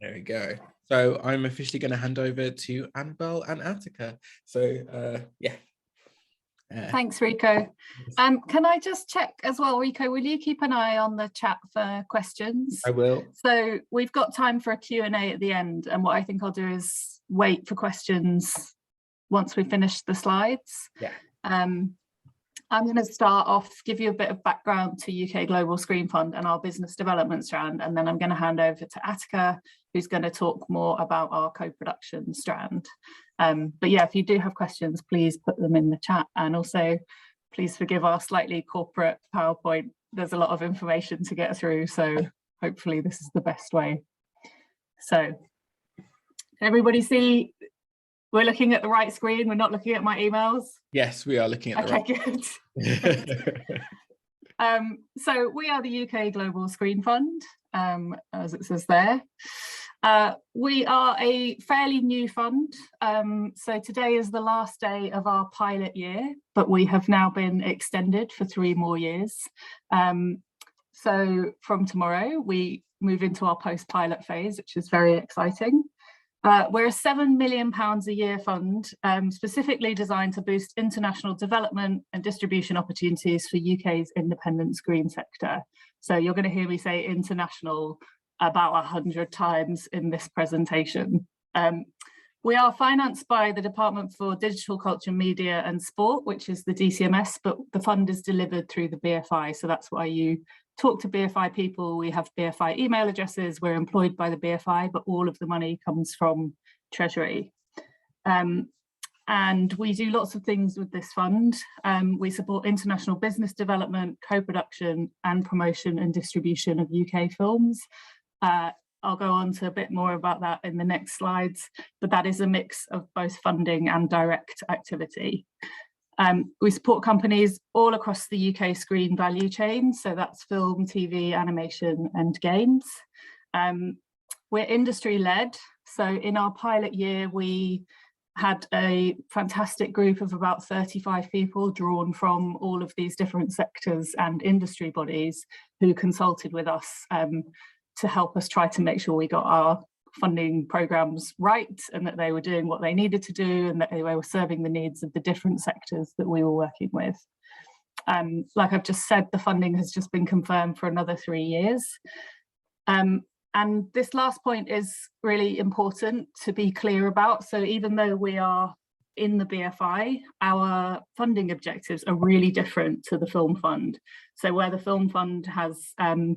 There we go. So I'm officially going to hand over to Annabelle and Attica. So yeah. Thanks, Rico. Can I just check as well, Rico, will you keep an eye on the chat for questions? I will. So we've got time for a Q&A at the end, and what I think I'll do is wait for questions once we finish the slides. Yeah. I'm going to start off, give you a bit of background to UK Global Screen Fund and our business development strand, and then I'm going to hand over to Attica, who's going to talk more about our co-production strand. But yeah, if you do have questions, please put them in the chat, and also please forgive our slightly corporate PowerPoint. There's a lot of information to get through, so hopefully this is the best way. So everybody see we're looking at the right screen, we're not looking at my emails? Yes, we are looking at the right. Good. So we are the UK Global Screen Fund, as it says there. We are a fairly new fund. So today is the last day of our pilot year, but we have now been extended for 3 more years. So from tomorrow, we move into our post-pilot phase, which is very exciting. We're a £7 million a year fund, specifically designed to boost international development and distribution opportunities for UK's independent screen sector. So you're going to hear me say international about 100 times in this presentation. We are financed by the Department for Digital Culture, Media and Sport, which is the DCMS, but the fund is delivered through the BFI. So that's why you talk to BFI people. We have BFI email addresses. We're employed by the BFI, but all of the money comes from Treasury. And we do lots of things with this fund. We support international business development, co-production and promotion and distribution of UK films. I'll go on to a bit more about that in the next slides, but that is a mix of both funding and direct activity. We support companies all across the UK screen value chain, so that's film, TV, animation and games. We're industry-led, so in our pilot year we had a fantastic group of about 35 people drawn from all of these different sectors and industry bodies who consulted with us to help us try to make sure we got our funding programs right, and that they were doing what they needed to do, and that they were serving the needs of the different sectors that we were working with. Like I've just said, the funding has just been confirmed for another 3 years. And this last point is really important to be clear about. So even though we are in the BFI, our funding objectives are really different to the Film Fund. So where the Film Fund has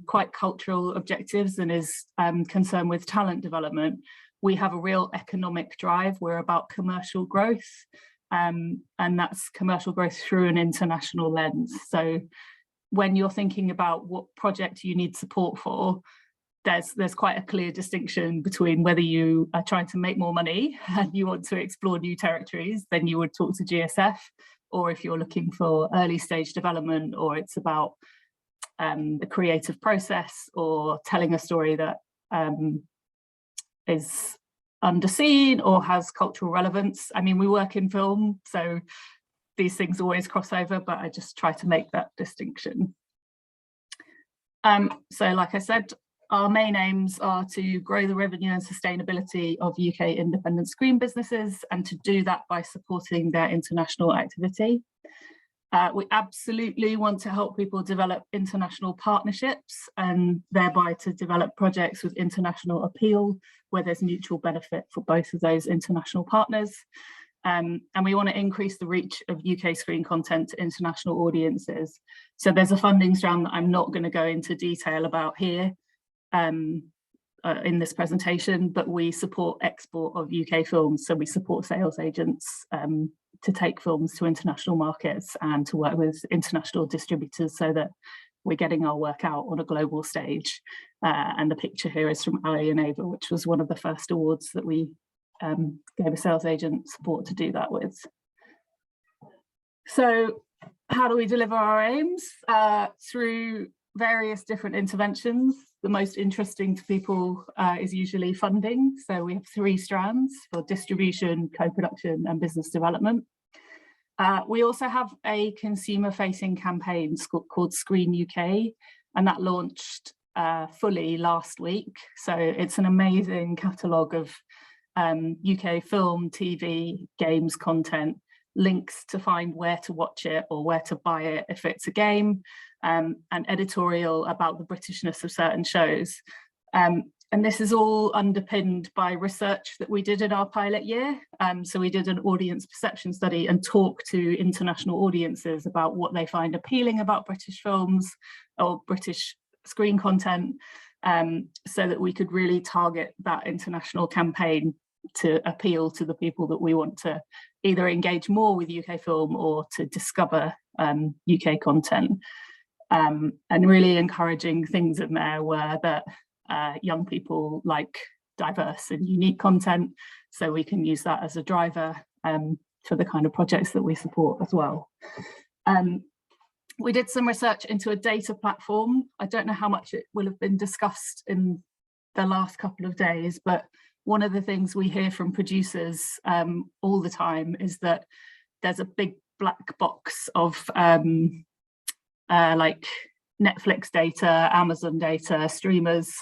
quite cultural objectives and is concerned with talent development, we have a real economic drive. We're about commercial growth, and that's commercial growth through an international lens. So when you're thinking about what project you need support for, there's quite a clear distinction between whether you are trying to make more money and you want to explore new territories, then you would talk to GSF, or if you're looking for early stage development, or it's about the creative process or telling a story that is underseen or has cultural relevance. I mean, we work in film, so these things always cross over, but I just try to make that distinction. So like I said, our main aims are to grow the revenue and sustainability of UK independent screen businesses, and to do that by supporting their international activity. We absolutely want to help people develop international partnerships, and thereby to develop projects with international appeal where there's mutual benefit for both of those international partners. And we want to increase the reach of UK screen content to international audiences. So there's a funding strand that I'm not going to go into detail about here in this presentation, but we support export of UK films. So we support sales agents to take films to international markets and to work with international distributors so that we're getting our work out on a global stage. And the picture here is from Ali and Ava, which was one of the first awards that we gave a sales agent support to do that with. So how do we deliver our aims? Through various different interventions. The most interesting to people is usually funding. So we have 3 strands for distribution, co-production and business development. We also have a consumer-facing campaign called Screen UK, and that launched fully last week. So it's an amazing catalogue of UK film, TV, games content, links to find where to watch it or where to buy it if it's a game, and editorial about the Britishness of certain shows. And this is all underpinned by research that we did in our pilot year. So we did an audience perception study and talked to international audiences about what they find appealing about British films or British screen content, so that we could really target that international campaign to appeal to the people that we want to either engage more with UK film or to discover UK content. And really encouraging things in there were that young people like diverse and unique content, so we can use that as a driver for the kind of projects that we support as well. We did some research into a data platform. I don't know how much it will have been discussed in the last couple of days, but one of the things we hear from producers all the time is that there's a big black box of like Netflix data, Amazon data, streamers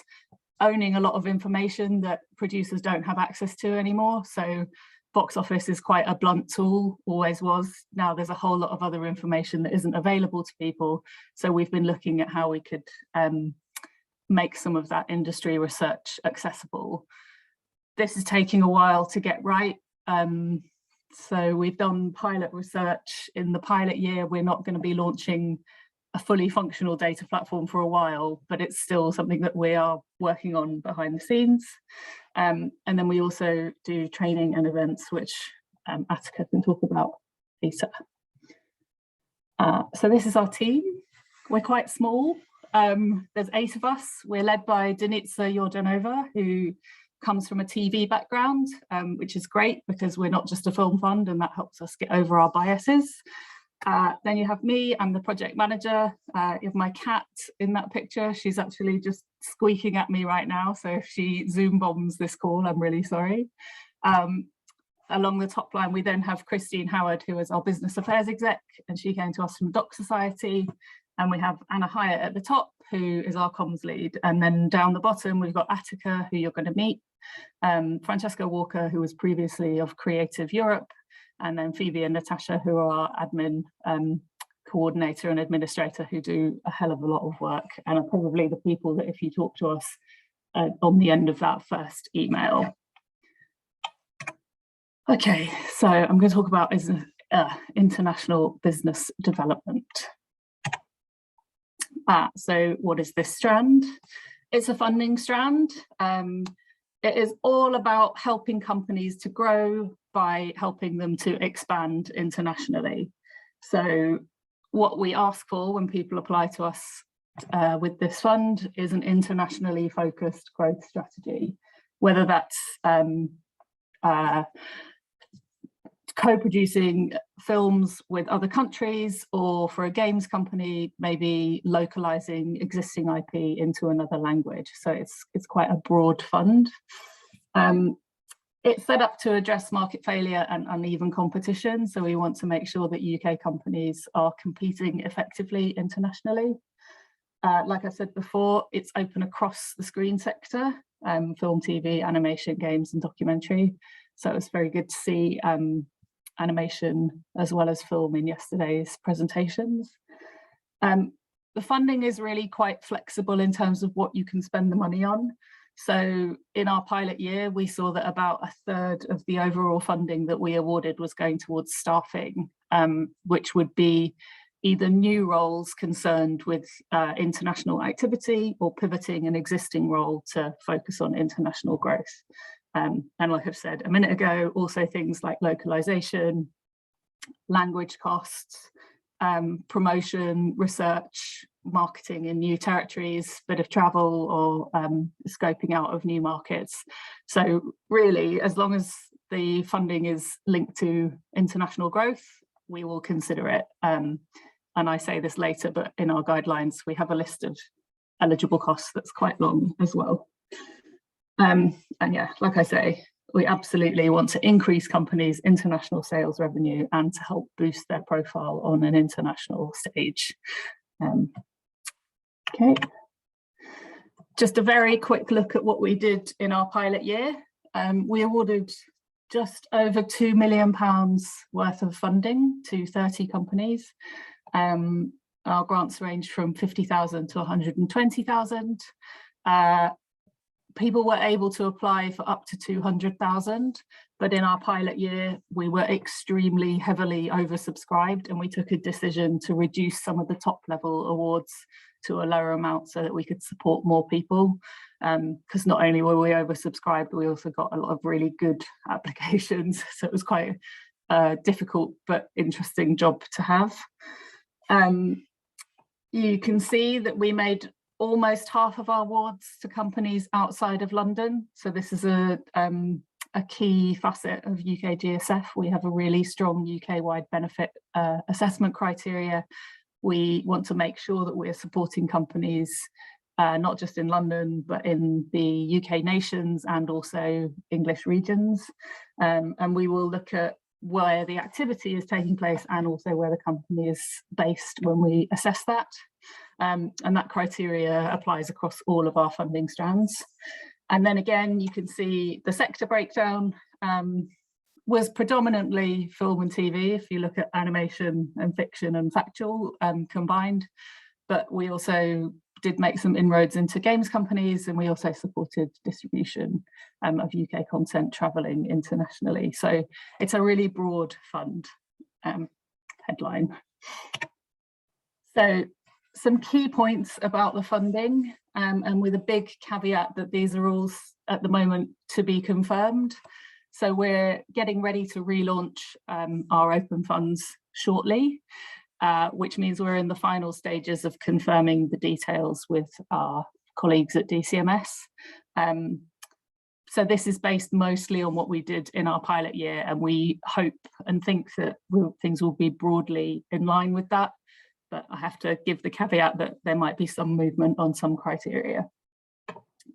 owning a lot of information that producers don't have access to anymore. So box office is quite a blunt tool, always was. Now there's a whole lot of other information that isn't available to people. So we've been looking at how we could make some of that industry research accessible. This is taking a while to get right. So we've done pilot research in the pilot year. We're not going to be launching a fully functional data platform for a while, but it's still something that we are working on behind the scenes. And then we also do training and events, which Attica can talk about later. So this is our team. We're quite small. There's 8 of us. We're led by Denitsa Jordanova, who comes from a TV background, which is great because we're not just a film fund, and that helps us get over our biases. Then you have me, I'm the project manager. You have my cat in that picture. She's actually just squeaking at me right now. So if she Zoom bombs this call, I'm really sorry. Along the top line, we then have Christine Howard, who is our business affairs exec, and she came to us from Doc Society. And we have Anna Hyatt at the top, who is our comms lead. And then down the bottom, we've got Attica, who you're going to meet, Francesca Walker, who was previously of Creative Europe, and then Phoebe and Natasha, who are our admin coordinator and administrator, who do a hell of a lot of work and are probably the people that if you talk to us on the end of that first email. Okay, so I'm going to talk about international business development. So what is this strand? It's a funding strand. It is all about helping companies to grow by helping them to expand internationally. So what we ask for when people apply to us with this fund is an internationally focused growth strategy, whether that's co-producing films with other countries, or for a games company, maybe localizing existing IP into another language. So it's quite a broad fund. It's set up to address market failure and uneven competition. So we want to make sure that UK companies are competing effectively internationally. Like I said before, it's open across the screen sector, film, TV, animation, games and documentary. So it's very good to see animation as well as film in yesterday's presentations. The funding is really quite flexible in terms of what you can spend the money on. So in our pilot year, we saw that about 1/3 of the overall funding that we awarded was going towards staffing, which would be either new roles concerned with international activity or pivoting an existing role to focus on international growth. And like I've said a minute ago, also things like localization, language costs, promotion, research, marketing in new territories, bit of travel, or scoping out of new markets. So really, as long as the funding is linked to international growth, we will consider it. And I say this later, but in our guidelines, we have a list of eligible costs that's quite long as well. And yeah, like I say, we absolutely want to increase companies' international sales revenue and to help boost their profile on an international stage. Okay. Just a very quick look at what we did in our pilot year. We awarded just over £2 million worth of funding to 30 companies. Our grants range from 50,000 to 120,000. People were able to apply for up to 200,000, but in our pilot year, we were extremely heavily oversubscribed, and we took a decision to reduce some of the top level awards to a lower amount so that we could support more people. Because not only were we oversubscribed, we also got a lot of really good applications. So it was quite a difficult but interesting job to have. You can see that we made almost half of our awards to companies outside of London. So this is a key facet of UK GSF. We have a really strong UK-wide benefit assessment criteria. We want to make sure that we're supporting companies not just in London, but in the UK nations and also English regions. And we will look at where the activity is taking place and also where the company is based when we assess that. And that criteria applies across all of our funding strands. And then again, you can see the sector breakdown was predominantly film and TV, if you look at animation and fiction and factual combined. But we also did make some inroads into games companies, and we also supported distribution of UK content travelling internationally. So it's a really broad fund headline. So some key points about the funding, and with a big caveat that these are all at the moment to be confirmed. So we're getting ready to relaunch our open funds shortly, which means we're in the final stages of confirming the details with our colleagues at DCMS. So this is based mostly on what we did in our pilot year, and we hope and think that things will be broadly in line with that. But I have to give the caveat that there might be some movement on some criteria.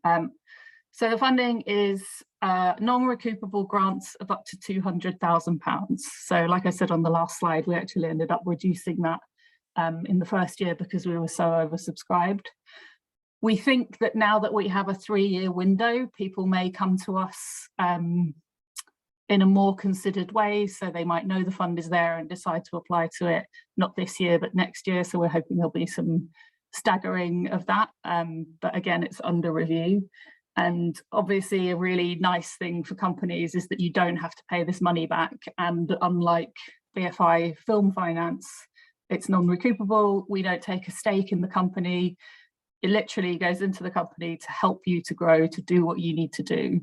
So the funding is non-recoupable grants of up to £200,000. So like I said on the last slide, we actually ended up reducing that in the first year because we were so oversubscribed. We think that now that we have a 3-year window, people may come to us in a more considered way. So they might know the fund is there and decide to apply to it, not this year, but next year. So we're hoping there'll be some staggering of that. But again, it's under review. And obviously a really nice thing for companies is that you don't have to pay this money back. And unlike BFI film finance, it's non-recoupable. We don't take a stake in the company. It literally goes into the company to help you to grow, to do what you need to do.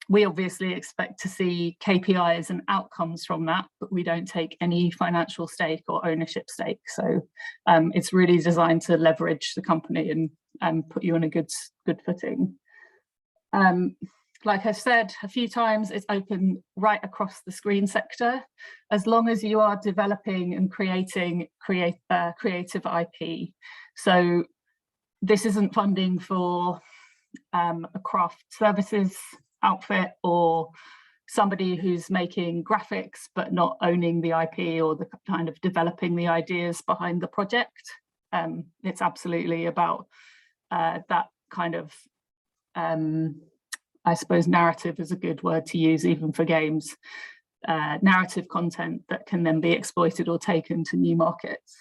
We obviously expect to see KPIs and outcomes from that, but we don't take any financial stake or ownership stake. So it's really designed to leverage the company and put you on a good footing. Like I've said a few times, it's open right across the screen sector, as long as you are developing and creating creative IP. So this isn't funding for a craft services outfit or somebody who's making graphics but not owning the IP or the kind of developing the ideas behind the project. It's absolutely about that kind of I suppose narrative is a good word to use even for games, narrative content that can then be exploited or taken to new markets.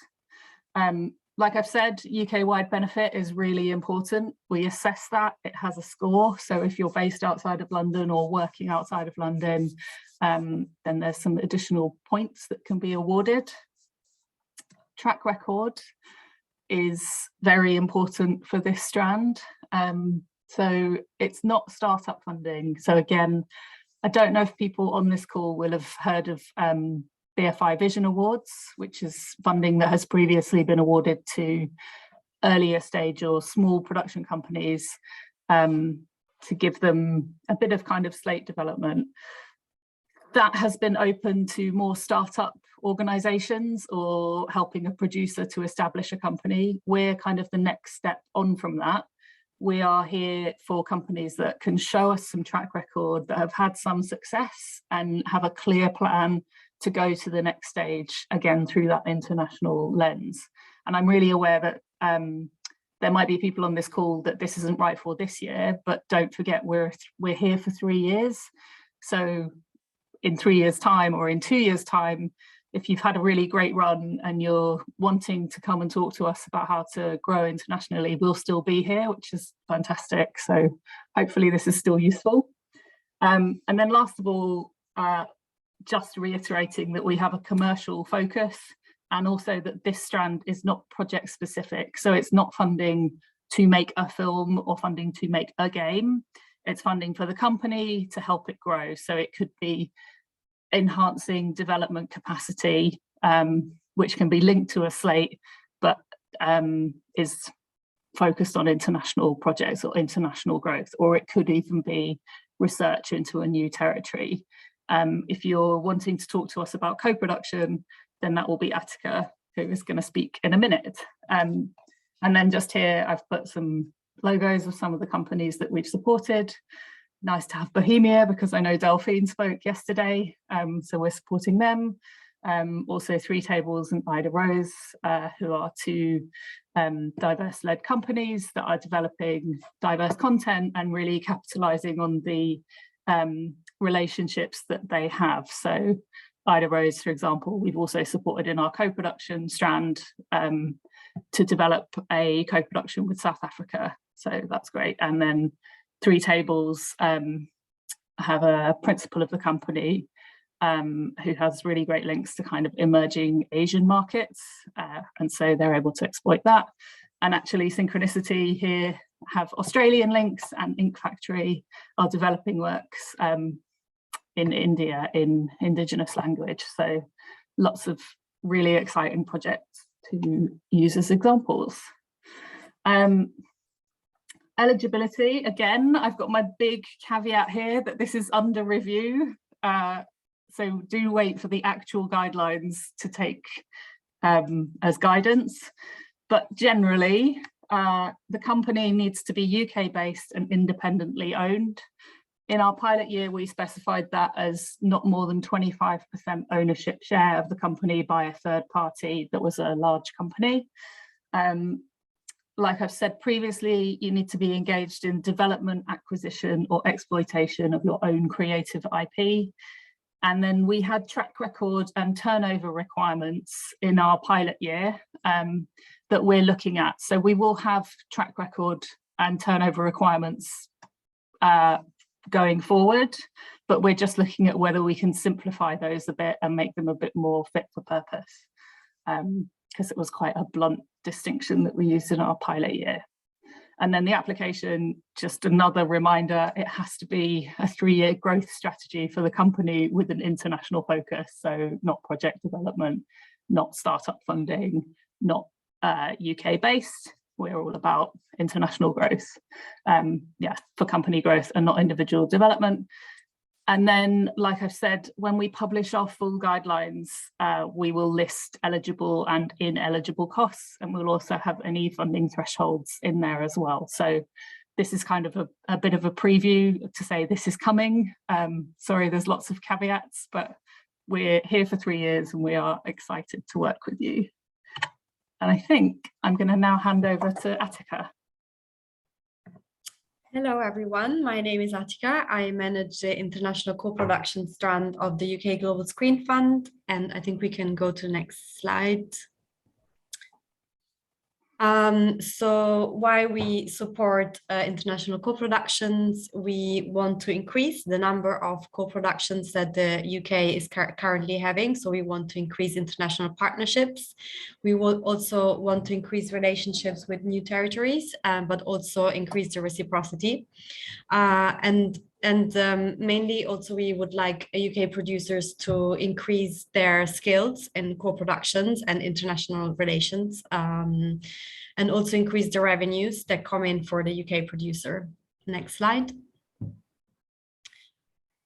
Like I've said, UK-wide benefit is really important. We assess that, it has a score. So if you're based outside of London or working outside of London, then there's some additional points that can be awarded. Track record is very important for this strand. So it's not startup funding. So again, I don't know if people on this call will have heard of BFI Vision Awards, which is funding that has previously been awarded to earlier stage or small production companies to give them a bit of kind of slate development. That has been open to more startup organizations or helping a producer to establish a company. We're kind of the next step on from that. We are here for companies that can show us some track record, that have had some success and have a clear plan to go to the next stage, again, through that international lens. And I'm really aware that there might be people on this call that this isn't right for this year, but don't forget we're here for 3 years. So in 3 years' time or in 2 years' time, if you've had a really great run and you're wanting to come and talk to us about how to grow internationally, we'll still be here, which is fantastic. So hopefully this is still useful. And then last of all, just reiterating that we have a commercial focus, and also that this strand is not project specific. So it's not funding to make a film or funding to make a game. It's funding for the company to help it grow. So it could be enhancing development capacity, which can be linked to a slate, but is focused on international projects or international growth, or it could even be research into a new territory. If you're wanting to talk to us about co-production, then that will be Attica, who is going to speak in a minute. And then just here, I've put some logos of some of the companies that we've supported. Nice to have Bohemia, because I know Delphine spoke yesterday, so we're supporting them. Also 3 Tables and Ida Rose, who are 2 diverse-led companies that are developing diverse content and really capitalising on the relationships that they have. So Ida Rose, for example, we've also supported in our co-production strand to develop a co-production with South Africa. So that's great. And then 3 Tables have a principal of the company who has really great links to kind of emerging Asian markets. And so they're able to exploit that. And actually Synchronicity here have Australian links, and Ink Factory are developing works in India in Indigenous language. So lots of really exciting projects to use as examples. Eligibility, again, I've got my big caveat here that this is under review. So do wait for the actual guidelines to take as guidance. But generally, the company needs to be UK based and independently owned. In our pilot year, we specified that as not more than 25% ownership share of the company by a third party that was a large company. Like I've said previously, you need to be engaged in development, acquisition, or exploitation of your own creative IP. And then we had track record and turnover requirements in our pilot year that we're looking at. So we will have track record and turnover requirements going forward, but we're just looking at whether we can simplify those a bit and make them a bit more fit for purpose, because it was quite a blunt distinction that we used in our pilot year. And then the application, just another reminder, it has to be a 3-year growth strategy for the company with an international focus. So not project development, not startup funding, not UK based. We're all about international growth, for company growth and not individual development. And then, like I've said, when we publish our full guidelines, we will list eligible and ineligible costs, and we'll also have any funding thresholds in there as well. So this is kind of a bit of a preview to say this is coming. Sorry, there's lots of caveats, but we're here for 3 years and we are excited to work with you. And I think I'm going to now hand over to Attica. Hello everyone, my name is Attica. I manage the international co-production strand of the UK Global Screen Fund, and I think we can go to the next slide. So why we support international co-productions, we want to increase the number of co-productions that the UK is currently having. So we want to increase international partnerships. We will also want to increase relationships with new territories, but also increase the reciprocity. Mainly also we would like UK producers to increase their skills in co-productions and international relations, and also increase the revenues that come in for the UK producer. Next slide.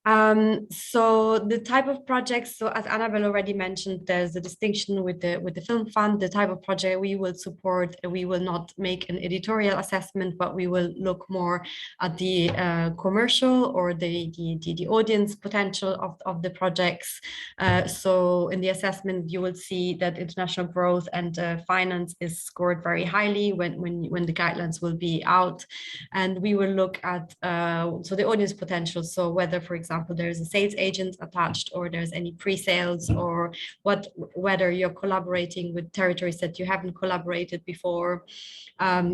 So the type of projects, so as Annabelle already mentioned, there's a distinction with the film fund. The type of project we will support, we will not make an editorial assessment, but we will look more at the commercial or the audience potential of the projects. So in the assessment, you will see that international growth and finance is scored very highly when the guidelines will be out. And we will look at so the audience potential. So whether, for example, there's a sales agent attached, or there's any pre-sales, or whether you're collaborating with territories that you haven't collaborated before.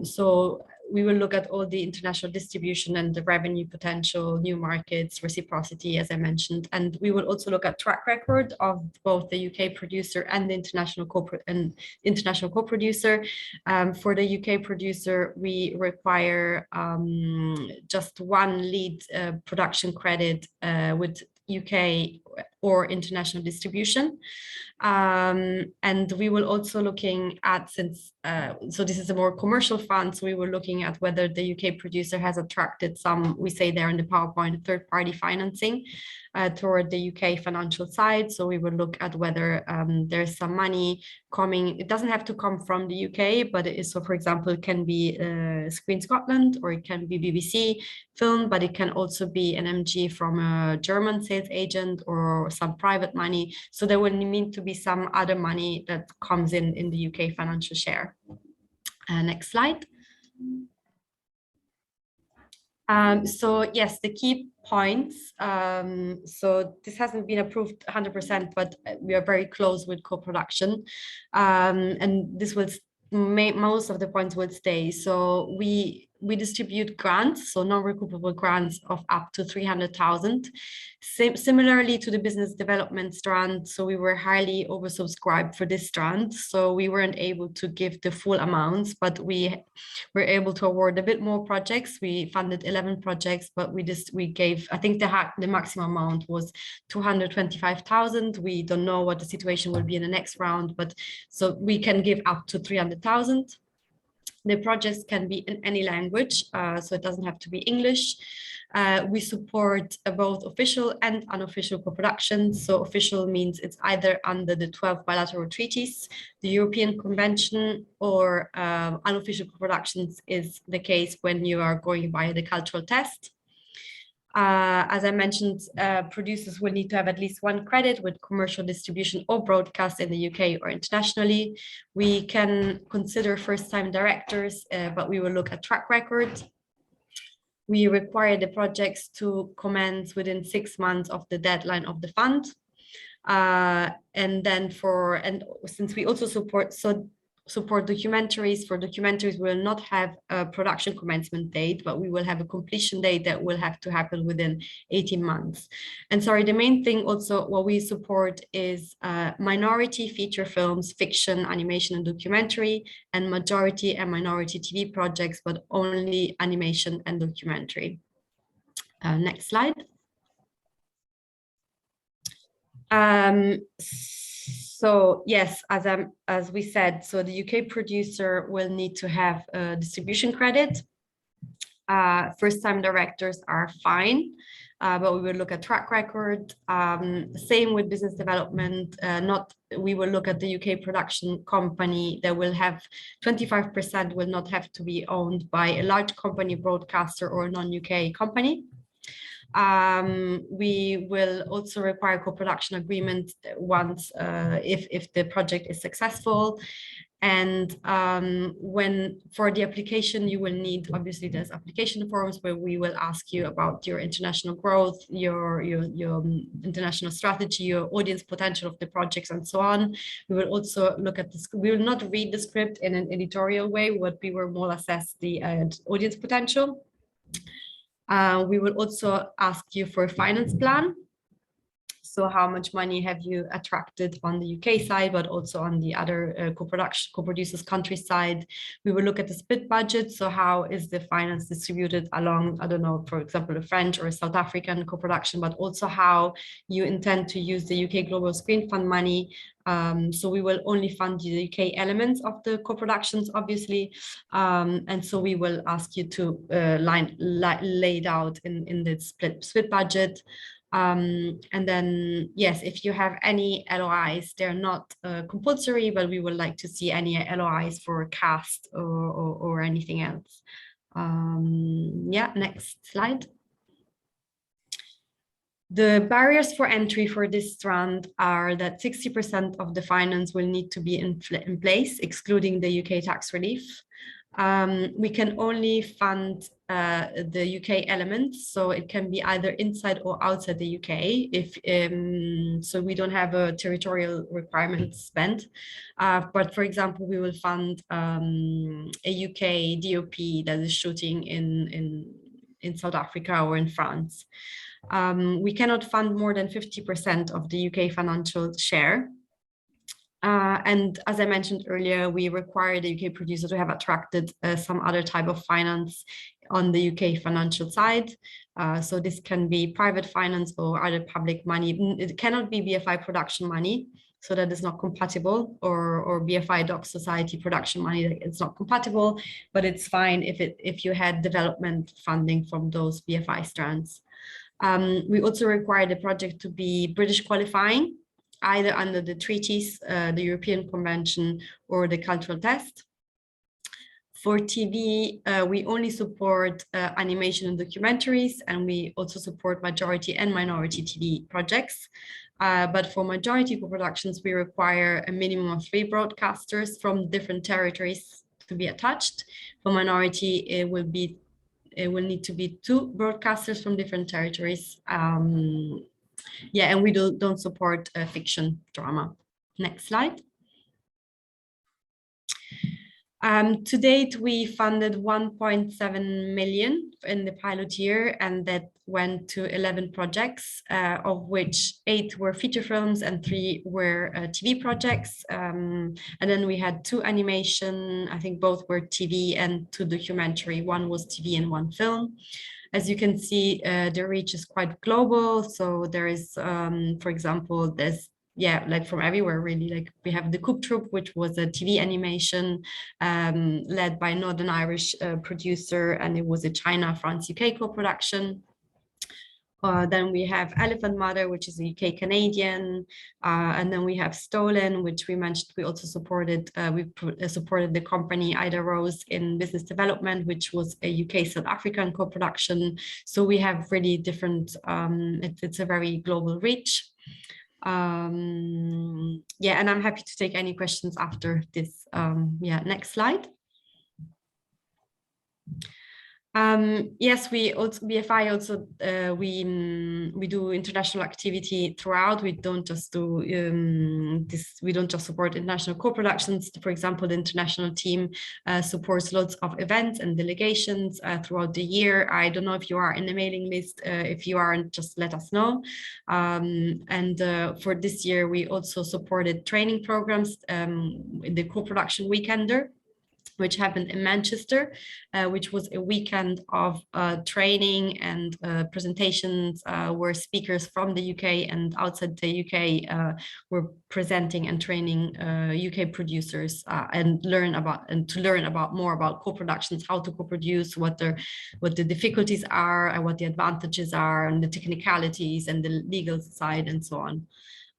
So we will look at all the international distribution and the revenue potential, new markets, reciprocity, as I mentioned. And we will also look at track record of both the UK producer and the international co-producer. For the UK producer, we require just one lead production credit with UK or international distribution. And we will also looking at, so this is a more commercial fund, so we were looking at whether the UK producer has attracted some, we say there in the PowerPoint, third-party financing toward the UK financial side. So we will look at whether there's some money coming. It doesn't have to come from the UK, but it is, so for example, it can be Screen Scotland, or it can be BBC film, but it can also be an MG from a German sales agent or some private money. So there will need to be some other money that comes in the UK financial share. Next slide. So yes, the key points. So this hasn't been approved 100%, but we are very close with co-production, and this will most of the points will stay. So we distribute grants, so non-recoupable grants of up to 300,000. Similarly to the business development strand, so we were highly oversubscribed for this strand, so we weren't able to give the full amounts, but we were able to award a bit more projects. We funded 11 projects, but we gave, I think the maximum amount was 225,000. We don't know what the situation will be in the next round, but so we can give up to 300,000. The projects can be in any language, so it doesn't have to be English. We support both official and unofficial co-productions. So official means it's either under the 12 bilateral treaties, the European Convention, or unofficial co-productions is the case when you are going via the cultural test. As I mentioned, producers will need to have at least one credit with commercial distribution or broadcast in the UK or internationally. We can consider first-time directors, but we will look at track record. We require the projects to commence within 6 months of the deadline of the fund. And since we also support documentaries, for documentaries we will not have a production commencement date, but we will have a completion date that will have to happen within 18 months. And sorry, the main thing also what we support is minority feature films, fiction, animation and documentary, and majority and minority TV projects, but only animation and documentary. Next slide. So yes, as we said, so the UK producer will need to have a distribution credit. First-time directors are fine, but we will look at track record. Same with business development. We will look at the UK production company that will have 25% will not have to be owned by a large company, broadcaster, or a non-UK company. We will also require co-production agreement once if the project is successful. And when for the application, you will need, obviously there's application forms where we will ask you about your international growth, your international strategy, your audience potential of the projects, and so on. We will also look at this. We will not read the script in an editorial way, but we will more assess the audience potential. We will also ask you for a finance plan. So how much money have you attracted on the UK side, but also on the other co-producers country side. We will look at the split budget. So how is the finance distributed along, I don't know, for example, a French or a South African co-production, but also how you intend to use the UK Global Screen Fund money. So we will only fund the UK elements of the co-productions, obviously. And so we will ask you to lay it out in the split budget. And then, yes, if you have any LOIs, they're not compulsory, but we would like to see any LOIs for cast or anything else. Yeah, next slide. The barriers for entry for this strand are that 60% of the finance will need to be in place, excluding the UK tax relief. We can only fund the UK elements, so it can be either inside or outside the UK. So we don't have a territorial requirement spent. But for example, we will fund a UK DOP that is shooting in South Africa or in France. We cannot fund more than 50% of the UK financial share. And as I mentioned earlier, we require the UK producer to have attracted some other type of finance on the UK financial side. So this can be private finance or other public money. It cannot be BFI production money, so that is not compatible, or BFI Doc Society production money. It's not compatible, but it's fine if you had development funding from those BFI strands. We also require the project to be British qualifying, either under the treaties, the European Convention, or the cultural test. For TV, we only support animation and documentaries, and we also support majority and minority TV projects. But for majority co-productions, we require a minimum of 3 broadcasters from different territories to be attached. For minority, it will need to be 2 broadcasters from different territories. Yeah, and we don't support fiction drama. Next slide. To date, we funded 1.7 million in the pilot year, and that went to 11 projects, of which 8 were feature films and 3 were TV projects. And then we had 2 animation, I think both were TV, and 2 documentary. 1 was TV and 1 film. As you can see, the reach is quite global. So there is, for example, there's, yeah, like from everywhere really. Like we have the Coop Troop, which was a TV animation led by Northern Irish producer, and it was a China, France, UK co-production. Then we have Elephant Mother, which is a UK Canadian, and then we have Stolen, which we mentioned. We also supported. We supported the company Ida Rose in business development, which was a UK South African co-production. So we have really different. It's a very global reach. Yeah, and I'm happy to take any questions after this. Yeah, next slide. Yes, we also BFI also we do international activity throughout. We don't just do this. We don't just support international co-productions. For example, the international team supports lots of events and delegations throughout the year. I don't know if you are in the mailing list. If you aren't, just let us know. And for this year, we also supported training programs in the co-production weekender, which happened in Manchester, which was a weekend of training and presentations where speakers from the UK and outside the UK were presenting and training UK producers and to learn about more about co-productions, how to co-produce, what the difficulties are, and what the advantages are, and the technicalities and the legal side and so on.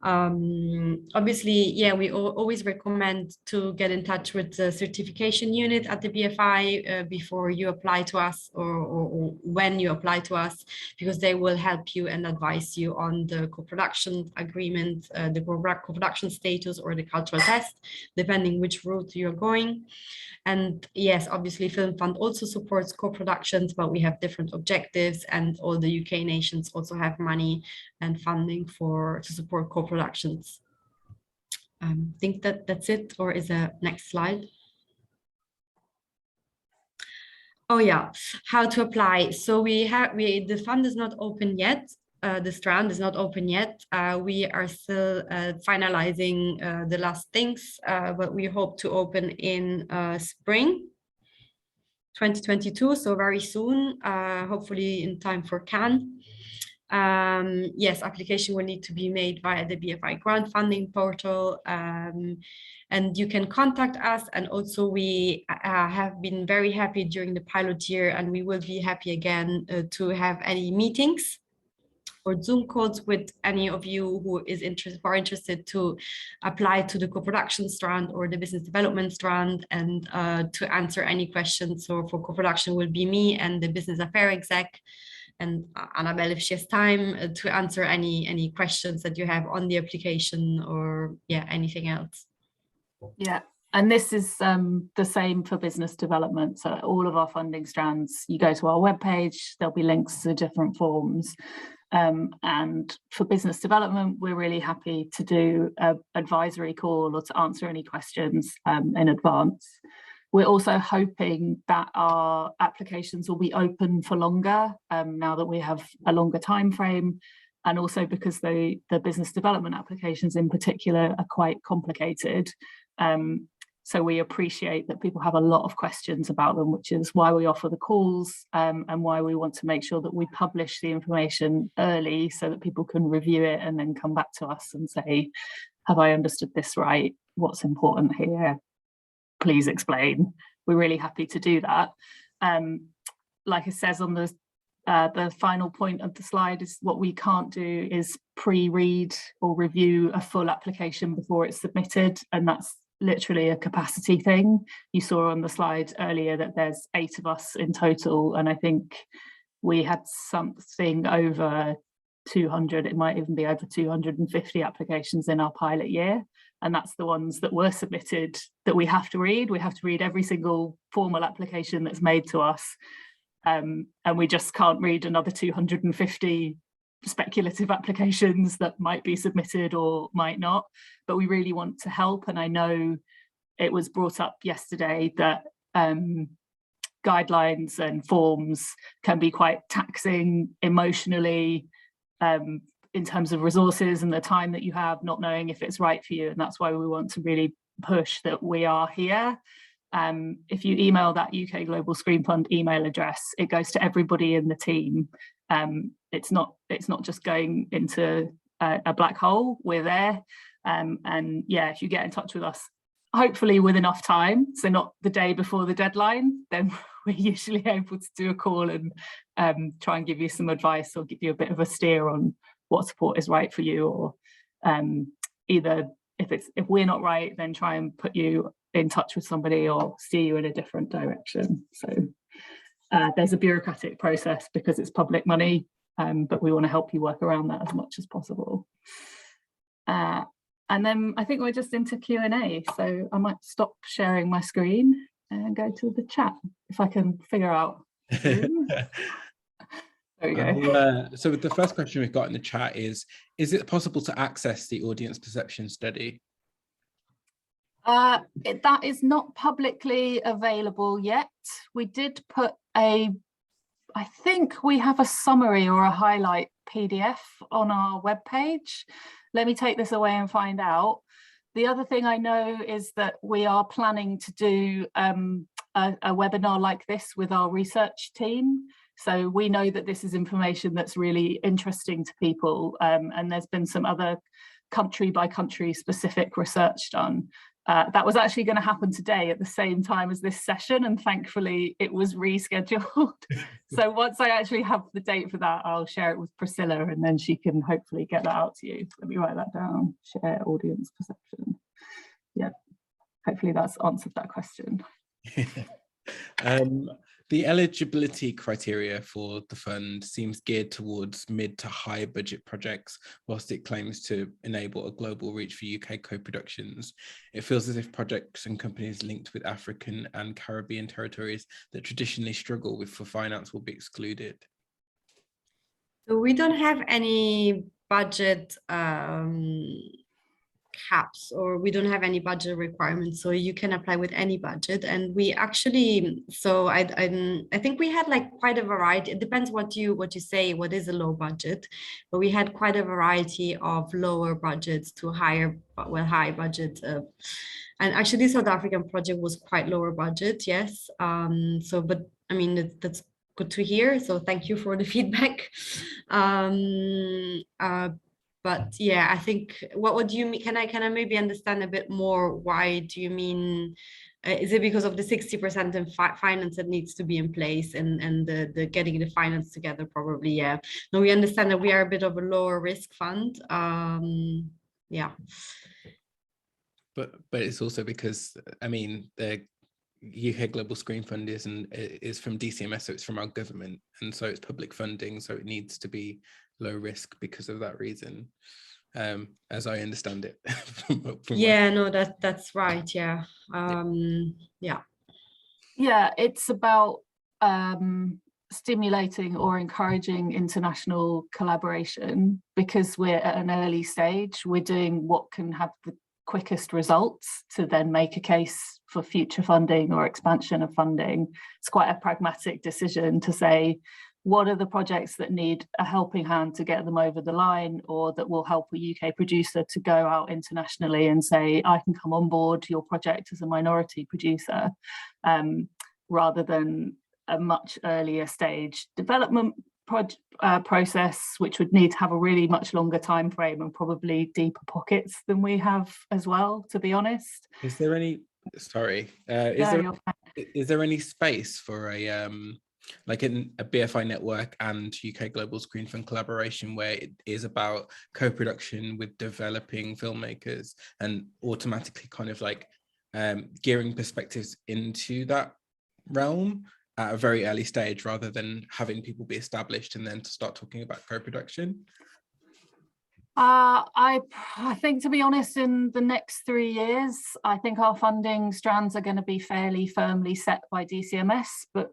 Obviously, yeah, we always recommend to get in touch with the certification unit at the BFI before you apply to us or when you apply to us, because they will help you and advise you on the co-production agreement, the co-production status, or the cultural test, depending which route you're going. And yes, obviously Film Fund also supports co-productions, but we have different objectives, and all the UK nations also have money and funding to support co-productions. I think that's it, or is there next slide? Oh yeah, how to apply. So the fund is not open yet. The strand is not open yet. We are still finalizing the last things, but we hope to open in spring 2022, so very soon, hopefully in time for Cannes. Yes, application will need to be made via the BFI grant funding portal, and you can contact us. And also we have been very happy during the pilot year, and we will be happy again to have any meetings or Zoom calls with any of you who are interested to apply to the co-production strand or the business development strand, and to answer any questions. So for co-production will be me and the business affairs exec, and Annabelle, if she has time, to answer any questions that you have on the application, or anything else. Yeah, and this is the same for business development. So all of our funding strands, you go to our webpage, there'll be links to different forms. And for business development, we're really happy to do an advisory call or to answer any questions in advance. We're also hoping that our applications will be open for longer now that we have a longer time frame, and also because the business development applications in particular are quite complicated. So we appreciate that people have a lot of questions about them, which is why we offer the calls, and why we want to make sure that we publish the information early so that people can review it and then come back to us and say, have I understood this right? What's important here? Please explain. We're really happy to do that. Like it says on the final point of the slide, is what we can't do is pre-read or review a full application before it's submitted, and that's literally a capacity thing. You saw on the slide earlier that there's 8 of us in total, and I think we had something over 200, it might even be over 250 applications in our pilot year, and that's the ones that were submitted that we have to read. We have to read every single formal application that's made to us, and we just can't read another 250 speculative applications that might be submitted or might not. But we really want to help, and I know it was brought up yesterday that guidelines and forms can be quite taxing emotionally, in terms of resources and the time that you have, not knowing if it's right for you, and that's why we want to really push that we are here. If you email that UK Global Screen Fund email address, it goes to everybody in the team. It's not just going into a black hole. We're there, and yeah, if you get in touch with us, hopefully with enough time, so not the day before the deadline, then we're usually able to do a call and try and give you some advice or give you a bit of a steer on what support is right for you, or either if we're not right, then try and put you in touch with somebody or steer you in a different direction. So there's a bureaucratic process because it's public money, but we want to help you work around that as much as possible. And then I think we're just into Q&A, so I might stop sharing my screen and go to the chat if I can figure out. There we go. So the first question we've got in the chat is it possible to access the audience perception study? That is not publicly available yet. We did put I think we have a summary or a highlight PDF on our webpage. Let me take this away and find out. The other thing I know is that we are planning to do a webinar like this with our research team. So we know that this is information that's really interesting to people, and there's been some other country by country specific research done. That was actually going to happen today at the same time as this session, and thankfully it was rescheduled. So once I actually have the date for that, I'll share it with Priscilla, and then she can hopefully get that out to you. Let me write that down. Share audience perception. Yeah, hopefully that's answered that question. The eligibility criteria for the fund seems geared towards mid to high budget projects, whilst it claims to enable a global reach for UK co-productions. It feels as if projects and companies linked with African and Caribbean territories that traditionally struggle for finance will be excluded. So we don't have any budget caps, or we don't have any budget requirements, so you can apply with any budget. And we actually, so I think we had like quite a variety. It depends what you say, what is a low budget, but we had quite a variety of lower budgets to higher, well, high budget. And actually the South African project was quite lower budget, yes. So, but I mean, that's good to hear, so thank you for the feedback. But yeah, I think what do you mean? Can I maybe understand a bit more? Why do you mean Is it because of the 60% in finance that needs to be in place and the getting the finance together? Probably, yeah. No, we understand that we are a bit of a lower risk fund. Yeah. But it's also because, I mean, the UK Global Screen Fund is from DCMS, so it's from our government, and so it's public funding, so it needs to be low risk because of that reason, as I understand it. Yeah, no, that's right. Yeah. Yeah, it's about stimulating or encouraging international collaboration, because we're at an early stage. We're doing what can have the quickest results to then make a case for future funding or expansion of funding. It's quite a pragmatic decision to say, what are the projects that need a helping hand to get them over the line, or that will help a UK producer to go out internationally and say, I can come on board your project as a minority producer, rather than a much earlier stage development process, which would need to have a really much longer time frame and probably deeper pockets than we have as well, to be honest. Is there any, sorry, is there any space for a like in a BFI network and UK Global Screen Fund collaboration where it is about co-production with developing filmmakers and automatically kind of like gearing perspectives into that realm at a very early stage, rather than having people be established and then to start talking about co-production? I think, to be honest, in the next 3 years, I think our funding strands are going to be fairly firmly set by DCMS, but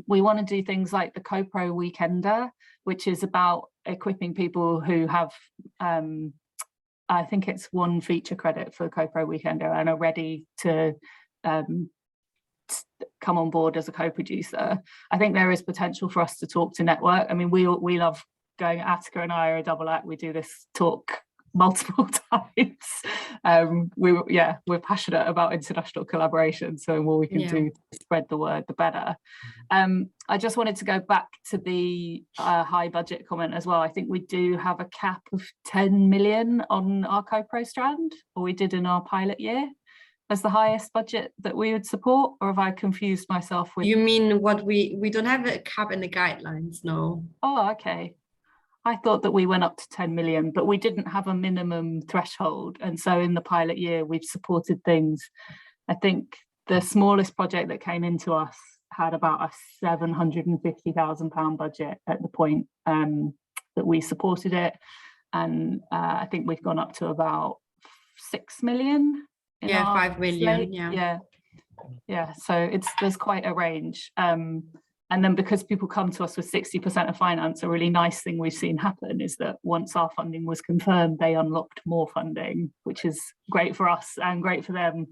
we want to do things like the CoPro Weekender, which is about equipping people who have, I think it's 1 feature credit for CoPro Weekender and are ready to come on board as a co-producer. I think there is potential for us to talk to network. I mean, we love going. Attica and I are a double act. We do this talk multiple times. We're passionate about international collaboration, so the more we can do to spread the word, the better. I just wanted to go back to the high budget comment as well. I think we do have a cap of 10 million on our CoPro strand, or we did in our pilot year, as the highest budget that we would support, or have I confused myself with? You mean what we don't have a cap in the guidelines, no. Oh, okay. I thought that we went up to 10 million, but we didn't have a minimum threshold. And so in the pilot year, we've supported things. I think the smallest project that came into us had about a £750,000 budget at the point that we supported it. And I think we've gone up to about 6 million. 5 million, yeah. So there's quite a range. And then because people come to us with 60% of finance, a really nice thing we've seen happen is that once our funding was confirmed, they unlocked more funding, which is great for us and great for them.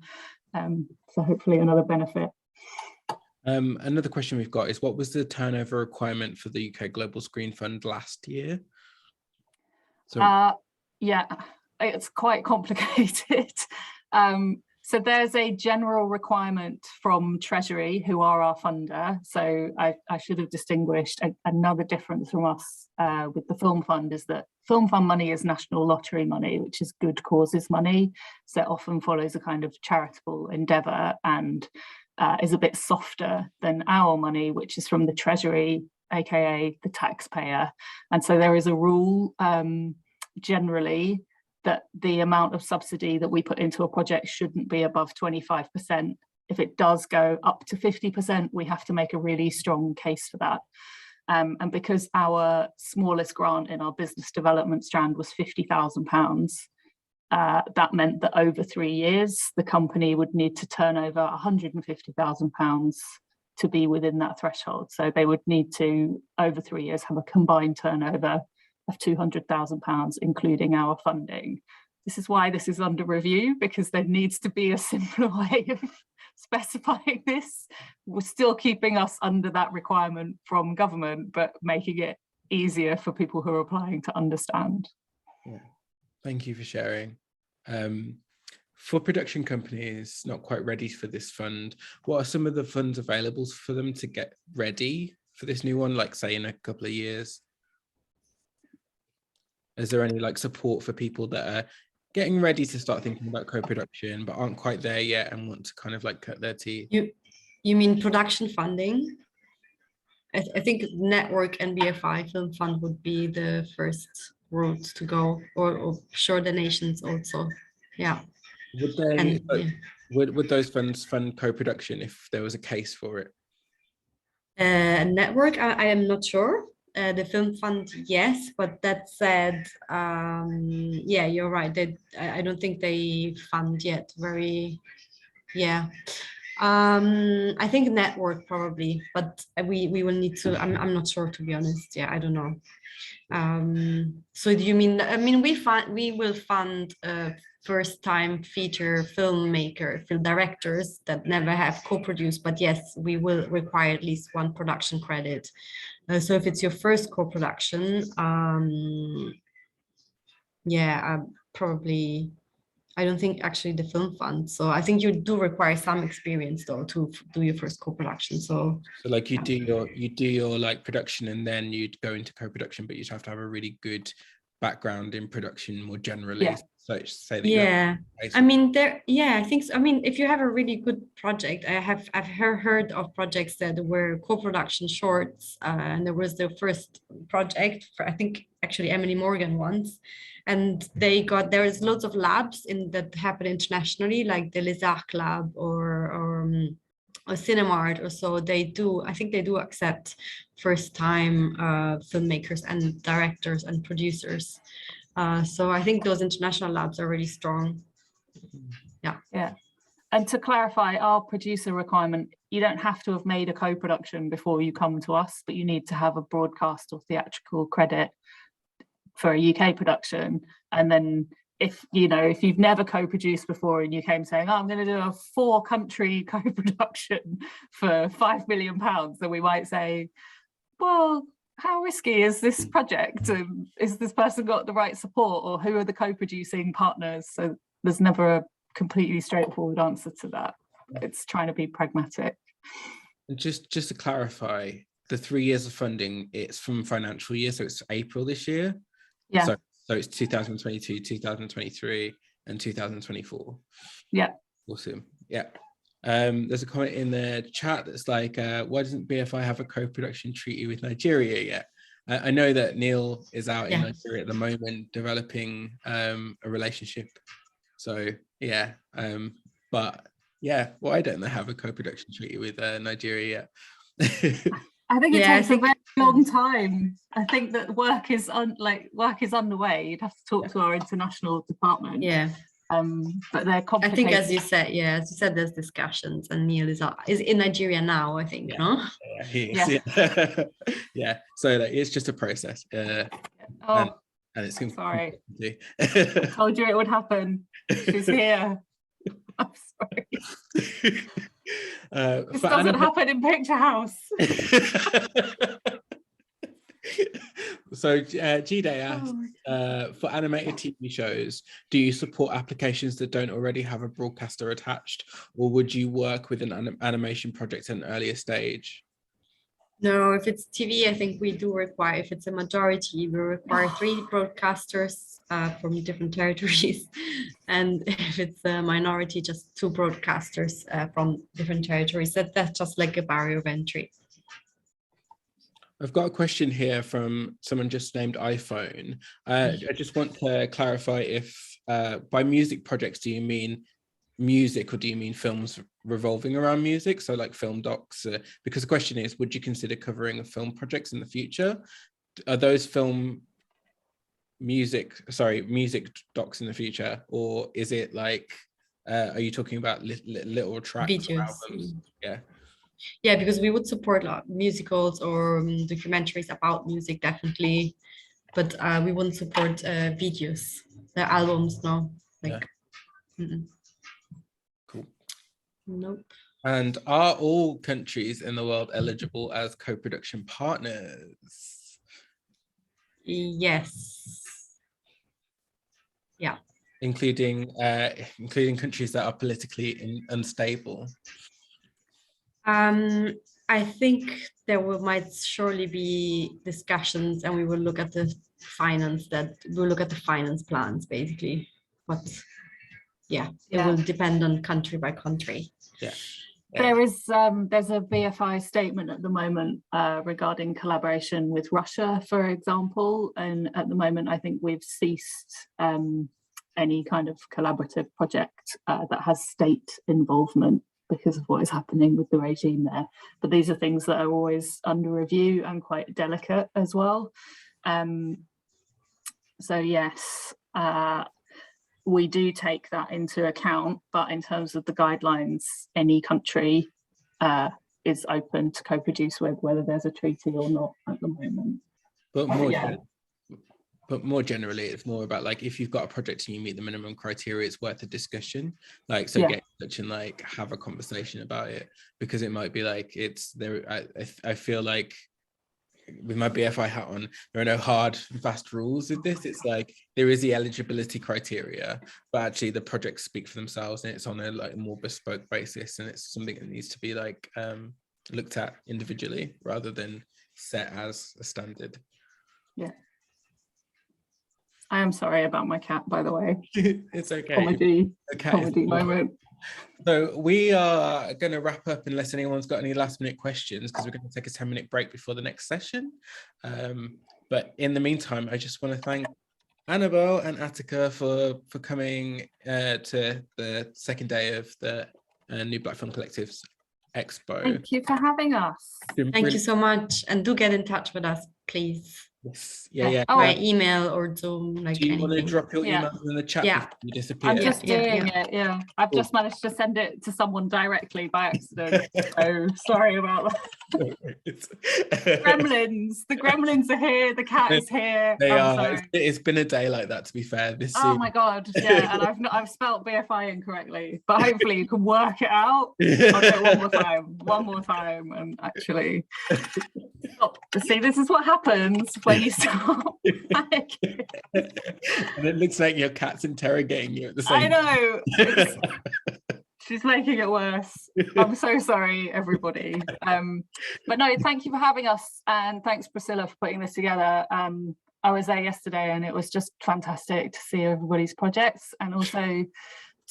So hopefully another benefit. Another question we've got is, what was the turnover requirement for the UK Global Screen Fund last year? So yeah, it's quite complicated. So there's a general requirement from Treasury, who are our funder. So I should have distinguished another difference from us with the Film Fund is that Film Fund money is national lottery money, which is good causes money. So it often follows a kind of charitable endeavour and is a bit softer than our money, which is from the Treasury, aka the taxpayer. And so there is a rule generally that the amount of subsidy that we put into a project shouldn't be above 25%. If it does go up to 50%, we have to make a really strong case for that. And because our smallest grant in our business development strand was £50,000, that meant that over 3 years, the company would need to turn over £150,000 to be within that threshold. So they would need to, over 3 years, have a combined turnover of £200,000, including our funding. This is why this is under review, because there needs to be a simpler way of specifying this. We're still keeping us under that requirement from government, but making it easier for people who are applying to understand. Yeah. Thank you for sharing. For production companies not quite ready for this fund, what are some of the funds available for them to get ready for this new one, like say in a couple of years? Is there any like support for people that are getting ready to start thinking about co-production, but aren't quite there yet and want to kind of like cut their teeth? You mean production funding? I think Network and BFI Film Fund would be the first route to go, or shore donations also. Yeah. Would they? And, yeah. Would those funds fund co-production if there was a case for it? Network, I am not sure. The film fund, yes, but that said, yeah, you're right. I don't think they fund yet. Yeah. I think Network probably, but we will need to. I'm not sure, to be honest. Yeah, I don't know. So do you mean? I mean, we will fund first-time feature film directors that never have co-produced, but yes, we will require at least one production credit. So if it's your first co-production, yeah, probably. I don't think actually the film fund. So I think you do require some experience though to do your first co-production. So like you do your like production and then you'd go into co-production, but you'd have to have a really good background in production more generally. Yeah. So say that yeah, I mean I think so. I mean, if you have a really good project, I've heard of projects that were co-production shorts, and there was the first project for I think actually Emily Morgan once, and there is loads of labs that happen internationally, like the Les Arcs lab or Cinemart or so. I think they do accept first-time filmmakers and directors and producers. So I think those international labs are really strong. Yeah. And to clarify, our producer requirement, you don't have to have made a co-production before you come to us, but you need to have a broadcast or theatrical credit for a UK production. And then if you've never co-produced before and you came saying, oh, I'm going to do a 4-country co-production for £5 million, then we might say, well, how risky is this project? Is this person got the right support, or who are the co-producing partners? So there's never a completely straightforward answer to that. It's trying to be pragmatic. And just to clarify, the 3 years of funding, it's from financial year, so it's April this year. Yeah. So it's 2022, 2023, and 2024. Yeah. Awesome. Yeah. There's a comment in the chat that's like, why doesn't BFI have a co-production treaty with Nigeria yet? I know that Neil is out in Nigeria at the moment developing a relationship. So yeah, but yeah, why don't they have a co-production treaty with Nigeria yet? I think it takes a very long time. I think that work is underway. You'd have to talk to our international department. Yeah. But they're complicated. I think, as you said, there's discussions, and Neil is in Nigeria now, I think, no? Yeah, he is. Yeah. So it's just a process. And it seems sorry. I told you it would happen. She's here. I'm sorry. This doesn't happen in Picture House. So G-Day asks, for animated TV shows, do you support applications that don't already have a broadcaster attached, or would you work with an animation project at an earlier stage? No, if it's TV, I think we do require, if it's a majority, we require 3 broadcasters from different territories. And if it's a minority, just 2 broadcasters from different territories. That's just like a barrier of entry. I've got a question here from someone just named iPhone. I just want to clarify if by music projects, do you mean music or do you mean films revolving around music? So like film docs, because the question is, would you consider covering film projects in the future? Are those music docs in the future, or is it like, are you talking about little tracks or albums? Yeah, because we would support musicals or documentaries about music, definitely, but we wouldn't support videos, the albums, no. Cool. Nope. And are all countries in the world eligible as co-production partners? Yes. Yeah. Including countries that are politically unstable. I think there might surely be discussions, and we will look at the finance plans, basically. but yeah, it will depend on country by country. Yeah. There's a BFI statement at the moment regarding collaboration with Russia, for example, and at the moment I think we've ceased any kind of collaborative project that has state involvement because of what is happening with the regime there. But these are things that are always under review and quite delicate as well. So yes, we do take that into account, but in terms of the guidelines, any country is open to co-produce with, whether there's a treaty or not at the moment. But more generally, it's more about like, if you've got a project and you meet the minimum criteria, it's worth a discussion. Like, so get in touch and like have a conversation about it, because it might be like it's there. I feel like with my BFI hat on, there are no hard and fast rules with this. It's like there is the eligibility criteria, but actually the projects speak for themselves, and it's on a like more bespoke basis, and it's something that needs to be like looked at individually rather than set as a standard. Yeah. I am sorry about my cat, by the way. It's okay. Comedy moment. So we are going to wrap up unless anyone's got any last minute questions, because we're going to take a 10-minute break before the next session. But in the meantime, I just want to thank Annabelle and Attica for coming to the second day of the New Black Film Collective's Expo. Thank you for having us. Thank you so much, and do get in touch with us, please. Yes. Yeah. By email or Zoom, like do you anything. want to drop your emails in the chat before you disappear? I'm just doing it. Yeah, I've just managed to send it to someone directly by accident. So sorry about that. The gremlins are here. The cat is here. They are. It's been a day like that, to be fair. My god, yeah, and I've spelt BFI incorrectly, but hopefully you can work it out. I'll do it one more time, and actually stop. See, this is what happens when you stop panicking. And it looks like your cat's interrogating you at the same time. I know. She's making it worse. I'm so sorry, everybody. But no, thank you for having us, and thanks Priscilla for putting this together. I was there yesterday and it was just fantastic to see everybody's projects, and also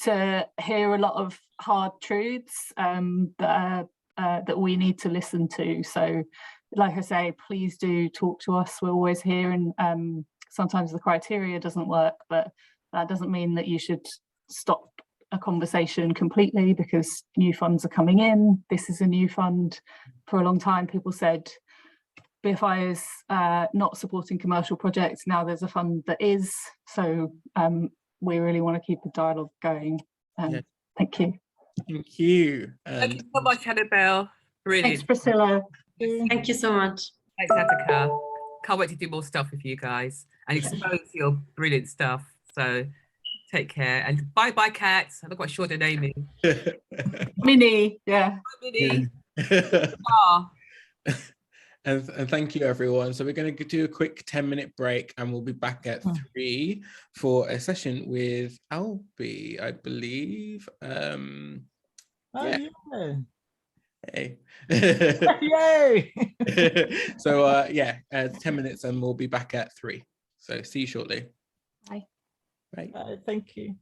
to hear a lot of hard truths that we need to listen to. So like I say, please do talk to us. We're always here, and sometimes the criteria doesn't work, but that doesn't mean that you should stop a conversation completely because new funds are coming in. This is a new fund. For a long time, people said BFI is not supporting commercial projects. Now there's a fund that is. So we really want to keep the dialogue going. Thank you. Thank you. Thank you so much, Annabelle. Really. Thanks, Priscilla. Thank you so much. Thanks, Attica. Can't wait to do more stuff with you guys and expose your brilliant stuff. So take care, and bye cats. I'm not quite sure the name is. Minnie, yeah. Minnie. And thank you, everyone. So we're going to do a quick 10-minute break, and we'll be back at 3 for a session with Albie, I believe. Hey. Yay! So 10 minutes, and we'll be back at 3. So see you shortly. Bye. Bye. Thank you.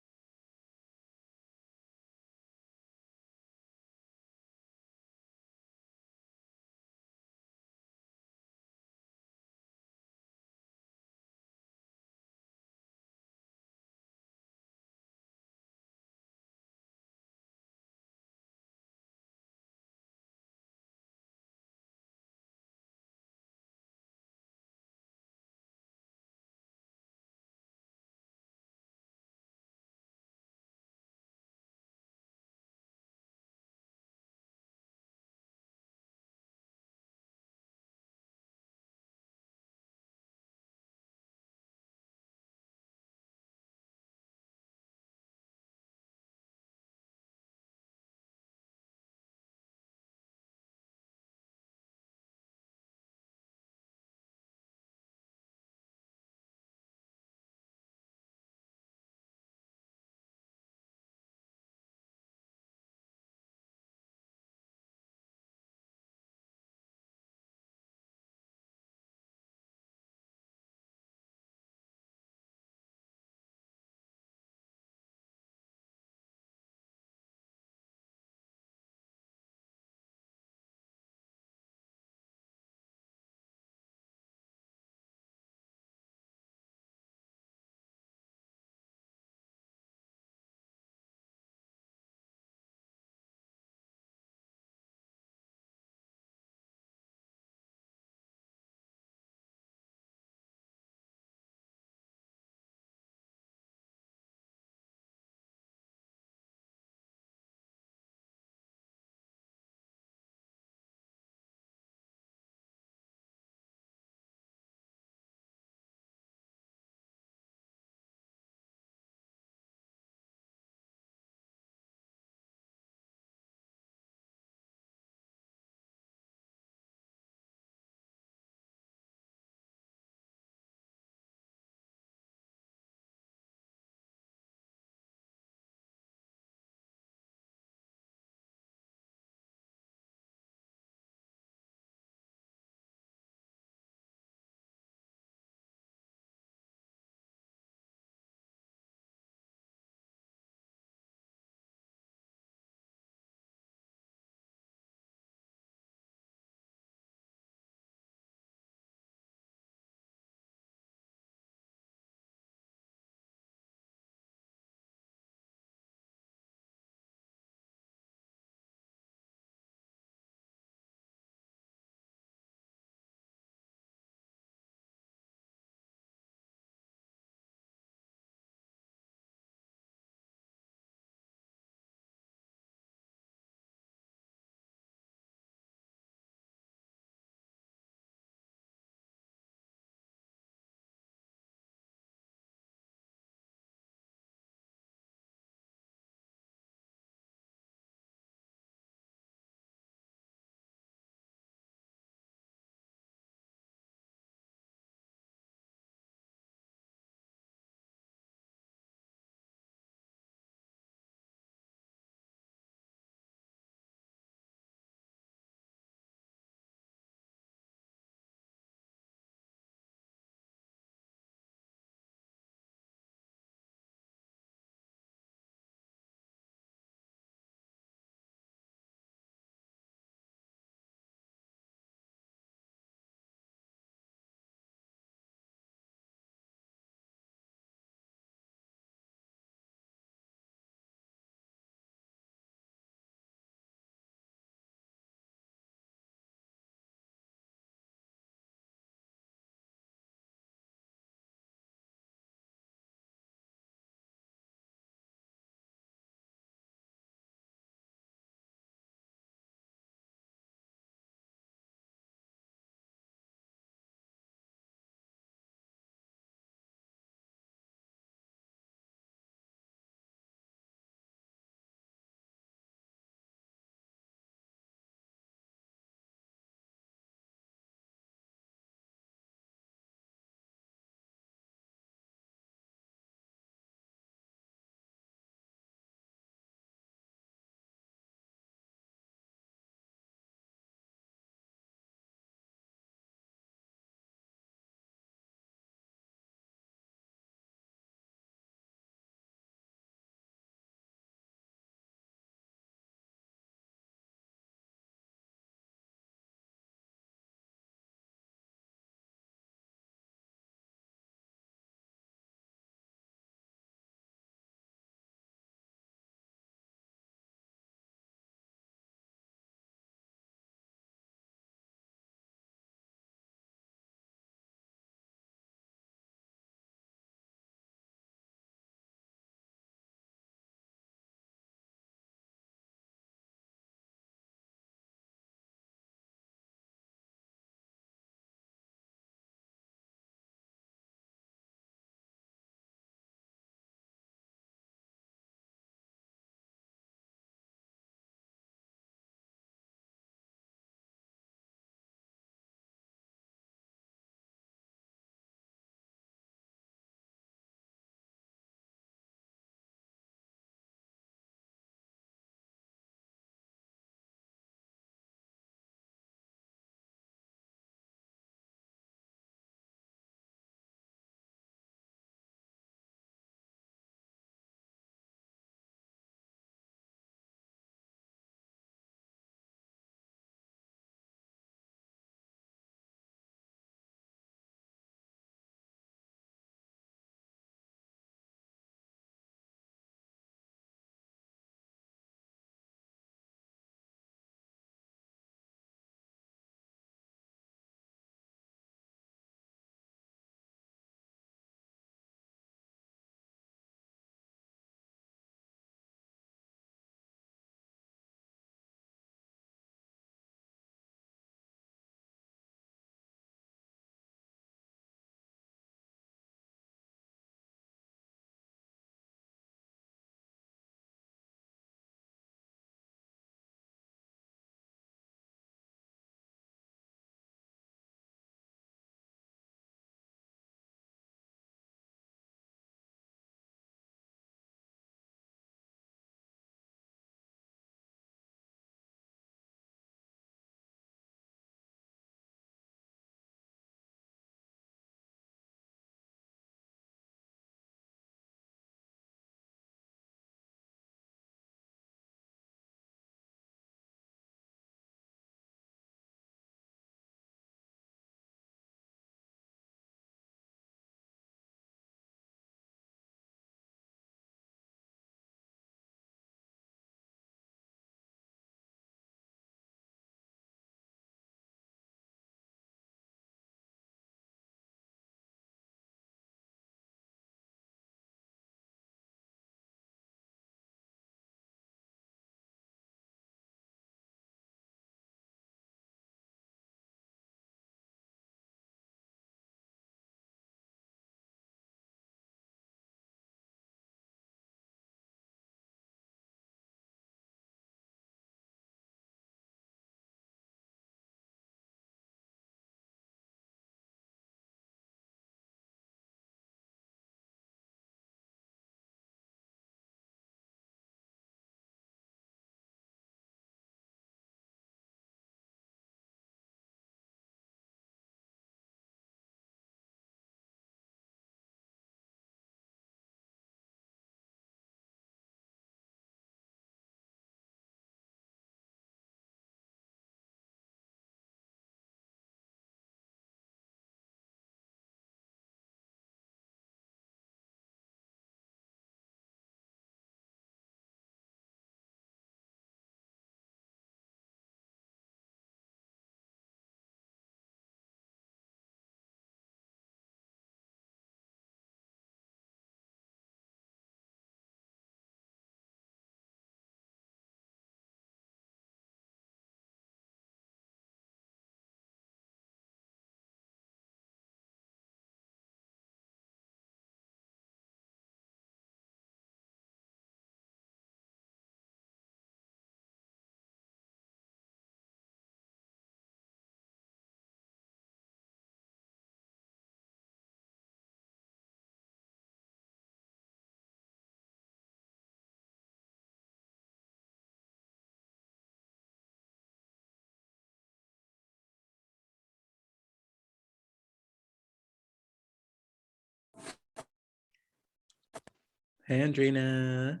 Hey, Andrina.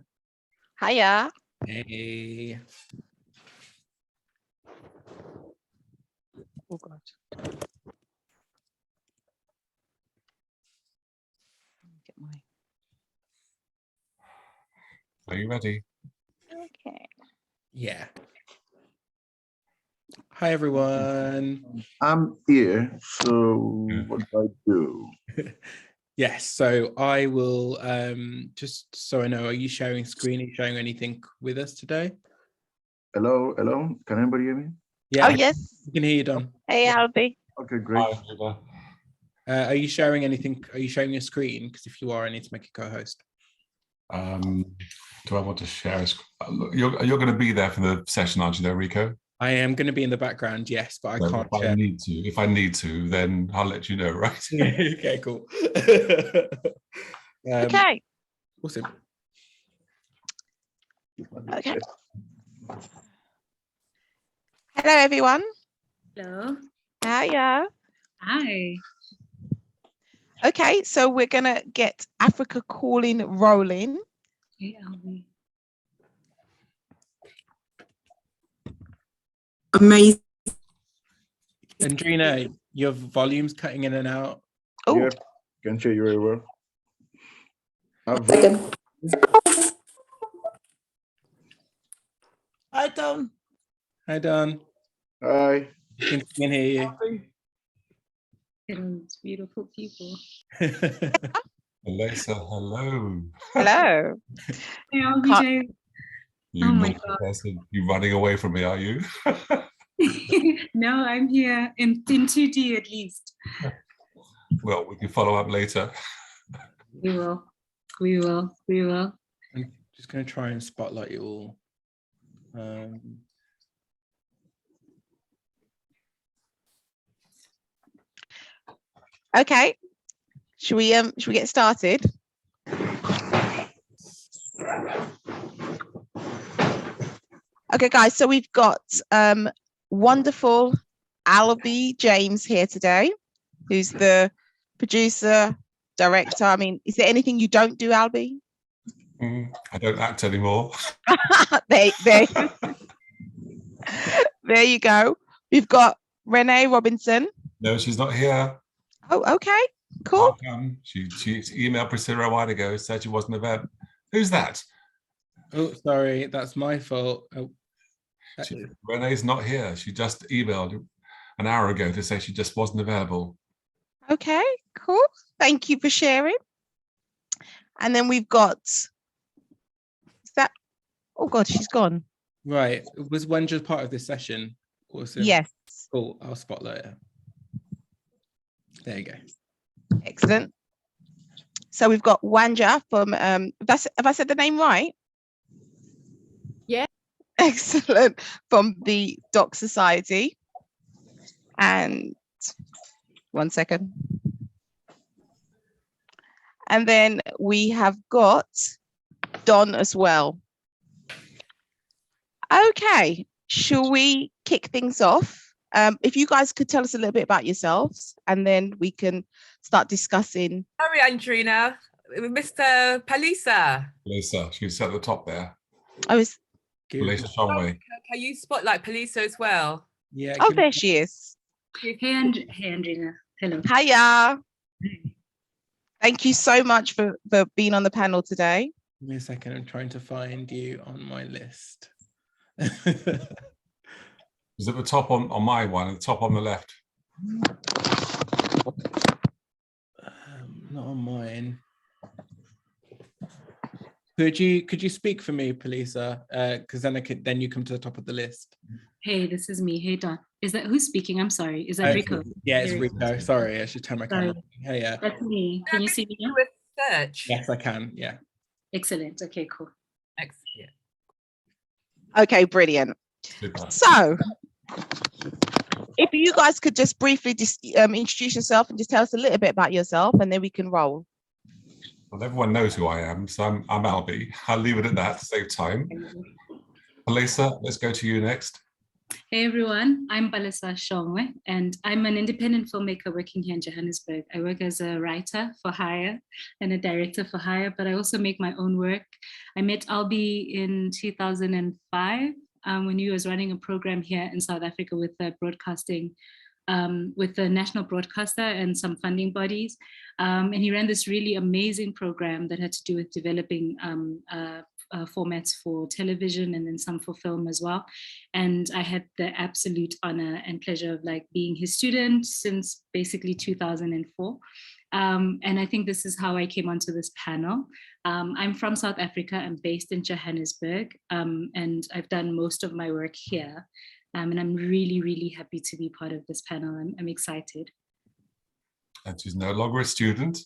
Hiya. Hey. Oh God. Get my. Are you ready? Okay. Yeah. Hi, everyone. I'm here, so what do I do? Yes, so I will just so I know, are you sharing screen? Are you sharing anything with us today? Hello, hello, can anybody hear me? Yeah, Oh yes. we can hear you, Don. Hey, Albie. Okay, great. Hi, Andrina. Are you sharing anything? Are you sharing your screen? Because if you are, I need to make a co-host. Do I want to share? You're going to be there for the session, aren't you, there, Rico? I am going to be in the background, yes, but I So can't if share. if I need to, then I'll let you know, right? Okay, cool. Okay. Awesome. Okay. Hello, everyone. Hello. Hiya. Hi. Okay, so we're gonna get Africa Calling rolling. Hey, Albie. Amazing. Andrina, your volume's cutting in and out. Oh, Yeah, can hear you very well. Second. Hi, Don. Hi, Don. Hi. We can hear Hello, it's beautiful people. you. Lisa, hello. hello. Hey, Albie Can't- J. You Oh my naughty person. You running away from me, are you? No, I'm here in 2D at least. Well, we can follow up later. We will. We will. We will. I'm just going to try and spotlight you all. Okay. Should we get started? Okay, guys. So we've got wonderful Albie James here today, who's the producer, director. I mean, is there anything you don't do, Albie? I don't act anymore. there you go. We've got Renee Robinson. No, she's not here. Oh, okay, cool. How come? She emailed Priscilla a while ago, said she wasn't available. Who's that? Oh, sorry, that's my fault. Oh, Renee's not here. She just emailed an hour ago to say she just wasn't available. Okay, cool. Thank you for sharing. And then we've got, is that, oh God, she's gone. right. Was Wenja part of this session? Awesome. Yes. Cool. I'll spotlight her. There you go. Excellent. So we've got Wanja from, have I said the name right? Yeah. Excellent. From the Doc Society. And 1 second. And then we have got Don as well. Okay, shall we kick things off? If you guys could tell us a little bit about yourselves, and then we can start discussing. Sorry, Andrina. Mr. Palisa. Lisa, she's at the top there. Oh, Lisa Shonway. Can you spotlight Palisa as well? Yeah. oh, there she is. Hey, Andrina. Hello. Hiya. Thank you so much for being on the panel today. Give me a second. I'm trying to find you on my list. Is at the top on my one, at the top on the left. Not on mine. Could you speak for me, Palisa? Because then you come to the top of the list. Hey, this is me. Hey, Don. Is that who's speaking? I'm sorry. Is that Rico? Yeah, it's There it Rico. Sorry, I should turn my camera. Hey, yeah. That's me. Can you see me now? With search. Yes, I can. Yeah. Excellent. Okay, cool. Excellent. Okay, brilliant. Super. So, if you guys could just briefly introduce yourself and just tell us a little bit about yourself, and then we can roll. Well, everyone knows who I am, so I'm Albie. I'll leave it at that to save time. Lisa, let's go to you next. Hey everyone, I'm Balesa Shongwe, and I'm an independent filmmaker working here in Johannesburg. I work as a writer for hire and a director for hire, but I also make my own work. I met Albie in 2005 when he was running a program here in South Africa with broadcasting, with the national broadcaster and some funding bodies. And he ran this really amazing program that had to do with developing formats for television and then some for film as well. And I had the absolute honor and pleasure of like being his student since basically 2004. And I think this is how I came onto this panel. I'm from South Africa. I'm based in Johannesburg, and I've done most of my work here. And I'm really, really happy to be part of this panel. I'm excited. And she's no longer a student.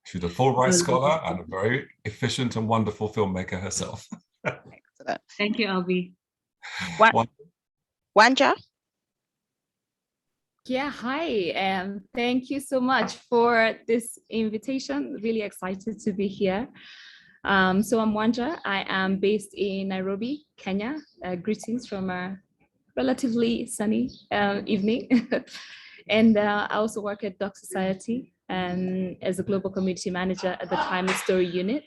She's a Fulbright scholar and a very efficient and wonderful filmmaker herself. Excellent. Thank you, Albie. Wanja? Yeah, hi. Thank you so much for this invitation. Really excited to be here. So I'm Wanja. I am based in Nairobi, Kenya. Greetings from a relatively sunny evening. And I also work at Doc Society as a global community manager at the Timely Story Unit.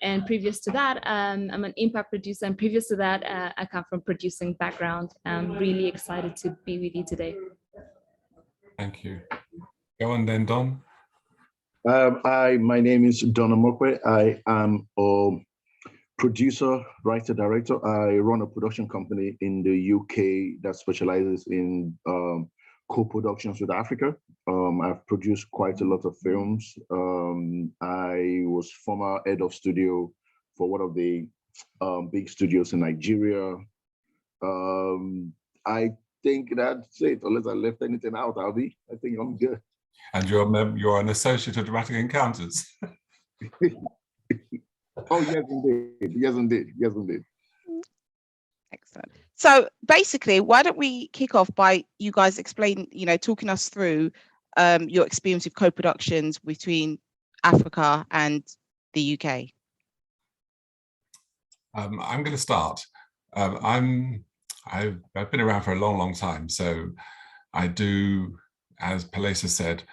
And previous to that, I'm an impact producer. And previous to that, I come from producing background. I'm really excited to be with you today. Thank you. Go on then, Don. My name is Don Omokwe. I am a producer, writer, director. I run a production company in the UK that specializes in co-productions with Africa. I've produced quite a lot of films. I was former head of studio for one of the big studios in Nigeria. I think that's it, unless I left anything out, Albie. I think I'm good. And you're an associate of Dramatic Encounters. Oh, yes, indeed. Yes, indeed. Yes, indeed. Excellent. So basically, why don't we kick off by you guys talking us through your experience with co-productions between Africa and the UK? I'm going to start. I've been around for a long, long time. So I do, as Palesa said,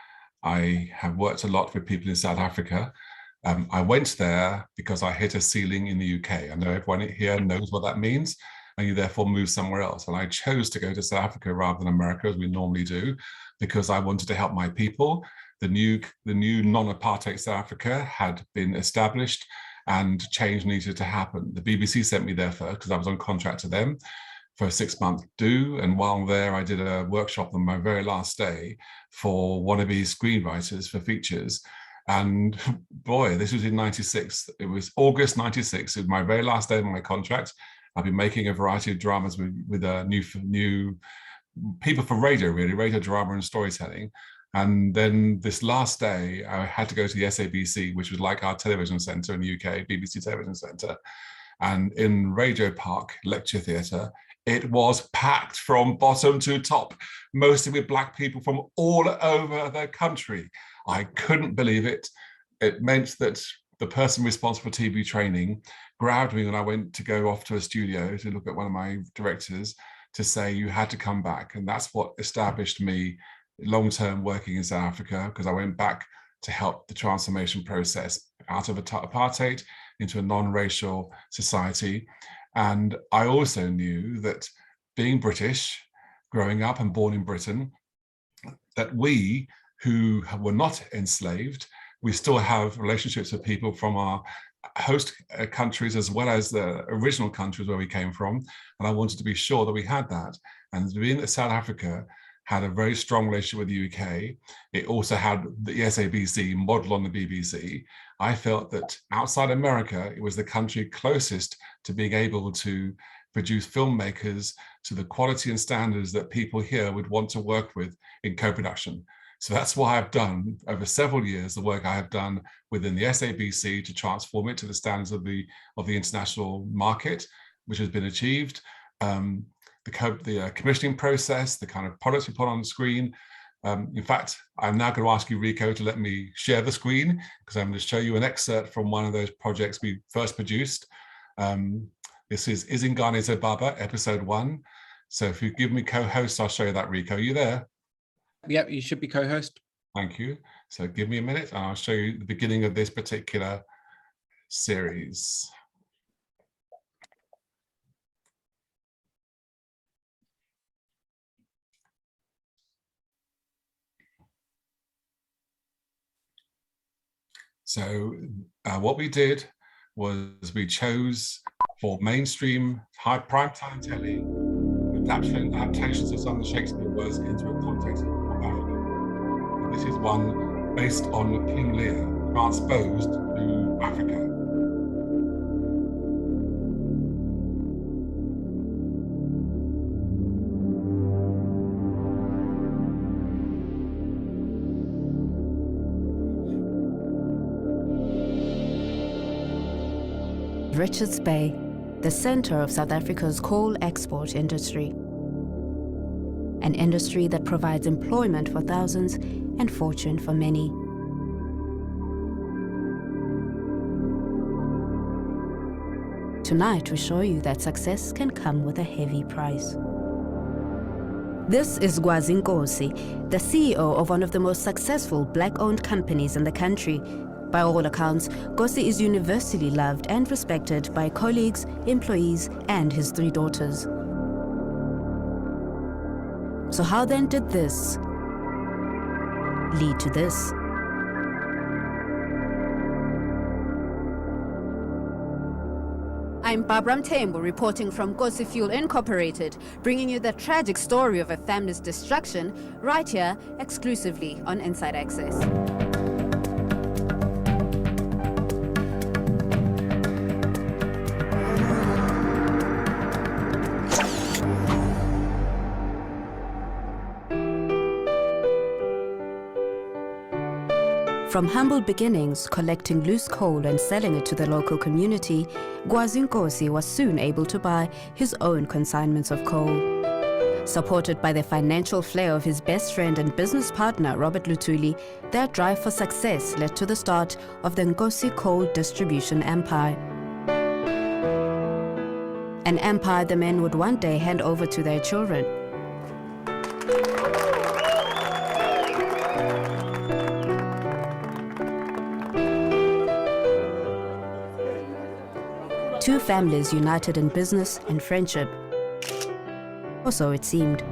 I have worked a lot with people in South Africa. I went there because I hit a ceiling in the UK. I know everyone here knows what that means, and you therefore move somewhere else. And I chose to go to South Africa rather than America, as we normally do, because I wanted to help my people. The new non-apartheid South Africa had been established and change needed to happen. The BBC sent me there first because I was on contract to them for a 6-month do. And while there, I did a workshop on my very last day for wannabe screenwriters for features. And boy, this was in 96. It was August 96. It was my very last day of my contract. I've been making a variety of dramas with new people for radio, really, radio drama and storytelling. And then this last day, I had to go to the SABC, which was like our television centre in the UK, BBC Television Centre. And in Radio Park Lecture Theatre, it was packed from bottom to top, mostly with Black people from all over the country. I couldn't believe it. It meant that the person responsible for TV training grabbed me when I went to go off to a studio to look at one of my directors to say, you had to come back. And that's what established me long-term working in South Africa, because I went back to help the transformation process out of apartheid into a non-racial society. And I also knew that being British, growing up and born in Britain, that we who were not enslaved, we still have relationships with people from our host countries as well as the original countries where we came from. And I wanted to be sure that we had that. And being that South Africa had a very strong relationship with the UK, it also had the SABC model on the BBC. I felt that outside America, it was the country closest to being able to produce filmmakers to the quality and standards that people here would want to work with in co-production. So that's why I've done over several years the work I have done within the SABC to transform it to the standards of the international market, which has been achieved. The commissioning process, the kind of products we put on the screen. In fact, I'm now going to ask you, Rico, to let me share the screen, because I'm going to show you an excerpt from one of those projects we first produced. This is Izingane Zobaba, episode 1. So if you give me co-host, I'll show you that. Rico, you there? Yep, you should be co-host. Thank you. So give me a minute and I'll show you the beginning of this particular series. So what we did was we chose for mainstream high primetime telly adaptations of some of the Shakespeare works into a context of Africa. And this is one based on King Lear, transposed to Africa. Richards Bay, the center of South Africa's coal export industry. An industry that provides employment for thousands and fortune for many. Tonight, we show you that success can come with a heavy price. This is Gwazi Nkosi, the CEO of one of the most successful Black-owned companies in the country. By all accounts, Nkosi is universally loved and respected by colleagues, employees, and his 3 daughters. So how then did this lead to this? I'm Barbara Mthembu reporting from S.O.U.L Incorporated, bringing you the tragic story of a family's destruction right here exclusively on Inside Access. From humble beginnings, collecting loose coal and selling it to the local community, Gwazi Nkosi was soon able to buy his own consignments of coal. Supported by the financial flair of his best friend and business partner, Robert Luthuli, their drive for success led to the start of the Nkosi Coal Distribution Empire. An empire the men would one day hand over to their children. Two families united in business and friendship. Or so it seemed.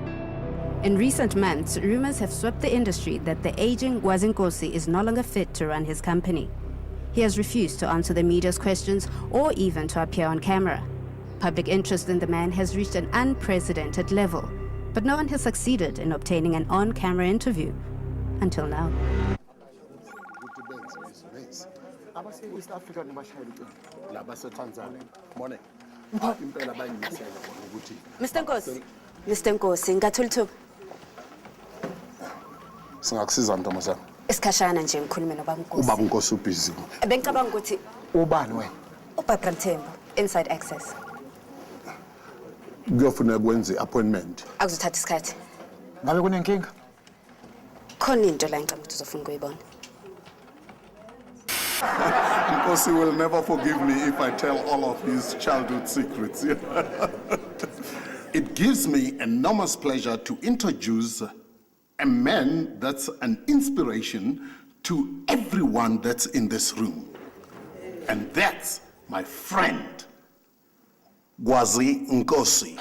In recent months, rumors have swept the industry that the aging Gwazi Nkosi is no longer fit to run his company. He has refused to answer the media's questions or even to appear on camera. Public interest in the man has reached an unprecedented level, but no one has succeeded in obtaining an on-camera interview until now. Mr. Nkosi, ngathula ithuba. Singakusiza ntombazana. Isikhashana nje ngikhulume nobaba Nkosi. Ubaba Nkosi ubhizi. Bengicabanga ukuthi ubani wena? Ubaba Mthembu, Inside Access. Kuyofuna kwenze appointment. Akuzothatha isikhathi. Ngabe kunenkinga? Khona into la ngicabanga ukuthi uzofuna ukuyibona. Nkosi will never forgive me if I tell all of his childhood secrets. It gives me enormous pleasure to introduce a man that's an inspiration to everyone that's in this room. And that's my friend, Gwazi Nkosi.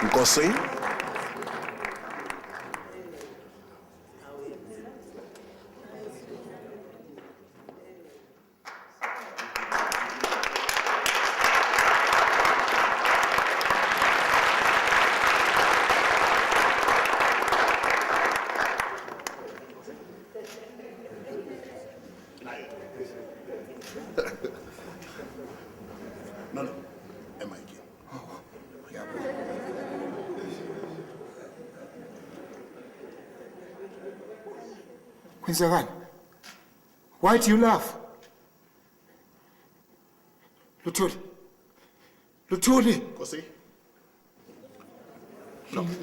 Nkosi? Why do you laugh? Luthuli. Luthuli. Nkosi.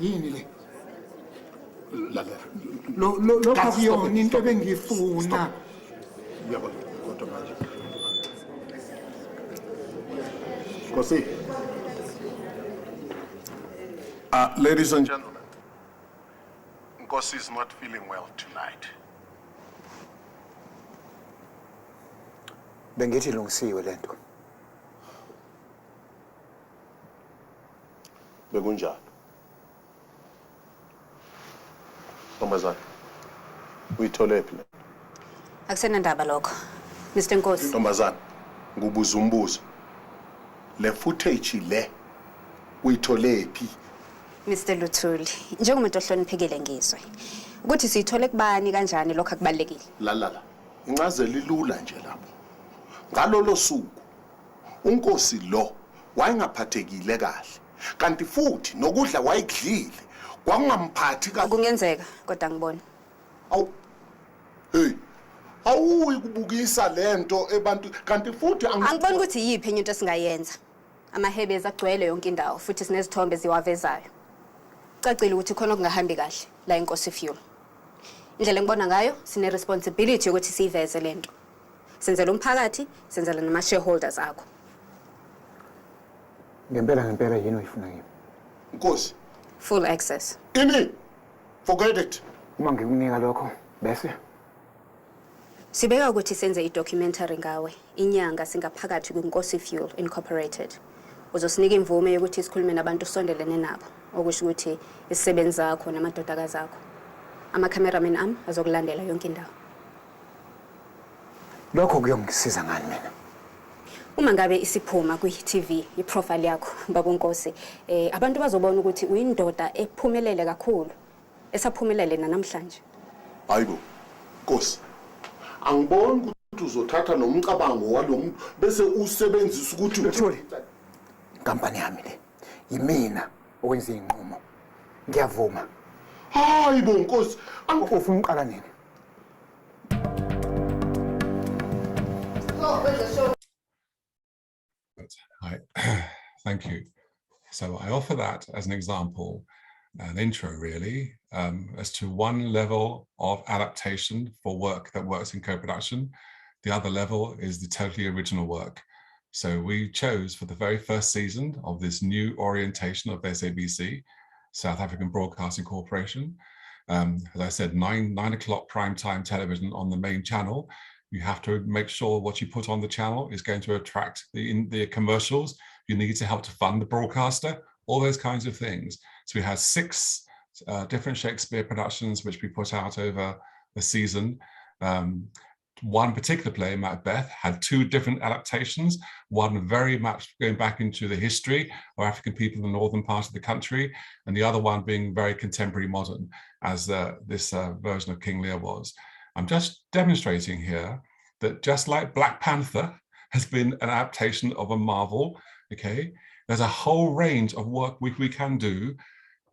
Yini le? Lo akuyona into ebengifuna. Proceed. Ladies and gentlemen, Nkosi is not feeling well tonight. Bengithi ilungisiwe lento. Bekunjalo. Ntombazane, uyithole phi le? Akusenandaba lokho. Mr. Nkosi. Ntombazane, ngubuza umbuzo. Le footage le uyithole phi? Mr. Luthuli, njengomuntu ohloniphekile ngizwe. Ukuthi siyithole kubani kanjani lokho akubalekile. La. Incazelo ilula nje lapho. Ngalolo suku uNkosi lo wayengaphathekile kahle. Kanti futhi nokudla wayekudlile kwakungamphathi kahle. Kungenzeka kodwa ngibona. Hey. Awuyi kubukisa lento ebantu kanti futhi angiboni ukuthi yiphi enye into esingayenza. Amahebezi agcwele yonke indawo futhi sinezithombe ziwavezayo. Cacile ukuthi khona okungahambi kahle la eNkosi Fuel. Indlela engibona ngayo sine responsibility ukuthi siveze lento. Senzela umphakathi, senzela nama shareholders akho. Ngempela yini uyifuna yini? Nkosi. Full access. Ini? Forget it. Uma ngikunika lokho bese sibeka ukuthi senze i-documentary ngawe inyanga singaphakathi kwiNkosi Fuel Incorporated. Uzosinika imvume yokuthi isikhulume nabantu sondelene nabo, okusho ukuthi isisebenzi zakho namadodakazi akho. Ama-cameraman ami azokulandela yonke indawo. Lokho kuyongisiza ngani mina? Uma ngabe isiphuma kwi-HETV iprofile yakho baba Nkosi, abantu bazobona ukuthi uyindoda ephumelele kakhulu, esaphumelele namhlanje. Hayibo, Nkosi. Angiboni ukuthi uzothatha nomcabango walomuntu bese usebenzisa ukuthi Luthuli. Inkampani yami le. Yimina owenza inqumo. Ngiyavuma. Hayibo Nkosi, ufuna uqala nini? Hi. Thank you. So I offer that as an example, an intro really, as to one level of adaptation for work that works in co-production. The other level is the totally original work. So we chose for the very first season of this new orientation of SABC, South African Broadcasting Corporation. As I said, 9 o'clock primetime television on the main channel. You have to make sure what you put on the channel is going to attract the commercials. You need to help to fund the broadcaster, all those kinds of things. So we had 6 different Shakespeare productions, which we put out over the season. One particular play, Macbeth, had 2 different adaptations, one very much going back into the history of African people in the northern part of the country, and the other one being very contemporary modern, as this version of King Lear was. I'm just demonstrating here that just like Black Panther has been an adaptation of a Marvel, okay, there's a whole range of work we can do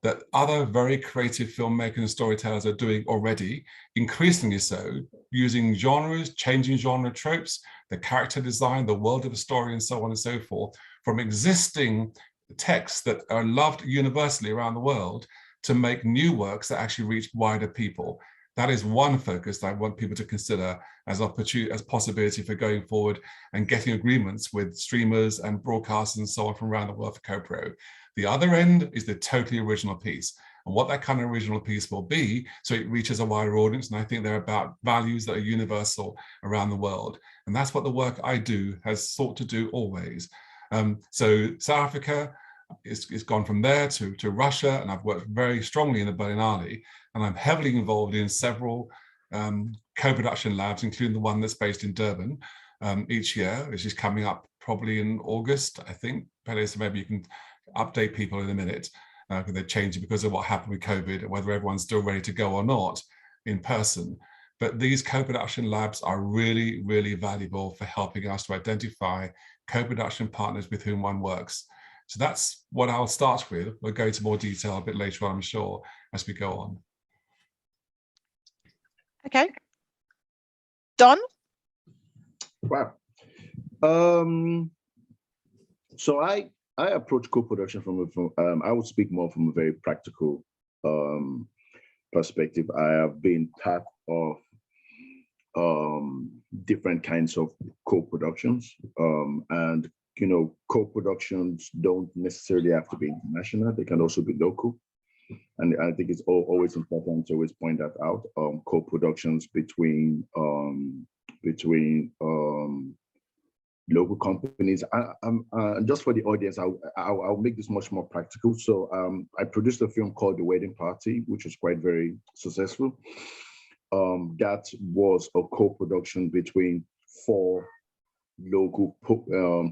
that other very creative filmmakers and storytellers are doing already, increasingly so, using genres, changing genre tropes, the character design, the world of the story, and so on and so forth, from existing texts that are loved universally around the world to make new works that actually reach wider people. That is one focus that I want people to consider as possibility for going forward and getting agreements with streamers and broadcasters and so on from around the world for co-pro. The other end is the totally original piece, and what that kind of original piece will be, so it reaches a wider audience. And I think they're about values that are universal around the world. And that's what the work I do has sought to do always. So South Africa is gone from there to Russia, and I've worked very strongly in the Berlinale, and I'm heavily involved in several co-production labs, including the one that's based in Durban each year, which is coming up probably in August, I think. So maybe you can update people in a minute, because they're changing because of what happened with COVID, whether everyone's still ready to go or not in person. But these co-production labs are really, really valuable for helping us to identify co-production partners with whom one works. So that's what I'll start with. We'll go into more detail a bit later on, I'm sure, as we go on. Okay. Don? Wow. So I approach co-production from I would speak more from a very practical perspective. I have been part of different kinds of co-productions, and co-productions don't necessarily have to be international. They can also be local. And I think it's always important to always point that out. Co-productions between local companies. Just for the audience, I'll make this much more practical. So I produced a film called The Wedding Party, which was very successful. That was a co-production between 4 local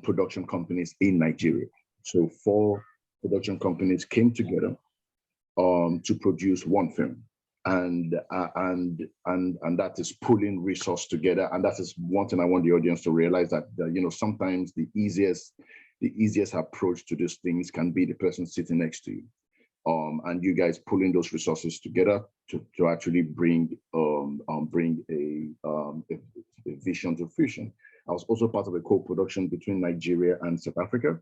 production companies in Nigeria. So 4 production companies came together to produce one film. And that is pulling resource together. And that is one thing I want the audience to realize, that sometimes the easiest approach to these things can be the person sitting next to you. And you guys pulling those resources together to actually bring a vision to fruition. I was also part of a co-production between Nigeria and South Africa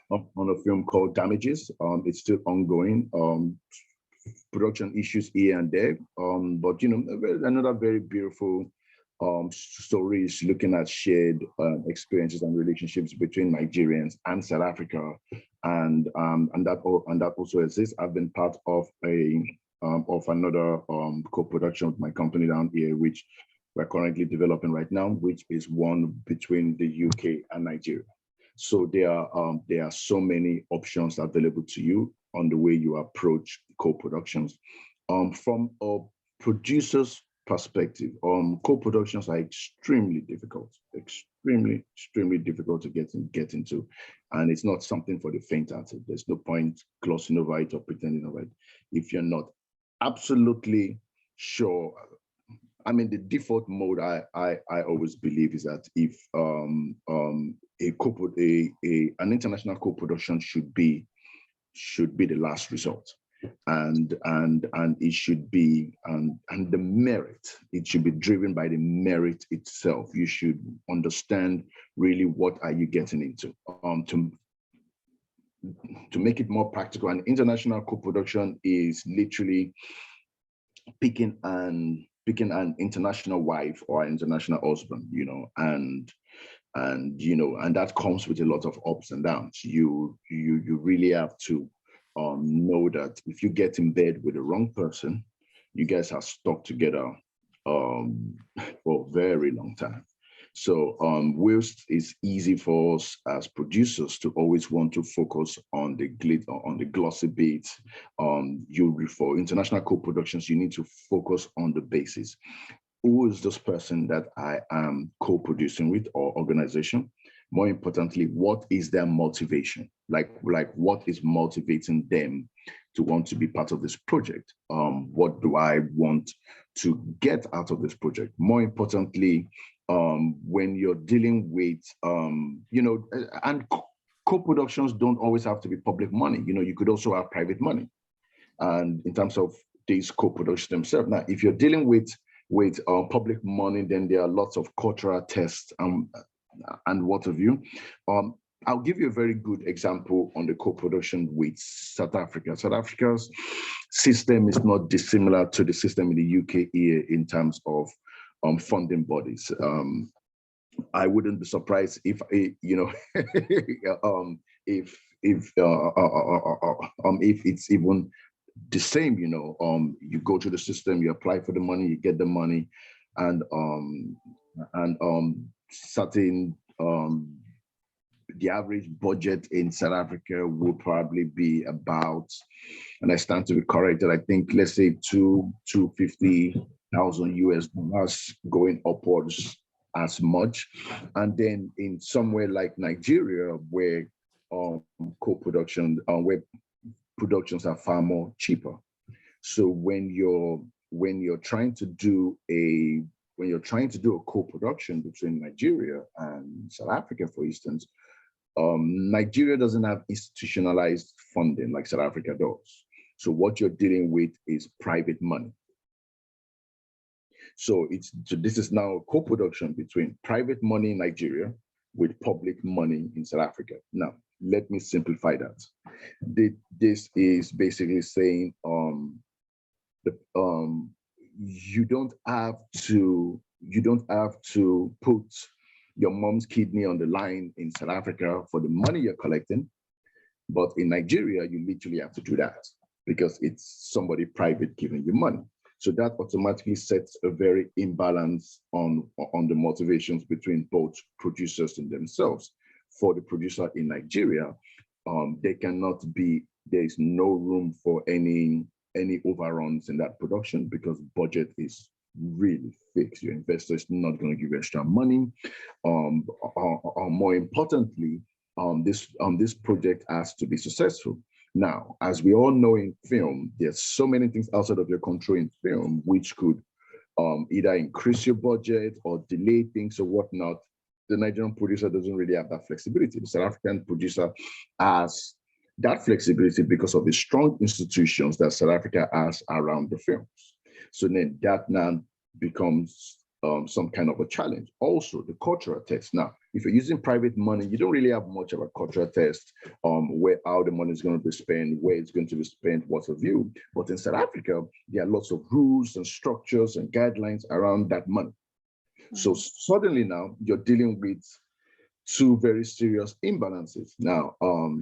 on a film called Damages. It's still ongoing. Production issues here and there, but another very beautiful story is looking at shared experiences and relationships between Nigerians and South Africa, and that also exists. I've been part of another co-production with my company down here, which we're currently developing right now, which is one between the UK and Nigeria. So there are so many options available to you on the way you approach co-productions. From a producer's perspective, co-productions are extremely difficult to get into, and it's not something for the faint-hearted. There's no point glossing over it or pretending over it. If you're not absolutely sure, I mean, the default mode I always believe is that if an international co-production should be the last resort, and it should be and the merit, it should be driven by the merit itself. You should understand really what are you getting into. To make it more practical, an international co-production is literally picking an international wife or an international husband, and that comes with a lot of ups and downs. You really have to know that if you get in bed with the wrong person, you guys are stuck together for a very long time. So whilst it's easy for us as producers to always want to focus on the glossy bits, for international co-productions, you need to focus on the basis. Who is this person that I am co-producing with, or organization? More importantly, what is their motivation? Like what is motivating them to want to be part of this project? What do I want to get out of this project? More importantly, when you're dealing with, and co-productions don't always have to be public money. You could also have private money. And in terms of these co-productions themselves, now, if you're dealing with public money, then there are lots of cultural tests and what have you. I'll give you a very good example on the co-production with South Africa. South Africa's system is not dissimilar to the system in the UK here in terms of funding bodies. I wouldn't be surprised if it's even the same. You go to the system, you apply for the money, you get the money, and certain the average budget in South Africa will probably be about, and I stand to be corrected, I think, let's say $250,000 US, going upwards as much. And then in somewhere like Nigeria, where co-production, where productions are far more cheaper. So when you're trying to do a co-production between Nigeria and South Africa, for instance, Nigeria doesn't have institutionalized funding like South Africa does. So what you're dealing with is private money. So this is now a co-production between private money in Nigeria with public money in South Africa. Now, let me simplify that. This is basically saying you don't have to put your mom's kidney on the line in South Africa for the money you're collecting. But in Nigeria, you literally have to do that because it's somebody private giving you money. So that automatically sets a very imbalance on the motivations between both producers and themselves. For the producer in Nigeria, there is no room for any overruns in that production because budget is really fixed. Your investor is not going to give you extra money. More importantly, this project has to be successful. Now, as we all know in film, there's so many things outside of your control in film, which could either increase your budget or delay things or whatnot. The Nigerian producer doesn't really have that flexibility. The South African producer has that flexibility because of the strong institutions that South Africa has around the films. So then that now becomes some kind of a challenge. Also, the cultural test. Now, if you're using private money, you don't really have much of a cultural test where how the money is going to be spent, where it's going to be spent, what's the view. But in South Africa, there are lots of rules and structures and guidelines around that money. So suddenly now you're dealing with two very serious imbalances. Now,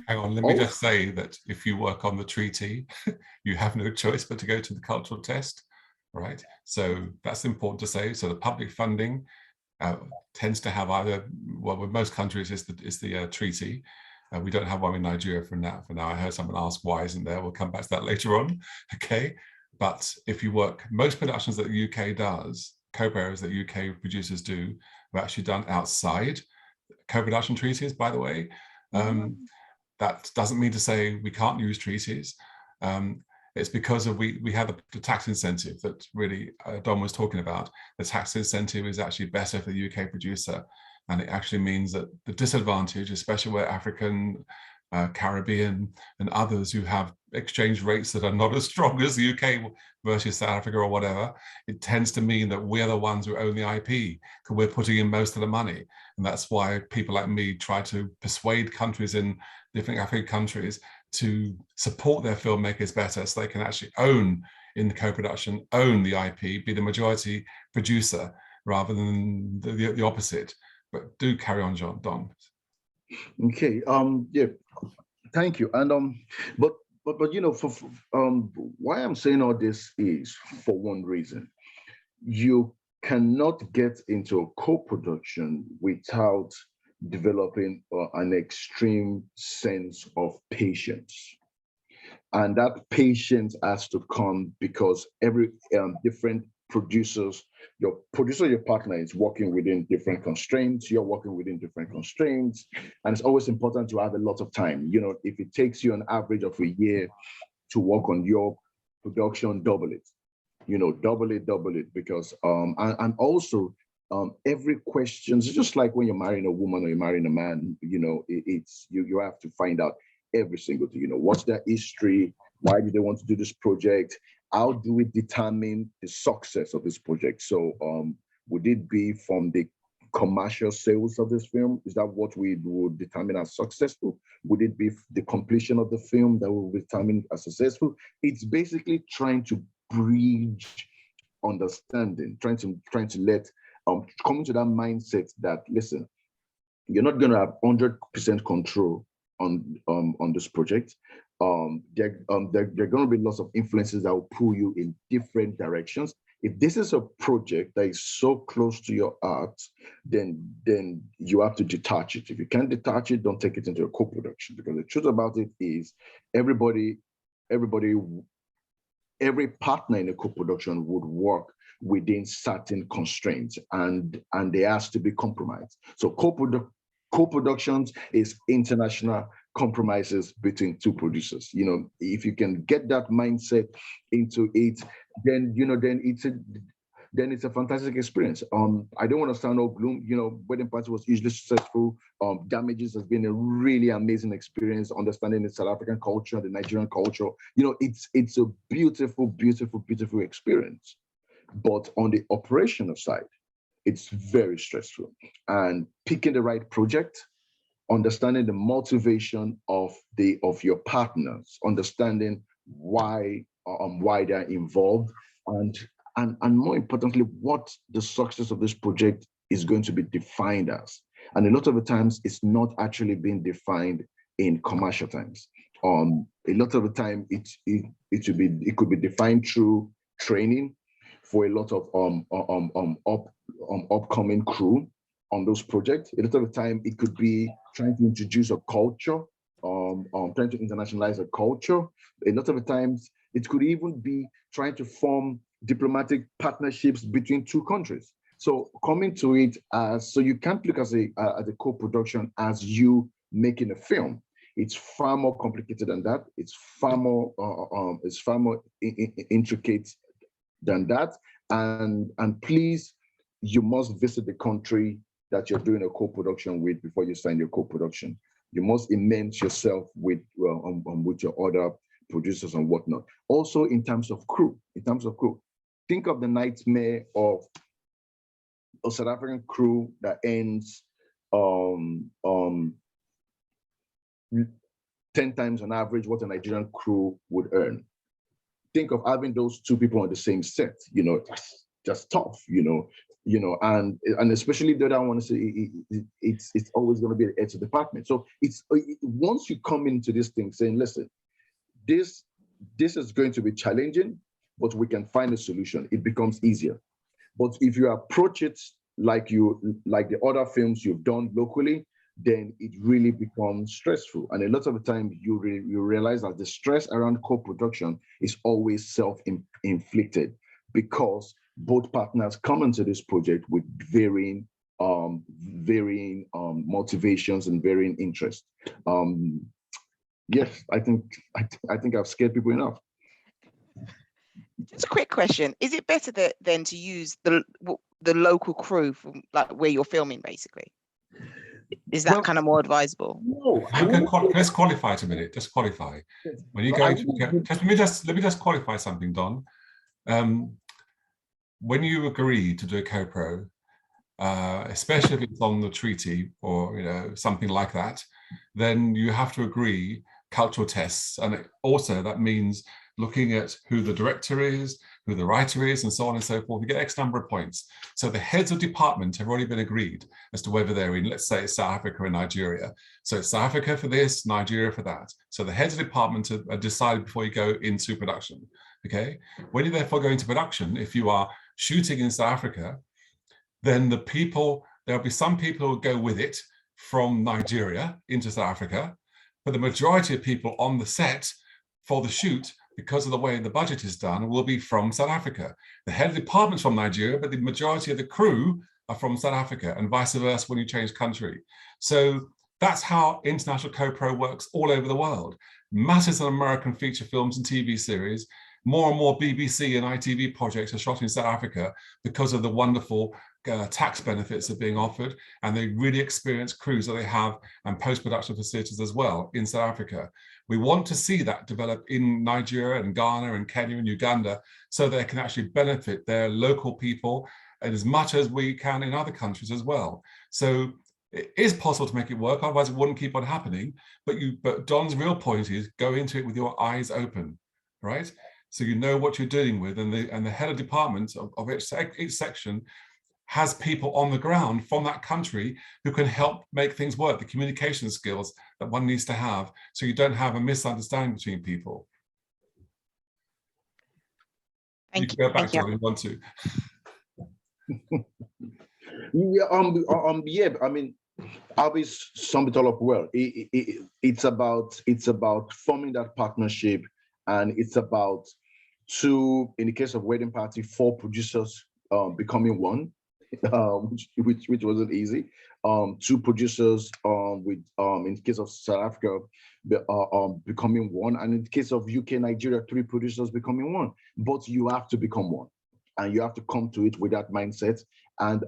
hang on, let me just say that if you work on the treaty, you have no choice but to go to the cultural test. Right, so that's important to say. So the public funding tends to have either, well, with most countries is the treaty. We don't have one in Nigeria for now. I heard someone ask why isn't there. We'll come back to that later on. Okay, but if you work, most productions that the UK does, co-productions that UK producers do, are actually done outside co-production treaties. By the way, that doesn't mean to say we can't use treaties. It's because of we have the tax incentive that really Don was talking about. The tax incentive is actually better for the UK producer, and it actually means that the disadvantage, especially where African, Caribbean, and others who have exchange rates that are not as strong as the UK versus South Africa or whatever, it tends to mean that we're the ones who own the IP because we're putting in most of the money, and that's why people like me try to persuade countries in different African countries to support their filmmakers better so they can actually own in the co-production, own the IP, be the majority producer rather than the opposite. But do carry on, Don. Okay, yeah, thank you. And but you know, for why I'm saying all this is for one reason. You cannot get into a co-production without developing an extreme sense of patience. And that patience has to come because every different producers, your partner is working within different constraints, you're working within different constraints, and it's always important to have a lot of time. You know, if it takes you an average of a year to work on your production, double it. You know, double it, because and also every question is just like when you're marrying a woman or you're marrying a man. You know, it's you have to find out every single thing. You know, what's their history? Why do they want to do this project? How do we determine the success of this project? So would it be from the commercial sales of this film? Is that what we would determine as successful? Would it be the completion of the film that will determine as successful? It's basically trying to bridge understanding, trying to let come to that mindset that, listen, you're not going to have 100% control on this project. There are going to be lots of influences that will pull you in different directions. If this is a project that is so close to your heart, then you have to detach it. If you can't detach it, don't take it into a co-production, because the truth about it is every partner in a co-production would work within certain constraints, and there has to be compromise. So co-productions is international compromises between two producers. You know, if you can get that mindset into it, then it's a fantastic experience. I don't want to sound all gloom. You know, wedding party was hugely successful. Damages has been a really amazing experience, understanding the South African culture, the Nigerian culture. You know, it's a beautiful, beautiful, beautiful experience. But on the operational side, it's very stressful. And picking the right project, understanding the motivation of your partners, understanding why they're involved, and more importantly, what the success of this project is going to be defined as. And a lot of the times it's not actually being defined in commercial terms. A lot of the time it could be defined through training for a lot of upcoming crew on those projects. A lot of the time it could be trying to introduce a culture, trying to internationalize a culture. A lot of the times it could even be trying to form diplomatic partnerships between two countries. So coming to it as, so you can't look at a co-production as you making a film. It's far more complicated than that. It's far more intricate than that. And please, you must visit the country that you're doing a co-production with before you sign your co-production. You must immerse yourself with your other producers and whatnot. Also, in terms of crew, think of the nightmare of a South African crew that ends 10 times on average what a Nigerian crew would earn. Think of having those two people on the same set, you know, that's just tough, and especially the other one, it's always going to be the head of department. So once you come into this thing saying, listen, this is going to be challenging, but we can find a solution, it becomes easier. But if you approach it like the other films you've done locally, then it really becomes stressful. And a lot of the time you realize that the stress around co-production is always self-inflicted, because both partners come into this project with varying motivations and varying interests. Yes, I think I've scared people enough. Just a quick question: is it better than to use the local crew from like where you're filming, basically? Is that kind of more advisable? No. Let's qualify it a minute. Just qualify. When you go into, let me just qualify something, Don. When you agree to do a co-pro, especially if it's on the treaty or something like that, then you have to agree cultural tests, and also that means looking at who the director is, who the writer is, and so on and so forth. You get X number of points. So the heads of department have already been agreed as to whether they're in, let's say, South Africa or Nigeria. So it's South Africa for this, Nigeria for that. So the heads of department are decided before you go into production. Okay. When you therefore go into production, if you are shooting in South Africa, then there'll be some people who will go with it from Nigeria into South Africa, but the majority of people on the set for the shoot, because of the way the budget is done, will be from South Africa. The head of department's from Nigeria, but the majority of the crew are from South Africa, and vice versa when you change country. So that's how international co-pro works all over the world. Masses of American feature films and TV series, more and more BBC and ITV projects are shot in South Africa because of the wonderful tax benefits that are being offered, and the really experienced crews that they have and post-production facilities as well in South Africa. We want to see that develop in Nigeria and Ghana and Kenya and Uganda, so they can actually benefit their local people and as much as we can in other countries as well. So it is possible to make it work, otherwise it wouldn't keep on happening. But Don's real point is go into it with your eyes open, right? So you know what you're dealing with, and the head of department of each section has people on the ground from that country who can help make things work, the communication skills that one needs to have, so you don't have a misunderstanding between people. You can go back to it if you want to. Yeah, I mean, Albie's summed it all up well. It's about forming that partnership, and it's about in the case of Wedding Party, 4 producers becoming one. Which wasn't easy. 2 producers in the case of South Africa becoming one, and in the case of UK, Nigeria, 3 producers becoming one. But you have to become one, and you have to come to it with that mindset, and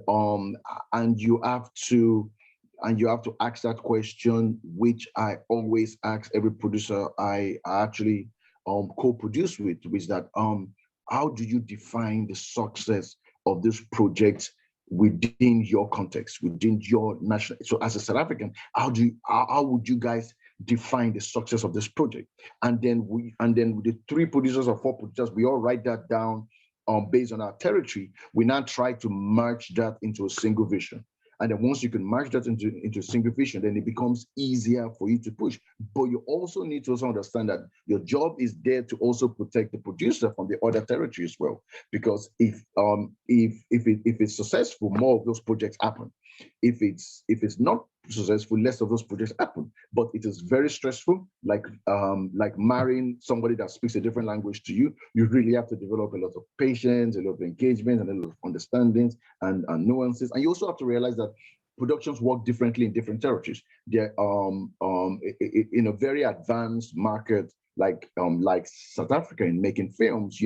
you have to ask that question, which I always ask every producer I actually co-produce with, which is that how do you define the success of this project within your context, within your national? So as a South African, how would you guys define the success of this project? And then with the 3 producers or 4 producers, we all write that down based on our territory, we now try to merge that into a single vision. And then once you can merge that into a single vision, then it becomes easier for you to push. But you also need to also understand that your job is there to also protect the producer from the other territory as well. Because if it's successful, more of those projects happen. If it's not successful, less of those projects happen. But it is very stressful, like marrying somebody that speaks a different language to you. You really have to develop a lot of patience, a lot of engagement, and a lot of understandings and nuances. And you also have to realize that productions work differently in different territories. They're in a very advanced market like South Africa in making films,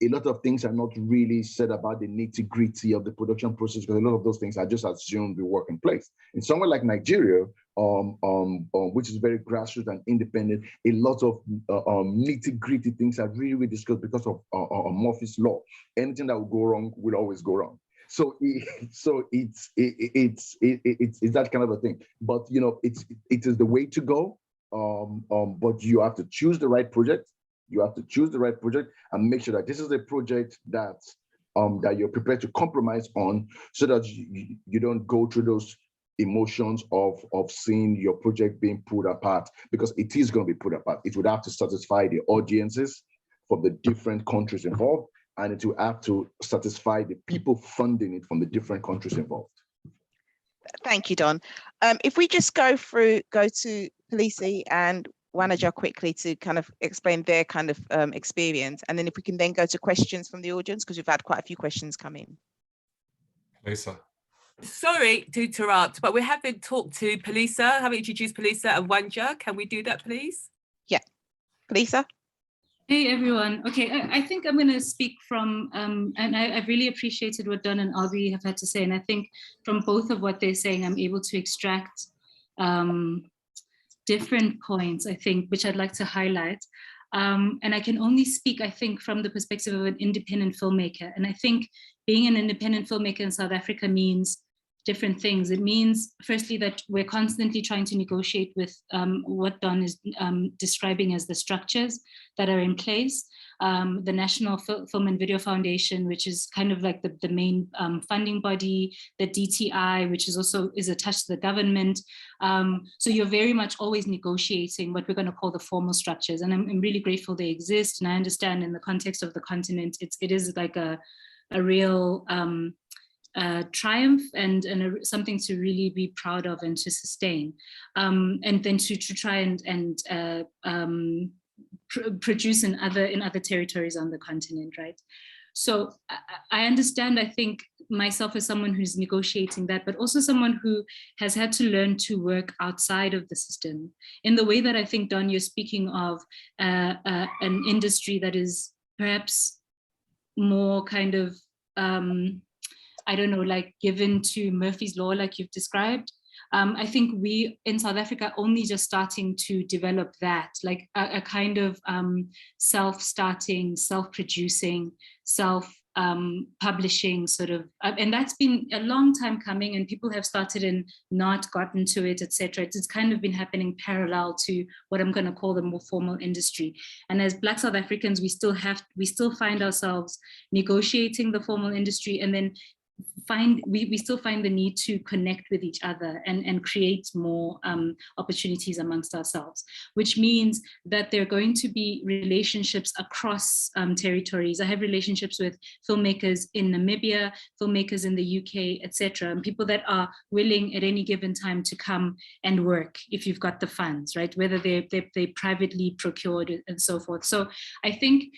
a lot of things are not really said about the nitty-gritty of the production process, because a lot of those things are just assumed to work in place. In somewhere like Nigeria, which is very grassroots and independent, a lot of nitty-gritty things are really discussed because of Murphy's Law. Anything that will go wrong will always go wrong. So it's that kind of a thing. But it is the way to go. But you have to choose the right project. You have to choose the right project and make sure that this is a project that you're prepared to compromise on, so that you don't go through those emotions of seeing your project being pulled apart, because it is going to be pulled apart. It would have to satisfy the audiences from the different countries involved, and it will have to satisfy the people funding it from the different countries involved. Thank you, Don. If we just go to Palisa and Wanaja quickly to kind of explain their kind of experience, and then if we can then go to questions from the audience, because we've had quite a few questions come in. Lisa. Sorry to interrupt, but we haven't talked to Palisa, haven't introduced Palisa and Wanja. Can we do that, please? Yeah, Palisa. Hey everyone. Okay, I think I'm going to speak from, and I've really appreciated what Don and Albie have had to say, and I think from both of what they're saying, I'm able to extract different points, I think, which I'd like to highlight. And I can only speak, I think, from the perspective of an independent filmmaker. And I think being an independent filmmaker in South Africa means different things. It means, firstly, that we're constantly trying to negotiate with what Don is describing as the structures that are in place. The National Film and Video Foundation, which is kind of like the main funding body, the DTI, which is also attached to the government. So you're very much always negotiating what we're going to call the formal structures. And I'm really grateful they exist. And I understand in the context of the continent, it is like a real triumph and something to really be proud of and to sustain. And then to try and produce in other territories on the continent, right? So I understand, I think, myself as someone who's negotiating that, but also someone who has had to learn to work outside of the system in the way that I think, Don, you're speaking of an industry that is perhaps more kind of, I don't know, like given to Murphy's Law, like you've described. I think we in South Africa are only just starting to develop that, like a kind of self-starting, self-producing, self-publishing sort of, and that's been a long time coming, and people have started and not gotten to it, etc. It's kind of been happening parallel to what I'm going to call the more formal industry. And as Black South Africans, we still find ourselves negotiating the formal industry, and then we still find the need to connect with each other and create more opportunities amongst ourselves, which means that there are going to be relationships across territories. I have relationships with filmmakers in Namibia, filmmakers in the UK, etc., and people that are willing at any given time to come and work if you've got the funds, right? Whether they're privately procured and so forth. So I think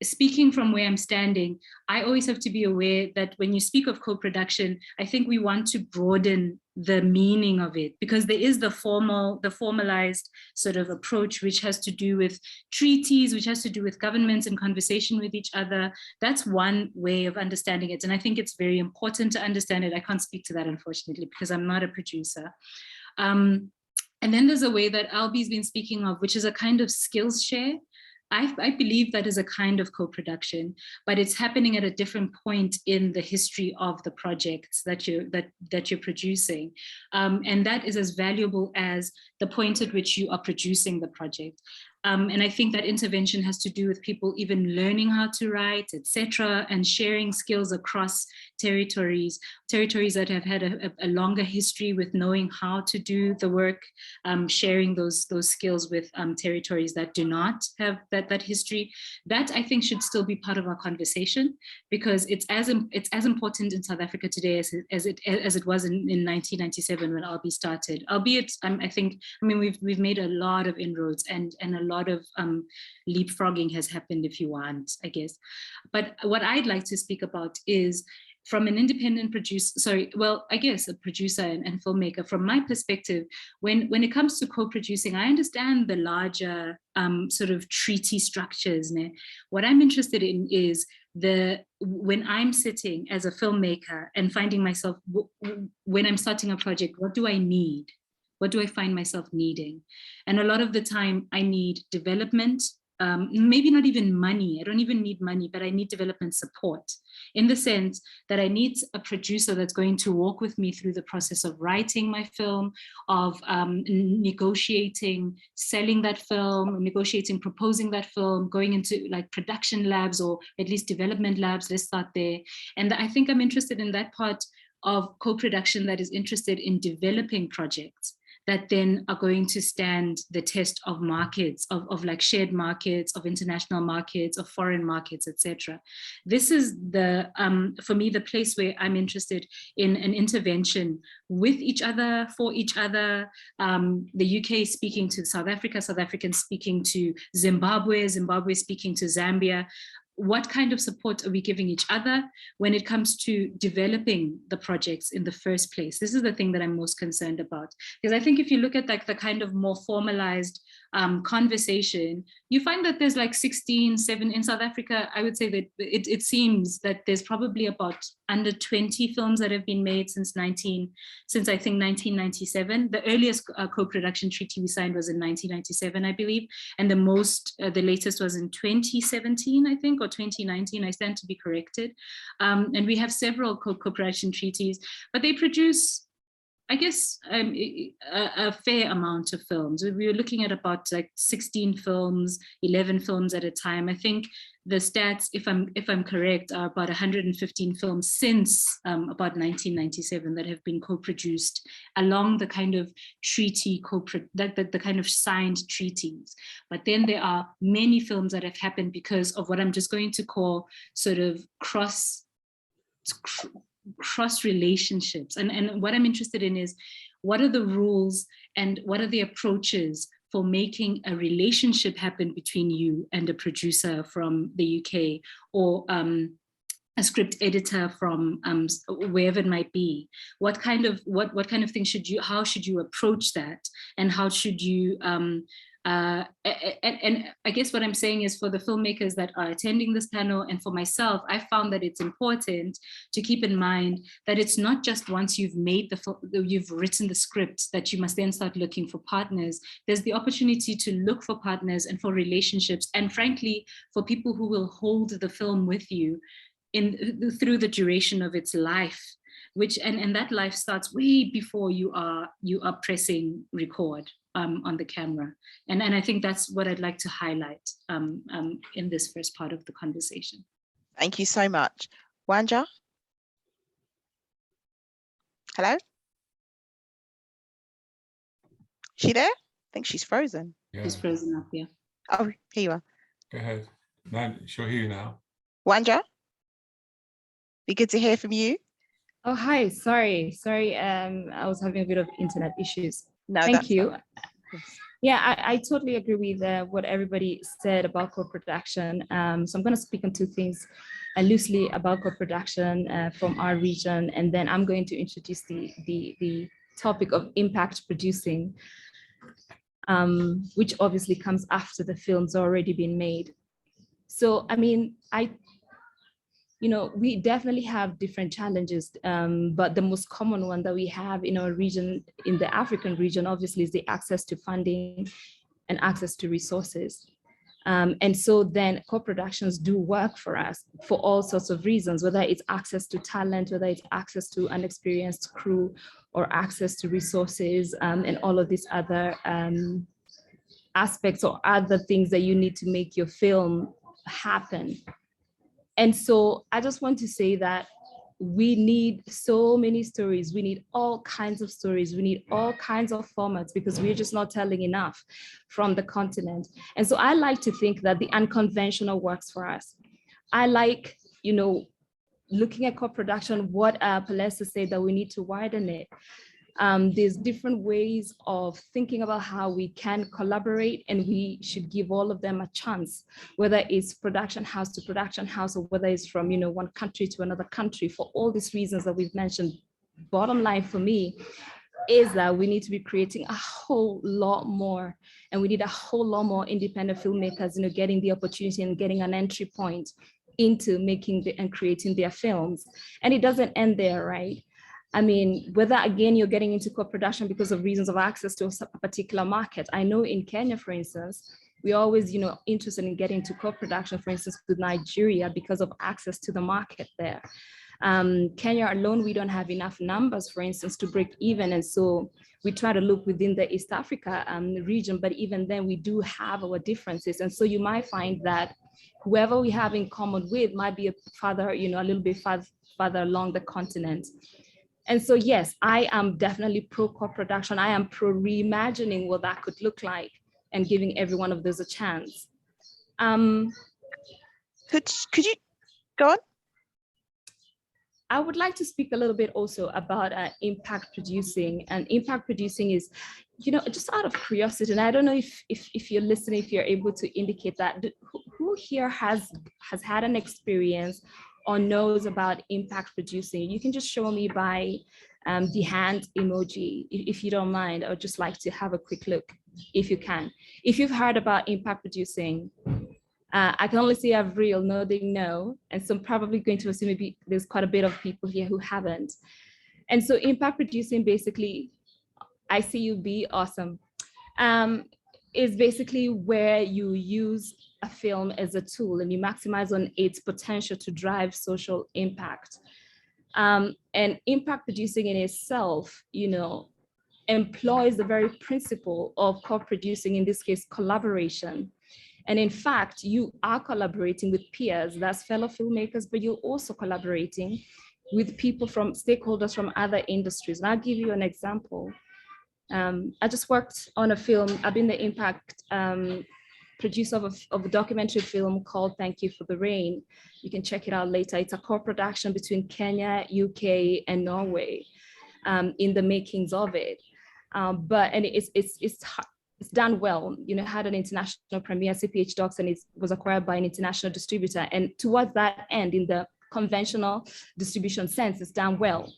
speaking from where I'm standing, I always have to be aware that when you speak of co-production, I think we want to broaden the meaning of it, because there is the formalized sort of approach, which has to do with treaties, which has to do with governments and conversation with each other. That's one way of understanding it. And I think it's very important to understand it. I can't speak to that, unfortunately, because I'm not a producer. And then there's a way that Albie's been speaking of, which is a kind of skills share. I believe that is a kind of co-production, but it's happening at a different point in the history of the projects that you're producing, and that is as valuable as the point at which you are producing the project. And I think that intervention has to do with people even learning how to write, etc., and sharing skills across territories that have had a longer history with knowing how to do the work, sharing those skills with territories that do not have that history. That I think should still be part of our conversation, because it's as important in South Africa today as it was in 1997 when OBE started. Albeit, we've made a lot of inroads and a lot of leapfrogging has happened, if you want, I guess. But what I'd like to speak about is, from an independent producer, a producer and filmmaker, from my perspective, when it comes to co-producing, I understand the larger sort of treaty structures. What I'm interested in is when I'm sitting as a filmmaker and finding myself, when I'm starting a project, what do I need? What do I find myself needing? And a lot of the time I need development, maybe not even money. I don't even need money, but I need development support, in the sense that I need a producer that's going to walk with me through the process of writing my film, of negotiating, selling that film, negotiating, proposing that film, going into like production labs or at least development labs. Let's start there. And I think I'm interested in that part of co-production that is interested in developing projects that then are going to stand the test of markets, of like shared markets, of international markets, of foreign markets, etc. This is for me, the place where I'm interested in an intervention with each other, for each other, the UK speaking to South Africa, South Africans speaking to Zimbabwe, Zimbabwe speaking to Zambia. What kind of support are we giving each other when it comes to developing the projects in the first place? This is the thing that I'm most concerned about. Because I think if you look at like the kind of more formalized conversation, you find that there's like 16, 7 in South Africa. I would say that it seems that there's probably about under 20 films that have been made since I think 1997. The earliest co-production treaty we signed was in 1997, I believe. And the latest was in 2017, I think, or 2019, I stand to be corrected. And we have several co-production treaties, but they produce, I guess, a fair amount of films. We were looking at about like 16 films, 11 films at a time. I think the stats, if I'm correct, are about 115 films since about 1997 that have been co-produced along the kind of treaty, the kind of signed treaties. But then there are many films that have happened because of what I'm just going to call sort of cross relationships. And what I'm interested in is, what are the rules and what are the approaches for making a relationship happen between you and a producer from the UK, or a script editor from wherever it might be? What kind of things how should you approach that? And how should you and I guess what I'm saying is, for the filmmakers that are attending this panel and for myself, I found that it's important to keep in mind that it's not just once you've made you've written the script that you must then start looking for partners. There's the opportunity to look for partners and for relationships, and frankly, for people who will hold the film with you through the duration of its life, and that life starts way before you are pressing record on the camera. And I think that's what I'd like to highlight in this first part of the conversation. Thank you so much. Wanja? Hello? She there? I think she's frozen. Yeah. She's frozen up, yeah. Oh, here you are. Go ahead. No, she'll hear you now. Wanja? Be good to hear from you. Oh, hi. Sorry. I was having a bit of internet issues. No, thank you. Yeah, I totally agree with what everybody said about co-production. So I'm going to speak on two things loosely about co-production from our region, and then I'm going to introduce the topic of impact producing, which obviously comes after the film's already been made. So, I mean, we definitely have different challenges, but the most common one that we have in our region, in the African region, obviously, is the access to funding and access to resources. And so then co-productions do work for us for all sorts of reasons, whether it's access to talent, whether it's access to an experienced crew, or access to resources, and all of these other aspects or other things that you need to make your film happen. And so I just want to say that we need so many stories. We need all kinds of stories. We need all kinds of formats because we're just not telling enough from the continent. And so I like to think that the unconventional works for us. I like, you know, looking at co-production, what Palesa said, that we need to widen it. There's different ways of thinking about how we can collaborate, and we should give all of them a chance, whether it's production house to production house, or whether it's from, you know, one country to another country, for all these reasons that we've mentioned. Bottom line for me is that we need to be creating a whole lot more, and we need a whole lot more independent filmmakers, you know, getting the opportunity and getting an entry point into making and creating their films. And it doesn't end there, right? I mean, whether again you're getting into co-production because of reasons of access to a particular market. I know in Kenya, for instance, we're always, you know, interested in getting into co-production, for instance, with Nigeria because of access to the market there. Kenya alone, we don't have enough numbers, for instance, to break even. And so we try to look within the East Africa region, but even then we do have our differences. And so you might find that whoever we have in common with might be a farther, you know, a little bit farther along the continent. And so, yes, I am definitely pro co-production. I am pro reimagining what that could look like and giving every one of those a chance. Could you go on? I would like to speak a little bit also about impact producing. And impact producing is, you know, just out of curiosity, and I don't know if you're listening, if you're able to indicate that, who here has had an experience or knows about impact producing? You can just show me by the hand emoji, if you don't mind. I would just like to have a quick look, if you can. If you've heard about impact producing, I can only see Avril nodding no, and so I'm probably going to assume maybe there's quite a bit of people here who haven't. And so impact producing, basically, I see you be awesome, is basically where you use a film as a tool and you maximize on its potential to drive social impact. And impact producing in itself, you know, employs the very principle of co-producing, in this case, collaboration. And in fact, you are collaborating with peers, that's fellow filmmakers, but you're also collaborating with people from stakeholders from other industries. And I'll give you an example. I just worked on a film. I've been the impact producer of a documentary film called Thank You for the Rain. You can check it out later. It's a co-production between Kenya, UK, and Norway in the makings of it. And it's done well, you know, had an international premiere, CPH Docs, and it was acquired by an international distributor. And towards that end, in the conventional distribution sense, it's done well.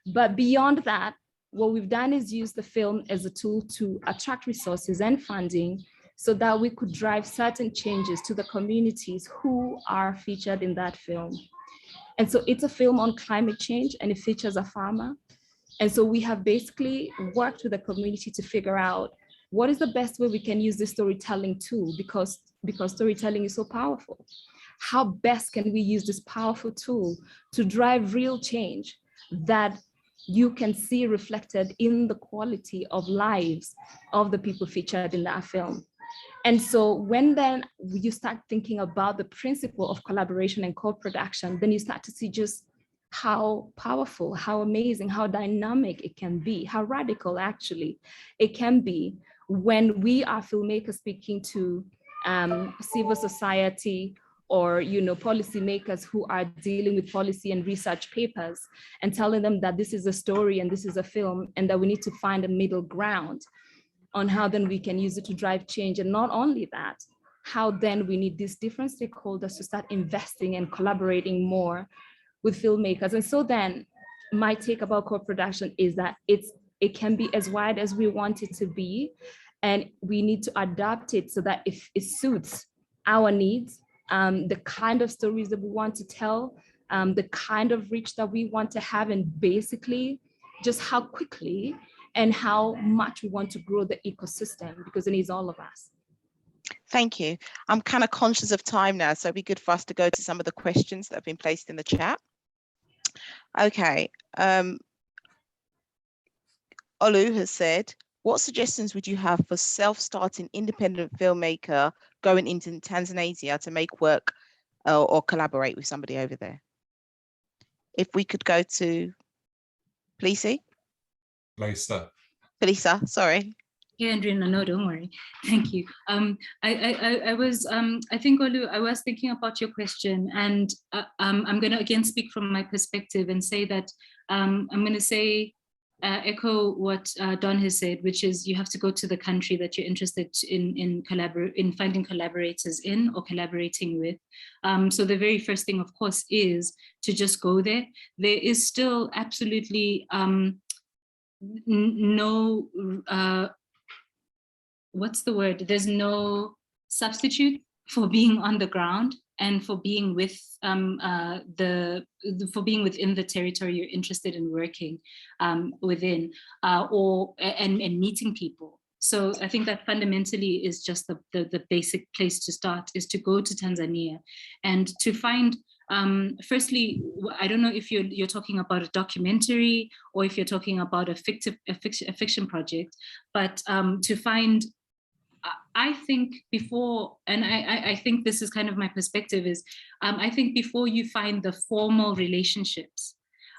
But beyond that, what we've done is use the film as a tool to attract resources and funding so that we could drive certain changes to the communities who are featured in that film. And so it's a film on climate change, and it features a farmer. And so we have basically worked with the community to figure out what is the best way we can use this storytelling tool, because storytelling is so powerful. How best can we use this powerful tool to drive real change that you can see reflected in the quality of lives of the people featured in that film? And so when then you start thinking about the principle of collaboration and co-production, then you start to see just how powerful, how amazing, how dynamic it can be, how radical actually it can be when we are filmmakers speaking to civil society or, you know, policymakers who are dealing with policy and research papers and telling them that this is a story and this is a film and that we need to find a middle ground on how then we can use it to drive change. And not only that, how then we need these different stakeholders to start investing and collaborating more with filmmakers. And so then my take about co-production is that it can be as wide as we want it to be, and we need to adapt it so that if it suits our needs, the kind of stories that we want to tell, the kind of reach that we want to have, and basically just how quickly and how much we want to grow the ecosystem, because it needs all of us. Thank you. I'm kind of conscious of time now, so it'd be good for us to go to some of the questions that have been placed in the chat. Okay. Olu has said, what suggestions would you have for self-starting independent filmmaker going into Tanzania to make work or collaborate with somebody over there? If we could go to Felisa, sorry. Yeah, Adrian, no, don't worry. Thank you. I think, Olu, I was thinking about your question, and I'm going to again speak from my perspective and say that I'm going to echo what Don has said, which is you have to go to the country that you're interested in finding collaborators in or collaborating with. So the very first thing, of course, is to just go there. There is still absolutely no what's the word? There's no substitute for being on the ground and for being with for being within the territory you're interested in working within, and meeting people. So I think that fundamentally is just the basic place to start, is to go to Tanzania and to find. Firstly, I don't know if you're talking about a documentary or if you're talking about a fiction project, but to find. I think before, and I think this is kind of my perspective, is I think before you find the formal relationships,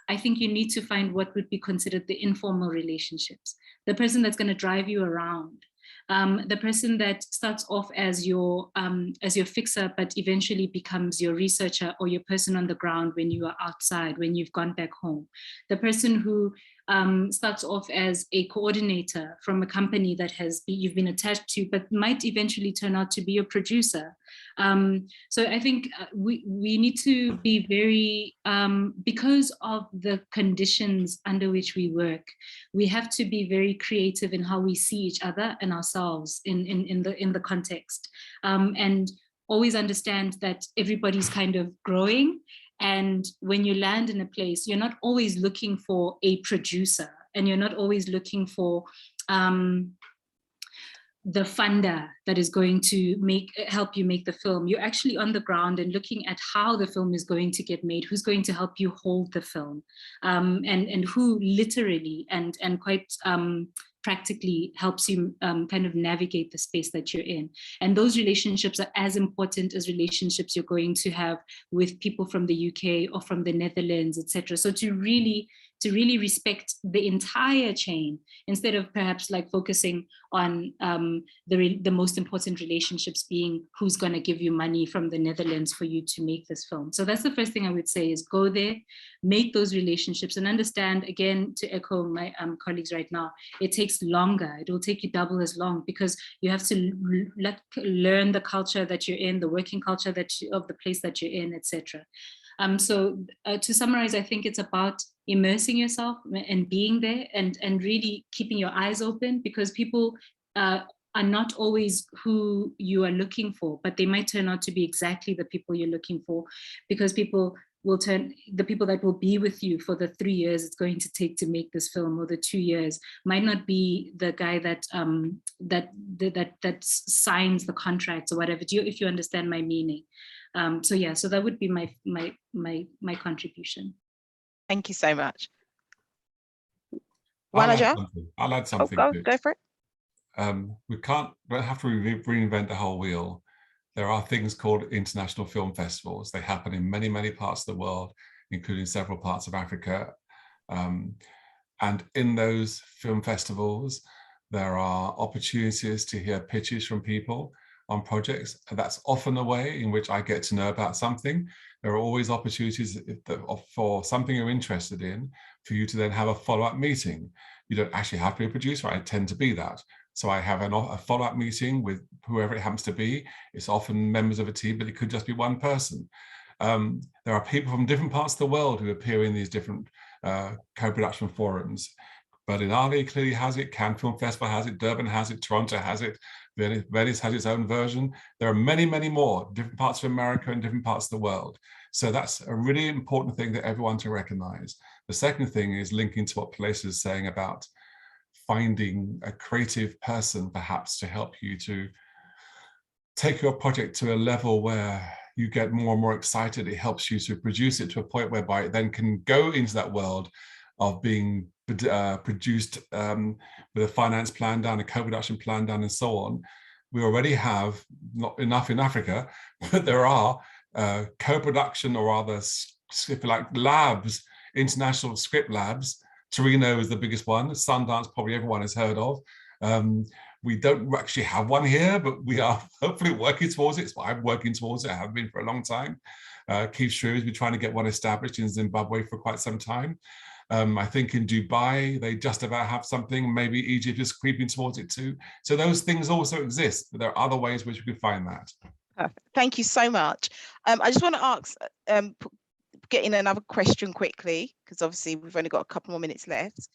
I think you need to find what would be considered the informal relationships. The person that's going to drive you around, the person that starts off as your fixer, but eventually becomes your researcher or your person on the ground when you are outside, when you've gone back home. The person who starts off as a coordinator from a company that you've been attached to, but might eventually turn out to be a producer. So I think we need to be very, because of the conditions under which we work, we have to be very creative in how we see each other and ourselves in the context, and always understand that everybody's kind of growing. And when you land in a place, you're not always looking for a producer, and you're not always looking for the funder that is going to help you make the film. You're actually on the ground and looking at how the film is going to get made, who's going to help you hold the film, and who literally and quite practically helps you kind of navigate the space that you're in. And those relationships are as important as relationships you're going to have with people from the UK or from the Netherlands, etc. So to really respect the entire chain, instead of perhaps like focusing on the most important relationships being who's going to give you money from the Netherlands for you to make this film. So that's the first thing I would say, is go there, make those relationships, and understand, again, to echo my colleagues right now, it takes longer. It will take you double as long, because you have to learn the culture that you're in, the working culture of the place that you're in, etc. So to summarize, I think it's about immersing yourself and being there, and really keeping your eyes open, because people are not always who you are looking for, but they might turn out to be exactly the people you're looking for, because the people that will be with you for the 3 years it's going to take to make this film, or the 2 years, might not be the guy that signs the contracts or whatever. If you understand my meaning. So yeah, so that would be my contribution. Thank you so much. I'll add something. Go for it. We don't have to reinvent the whole wheel. There are things called international film festivals. They happen in many, many parts of the world, including several parts of Africa. And in those film festivals, there are opportunities to hear pitches from people on projects. And that's often a way in which I get to know about something. There are always opportunities for something you're interested in, for you to then have a follow-up meeting. You don't actually have to be a producer. I tend to be that. So I have a follow-up meeting with whoever it happens to be. It's often members of a team, but it could just be one person. There are people from different parts of the world who appear in these different co-production forums. Berlinale clearly has it, Cannes Film Festival has it, Durban has it, Toronto has it, Venice has its own version. There are many, many more, different parts of America and different parts of the world. So that's a really important thing that everyone to recognize. The second thing is linking to what Palesa is saying about finding a creative person, perhaps, to help you to take your project to a level where you get more and more excited. It helps you to produce it to a point whereby it then can go into that world of being produced with a finance plan done, a co-production plan done, and so on. We already have, not enough in Africa, but there are co-production, or rather, if you like, labs, international script labs. Torino is the biggest one. Sundance, probably everyone has heard of. We don't actually have one here, but we are hopefully working towards it. I'm working towards it. I have been for a long time. Keith Shrew has been trying to get one established in Zimbabwe for quite some time. I think in Dubai, they just about have something. Maybe Egypt is creeping towards it too. So those things also exist, but there are other ways which we can find that. Perfect. Thank you so much. I just want to ask, get in another question quickly, because obviously we've only got a couple more minutes left.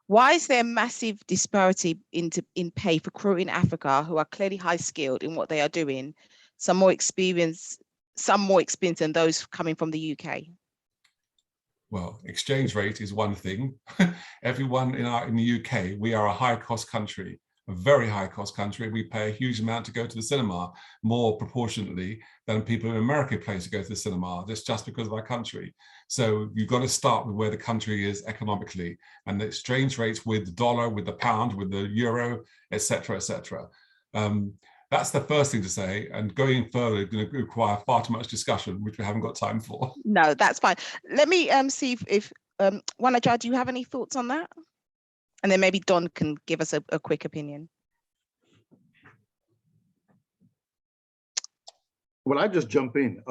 Why is there massive disparity in pay for crew in Africa who are clearly high skilled in what they are doing, some more experience than those coming from the UK? Well, exchange rate is one thing. Everyone in the UK, we are a high cost country, a very high cost country. We pay a huge amount to go to the cinema, more proportionately than people in America pay to go to the cinema. That's just because of our country. So you've got to start with where the country is economically, and the exchange rates with the dollar, with the pound, with the euro, etc., etc. That's the first thing to say, and going further is going to require far too much discussion, which we haven't got time for. No, that's fine. Let me see if Wanaja, do you have any thoughts on that? And then maybe Don can give us a quick opinion. Well, I just jump in.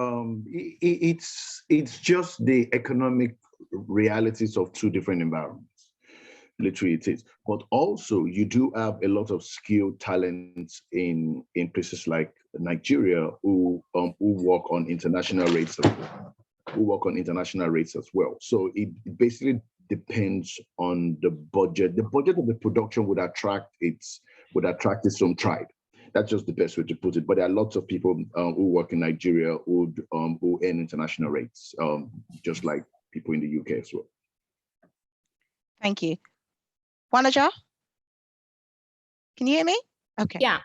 It's just the economic realities of two different environments. Literally it is. But also you do have a lot of skilled talents in places like Nigeria who work on international rates as well. So it basically depends on the budget. The budget of the production would attract its own tribe. That's just the best way to put it. But there are lots of people who work in Nigeria who earn international rates, just like people in the UK as well. Thank you. Wanaja, can you hear me? Okay. Yeah.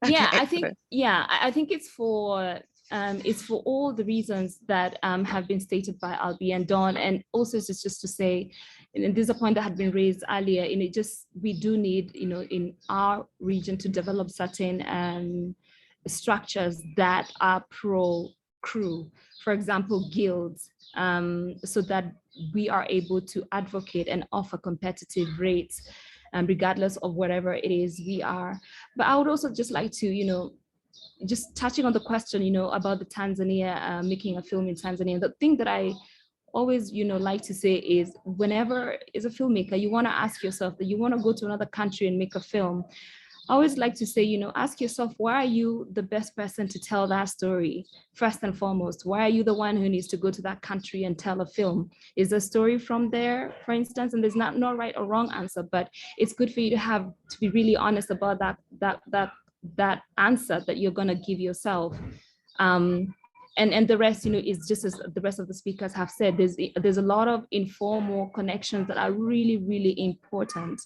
Okay, Yeah, excellent. I think it's for all the reasons that have been stated by Albie and Dawn, and also it's just to say, and this is a point that had been raised earlier, and we do need, in our region to develop certain structures that are pro crew, for example, guilds, so that we are able to advocate and offer competitive rates, regardless of whatever it is we are. But I would also just like to, just touching on the question, about the Tanzania, making a film in Tanzania, the thing that I always, like to say is, whenever as a filmmaker, you want to ask yourself that you want to go to another country and make a film, I always like to say, ask yourself, why are you the best person to tell that story? First and foremost, why are you the one who needs to go to that country and tell a film? Is the story from there, for instance? And there's no right or wrong answer, but it's good for you to be really honest about that answer that you're going to give yourself. And the rest, is just as the rest of the speakers have said, there's a lot of informal connections that are really, really important,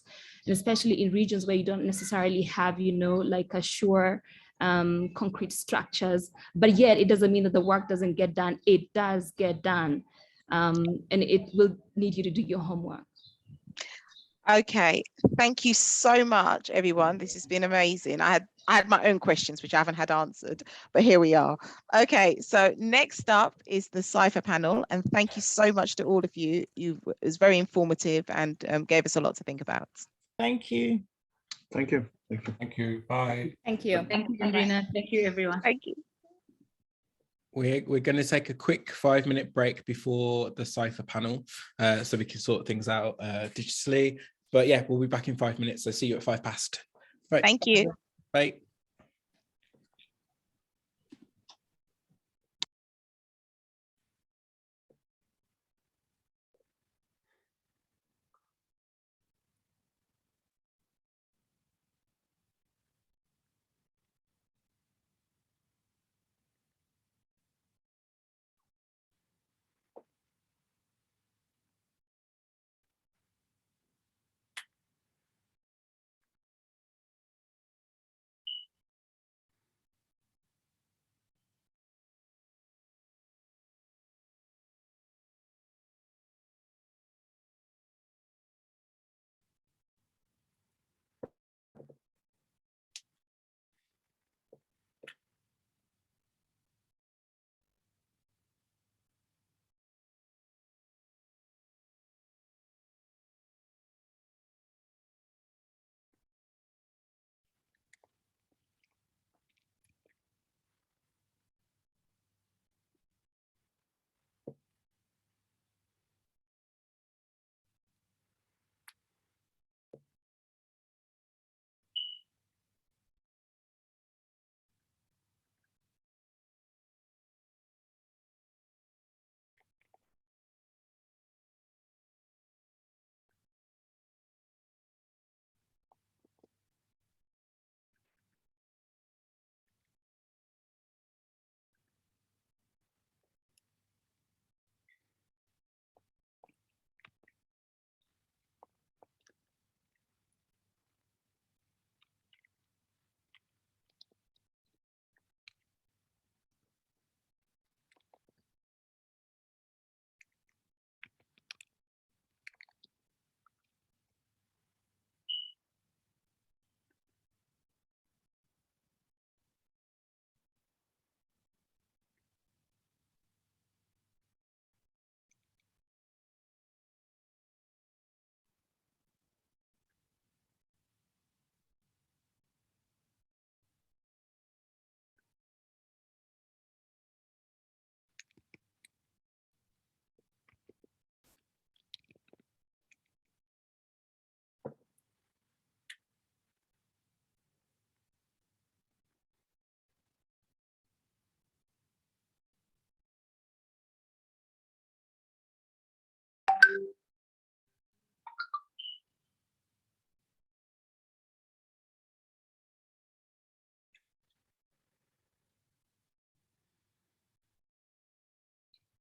and especially in regions where you don't necessarily have, like a sure concrete structures, but yet it doesn't mean that the work doesn't get done. It does get done, and it will need you to do your homework. Okay, thank you so much, everyone. This has been amazing. I had my own questions, which I haven't had answered, but here we are. Okay, so next up is the Cypher panel, and thank you so much to all of you. It was very informative and gave us a lot to think about. Thank you. Thank you. Thank you. Thank you. Bye. Thank you. Thank you, Andrina. Thank you, everyone. Thank you. We're going to take a quick 5-minute break before the Cypher panel, so we can sort things out digitally. But yeah, we'll be back in 5 minutes. So see you at 5 past. Right. Thank you. Bye.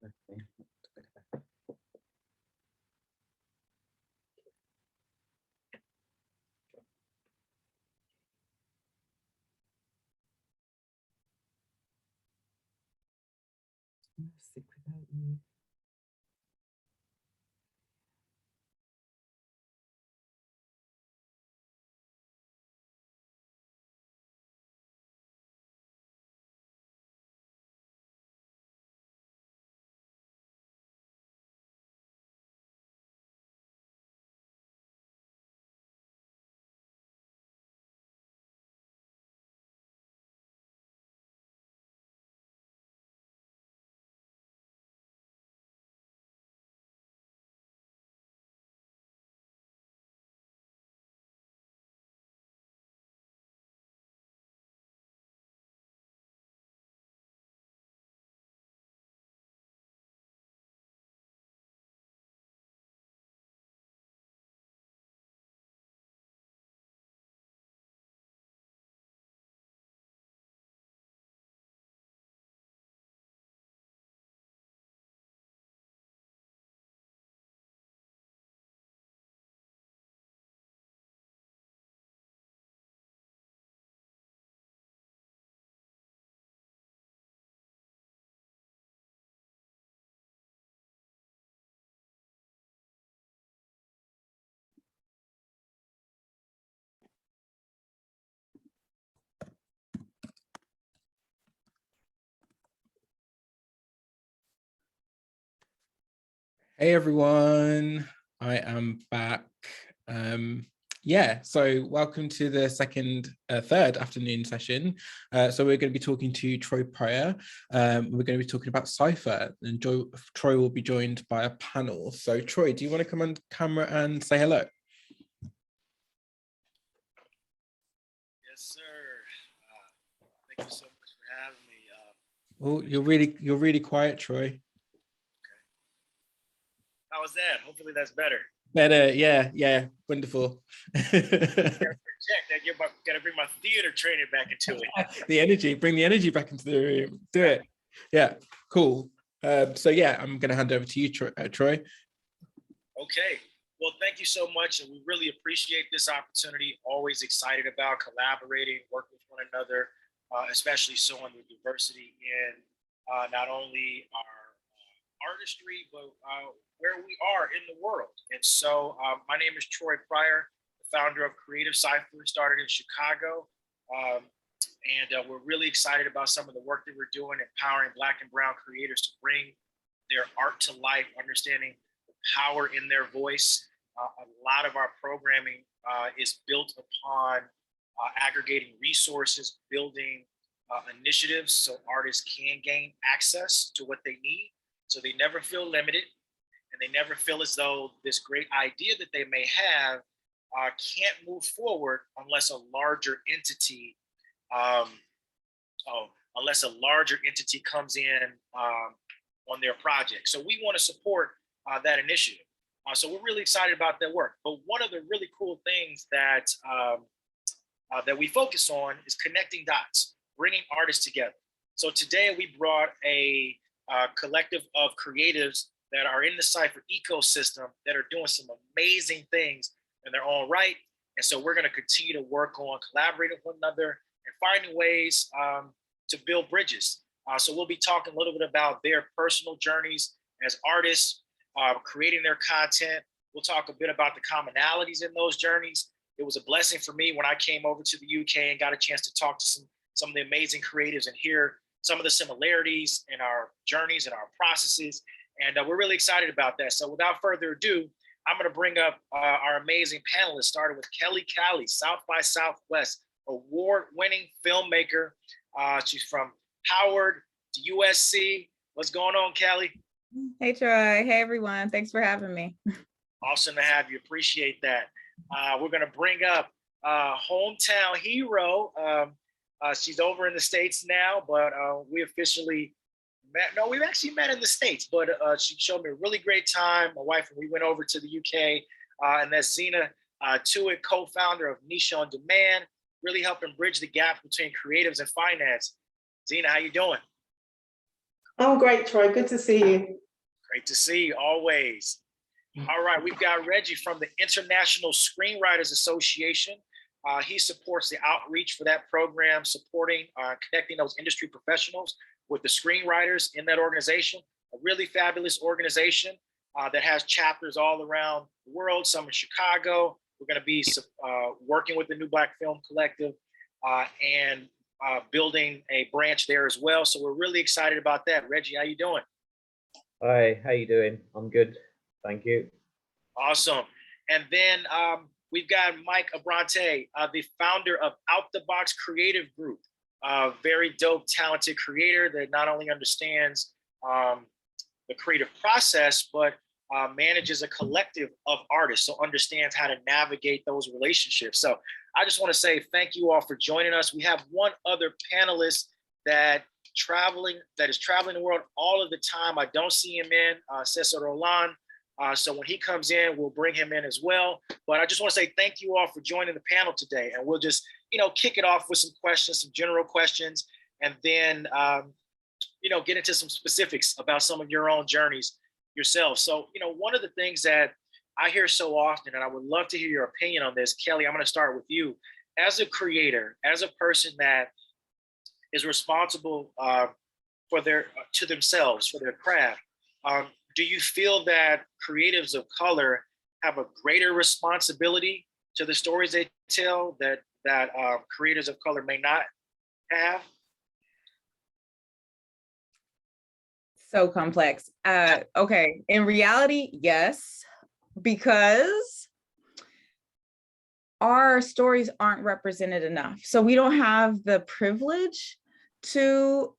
Sick without you. Hey everyone, I am back. So welcome to the third afternoon session. So we're going to be talking to Troy Pryor. We're going to be talking about Cypher, and Troy will be joined by a panel. So Troy, do you want to come on camera and say hello? Yes, sir. Thank you so much for having me. Oh, you're really quiet, Troy. How was that? Hopefully that's better. Better, yeah, wonderful. Gotta bring my theater training back into it. Bring the energy back into the room. Do it. Yeah, cool. I'm gonna hand over to you, Troy. Okay. Well, thank you so much, and we really appreciate this opportunity. Always excited about collaborating, working with one another, especially showing the diversity in not only our artistry, but where we are in the world. And so my name is Troy Pryor, the founder of Creative Cypher, started in Chicago. We're really excited about some of the work that we're doing, empowering Black and Brown creators to bring their art to life, understanding the power in their voice. A lot of our programming is built upon aggregating resources, building initiatives so artists can gain access to what they need, so they never feel limited, and they never feel as though this great idea that they may have can't move forward unless a larger entity comes in on their project. So we want to support that initiative. So we're really excited about that work. But one of the really cool things that we focus on is connecting dots, bringing artists together. So today we brought a collective of creatives that are in the Cypher ecosystem that are doing some amazing things in their own right. And so we're going to continue to work on collaborating with one another and finding ways to build bridges. So we'll be talking a little bit about their personal journeys as artists, creating their content. We'll talk a bit about the commonalities in those journeys. It was a blessing for me when I came over to the UK and got a chance to talk to some of the amazing creatives and hear some of the similarities in our journeys and our processes. And we're really excited about that. So without further ado, I'm going to bring up our amazing panelists, starting with Kelly Cali, South by Southwest, award-winning filmmaker. She's from Howard to USC. What's going on, Kelly? Hey, Troy. Hey, everyone. Thanks for having me. Awesome to have you. Appreciate that. We're going to bring up hometown hero. She's over in the States now, but we officially met. No, we've actually met in the States, but she showed me a really great time. My wife and we went over to the UK, and that's Zena Tuitt, co-founder of Niche on Demand, really helping bridge the gap between creatives and finance. Zena, how you doing? I'm great, Troy. Good to see you. Great to see you, always. All right, we've got Reggie from the International Screenwriters Association. He supports the outreach for that program, supporting, connecting those industry professionals with the screenwriters in that organization. A really fabulous organization that has chapters all around the world, some in Chicago. We're going to be working with the New Black Film Collective and building a branch there as well. So we're really excited about that. Reggie, how you doing? Hi, how you doing? I'm good, thank you. Awesome. And then we've got Mike Abrante, the founder of Out the Box Creative Group, a very dope, talented creator that not only understands the creative process, but manages a collective of artists, so understands how to navigate those relationships. So I just want to say thank you all for joining us. We have one other panelist that is traveling the world all of the time. I don't see him in, Cesar Roland. So when he comes in, we'll bring him in as well. But I just want to say thank you all for joining the panel today. And we'll just, kick it off with some questions, some general questions, and then, get into some specifics about some of your own journeys yourself. So, one of the things that I hear so often, and I would love to hear your opinion on this, Kelly, I'm going to start with you. As a creator, as a person that is responsible to themselves, for their craft, do you feel that creatives of color have a greater responsibility to the stories they tell that creators of color may not have? So complex. Okay, in reality, yes, because our stories aren't represented enough. So we don't have the privilege to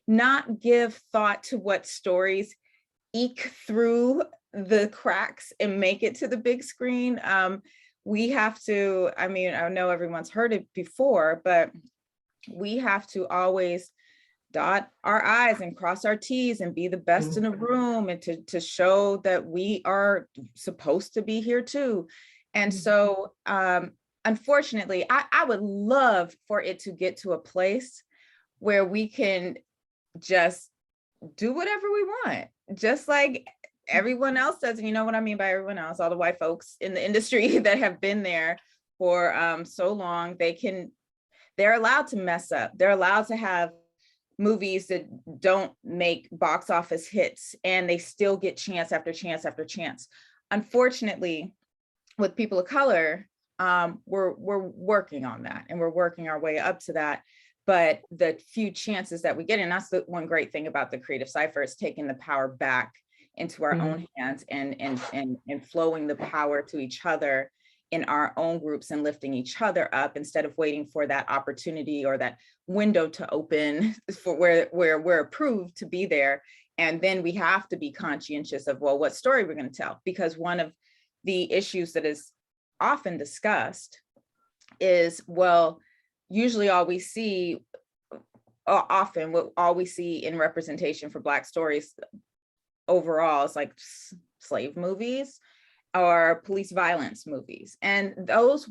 not give thought to what stories eke through the cracks and make it to the big screen. We have to, I know everyone's heard it before, but we have to always dot our I's and cross our T's and be the best in a room, and to show that we are supposed to be here too. And so unfortunately, I would love for it to get to a place where we can just do whatever we want, just like everyone else does. And you know what I mean by everyone else, all the white folks in the industry that have been there for so long, they're allowed to mess up. They're allowed to have movies that don't make box office hits, and they still get chance after chance after chance. Unfortunately, with people of color, we're working on that, and we're working our way up to that. But the few chances that we get, and that's the one great thing about the Creative Cipher, is taking the power back into our own hands and flowing the power to each other in our own groups and lifting each other up, instead of waiting for that opportunity or that window to open for where we're approved to be there. And then we have to be conscientious of, well, what story we're going to tell, because one of the issues that is often discussed is, well, usually all we see in representation for Black stories overall is like slave movies or police violence movies. And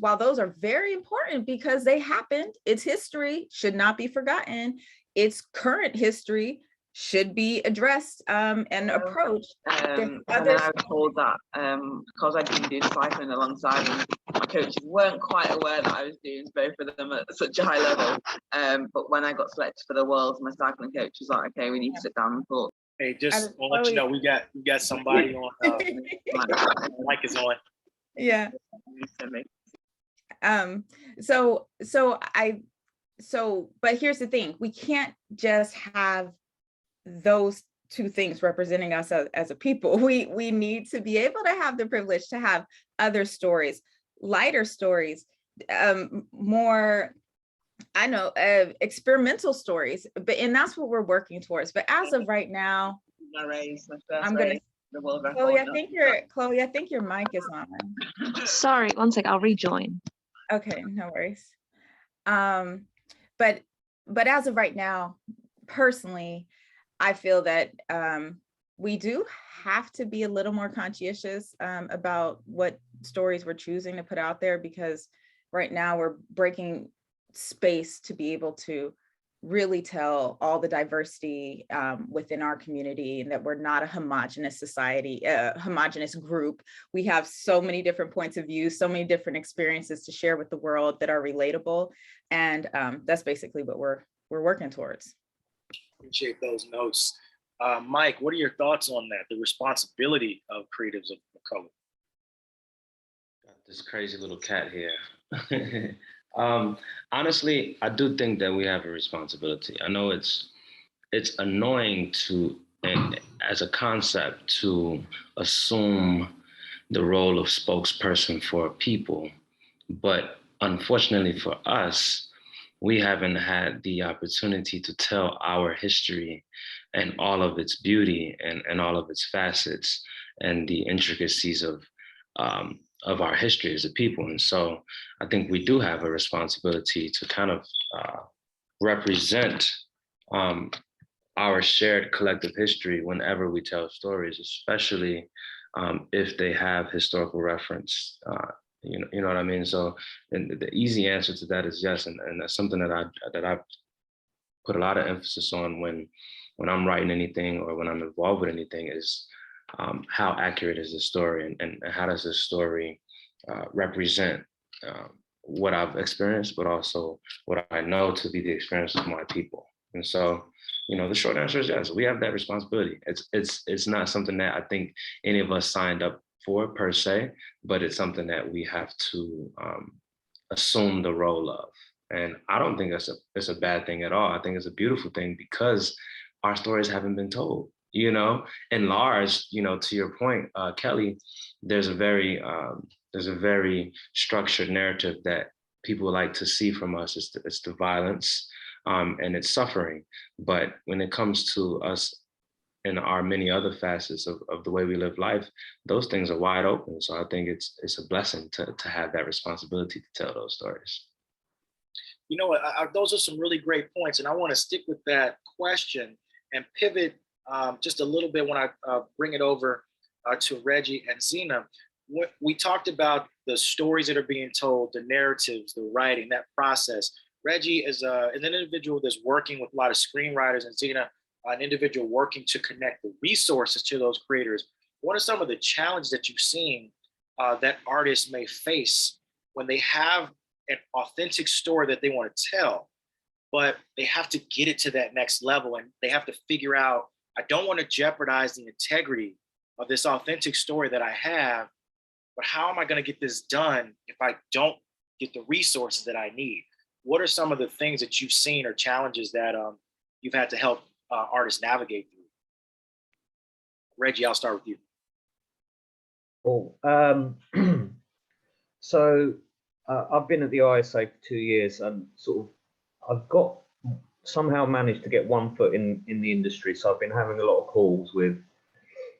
while those are very important because they happened, it's history, should not be forgotten. It's current history, should be addressed and approached. And then I was told that because I'd been doing cycling alongside them, my coaches weren't quite aware that I was doing both of them at such a high level. But when I got selected for the Worlds, my cycling coach was like, okay, we need to sit down and talk. Hey, just want to let you know, we got somebody on. Mic is on. Yeah. But here's the thing: we can't just have those two things representing us as a people. We need to be able to have the privilege to have other stories, lighter stories, more, experimental stories, and that's what we're working towards. But as of right now, I'm gonna. Chloe, I think your mic is on. Sorry, one sec, I'll rejoin. Okay, no worries. But as of right now, personally, I feel that we do have to be a little more conscientious about what stories we're choosing to put out there, because right now we're breaking space to be able to really tell all the diversity within our community, and that we're not a homogenous society, a homogenous group. We have so many different points of view, so many different experiences to share with the world that are relatable. And that's basically what we're working towards. Appreciate those notes. Mike, what are your thoughts on that, the responsibility of creatives of color? Got this crazy little cat here. Honestly, I do think that we have a responsibility. I know it's annoying to, and as a concept, to assume the role of spokesperson for people, but unfortunately for us, we haven't had the opportunity to tell our history and all of its beauty and all of its facets and the intricacies of our history as a people. And so I think we do have a responsibility to kind of represent our shared collective history whenever we tell stories, especially if they have historical reference. You know what I mean? So, and the easy answer to that is yes, and that's something that I put a lot of emphasis on when I'm writing anything or when I'm involved with anything is how accurate is the story, and how does this story represent what I've experienced, but also what I know to be the experience of my people. And so, you know, the short answer is yes, we have that responsibility. It's not something that I think any of us signed up for per se, but it's something that we have to assume the role of. And I don't think it's a bad thing at all. I think it's a beautiful thing because our stories haven't been told. You know, in large, you know, to your point, Kelly, there's a very structured narrative that people like to see from us. It's the violence and it's suffering. But when it comes to us and our many other facets of the way we live life, those things are wide open. So I think it's a blessing to have that responsibility to tell those stories. You know what, those are some really great points. And I want to stick with that question and pivot just a little bit when I bring it over to Reggie and Zena. We talked about the stories that are being told, the narratives, the writing, that process. Reggie is an individual that's working with a lot of screenwriters, and Zena, an individual working to connect the resources to those creators. What are some of the challenges that you've seen that artists may face when they have an authentic story that they want to tell, but they have to get it to that next level, and they have to figure out, I don't want to jeopardize the integrity of this authentic story that I have, but how am I going to get this done if I don't get the resources that I need? What are some of the things that you've seen or challenges that you've had to help artists navigate through? Reggie, I'll start with you. Cool. So I've been at the ISA for 2 years, and I've somehow managed to get one foot in the industry. So I've been having a lot of calls with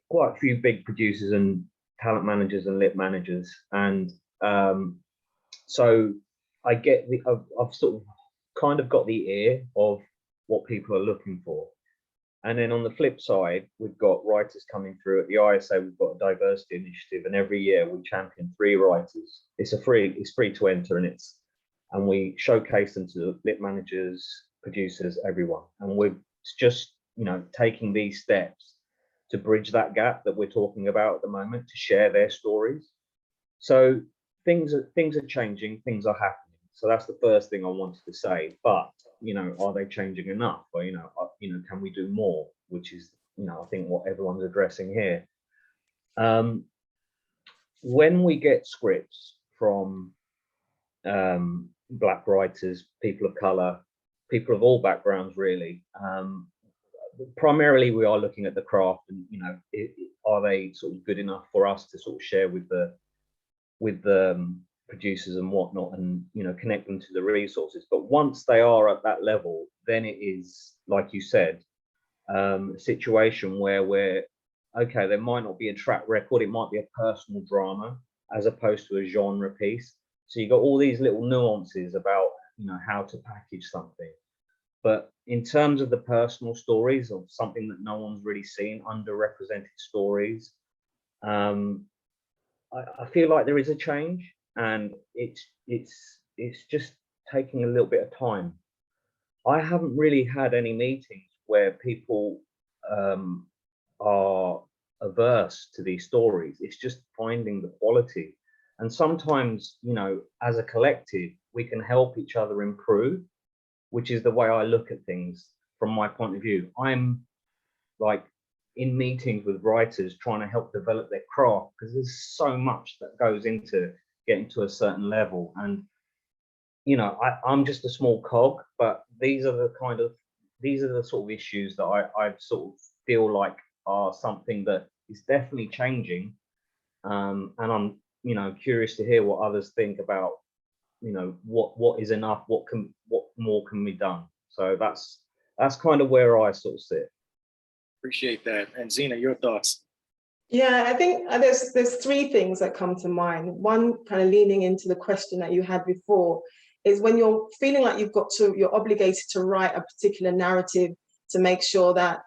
quite a few big producers and talent managers and lit managers. And so I get I've sort of kind of got the ear of what people are looking for. And then on the flip side, we've got writers coming through at the ISA. We've got a diversity initiative, and every year we champion 3 writers. It's free to enter, and we showcase them to lit managers, producers, everyone. And we're just, you know, taking these steps to bridge that gap that we're talking about at the moment, to share their stories. So things are changing, things are happening. So that's the first thing I wanted to say. But, you know, are they changing enough? Or, you know, can we do more? Which is, you know, I think what everyone's addressing here. When we get scripts from Black writers, people of color, people of all backgrounds, really, primarily we are looking at the craft, and, you know, are they sort of good enough for us to sort of share with the producers and whatnot, and, you know, connect them to the resources. But once they are at that level, then it is, like you said, a situation where okay, there might not be a track record, it might be a personal drama as opposed to a genre piece. So you got all these little nuances about, you know, how to package something. But in terms of the personal stories of something that no one's really seen, underrepresented stories, I feel like there is a change, and it's just taking a little bit of time. I haven't really had any meetings where people are averse to these stories. It's just finding the quality. And sometimes, you know, as a collective, we can help each other improve, which is the way I look at things from my point of view. I'm like in meetings with writers trying to help develop their craft, because there's so much that goes into getting to a certain level. And, you know, I'm just a small cog, but these are the sort of issues that I sort of feel like are something that is definitely changing. And I'm, you know, curious to hear what others think about, you know, what is enough, what more can be done. So that's kind of where I sort of sit. Appreciate that. And Zena, your thoughts? Yeah, I think there's three things that come to mind. One, kind of leaning into the question that you had before, is when you're feeling like you're obligated to write a particular narrative to make sure that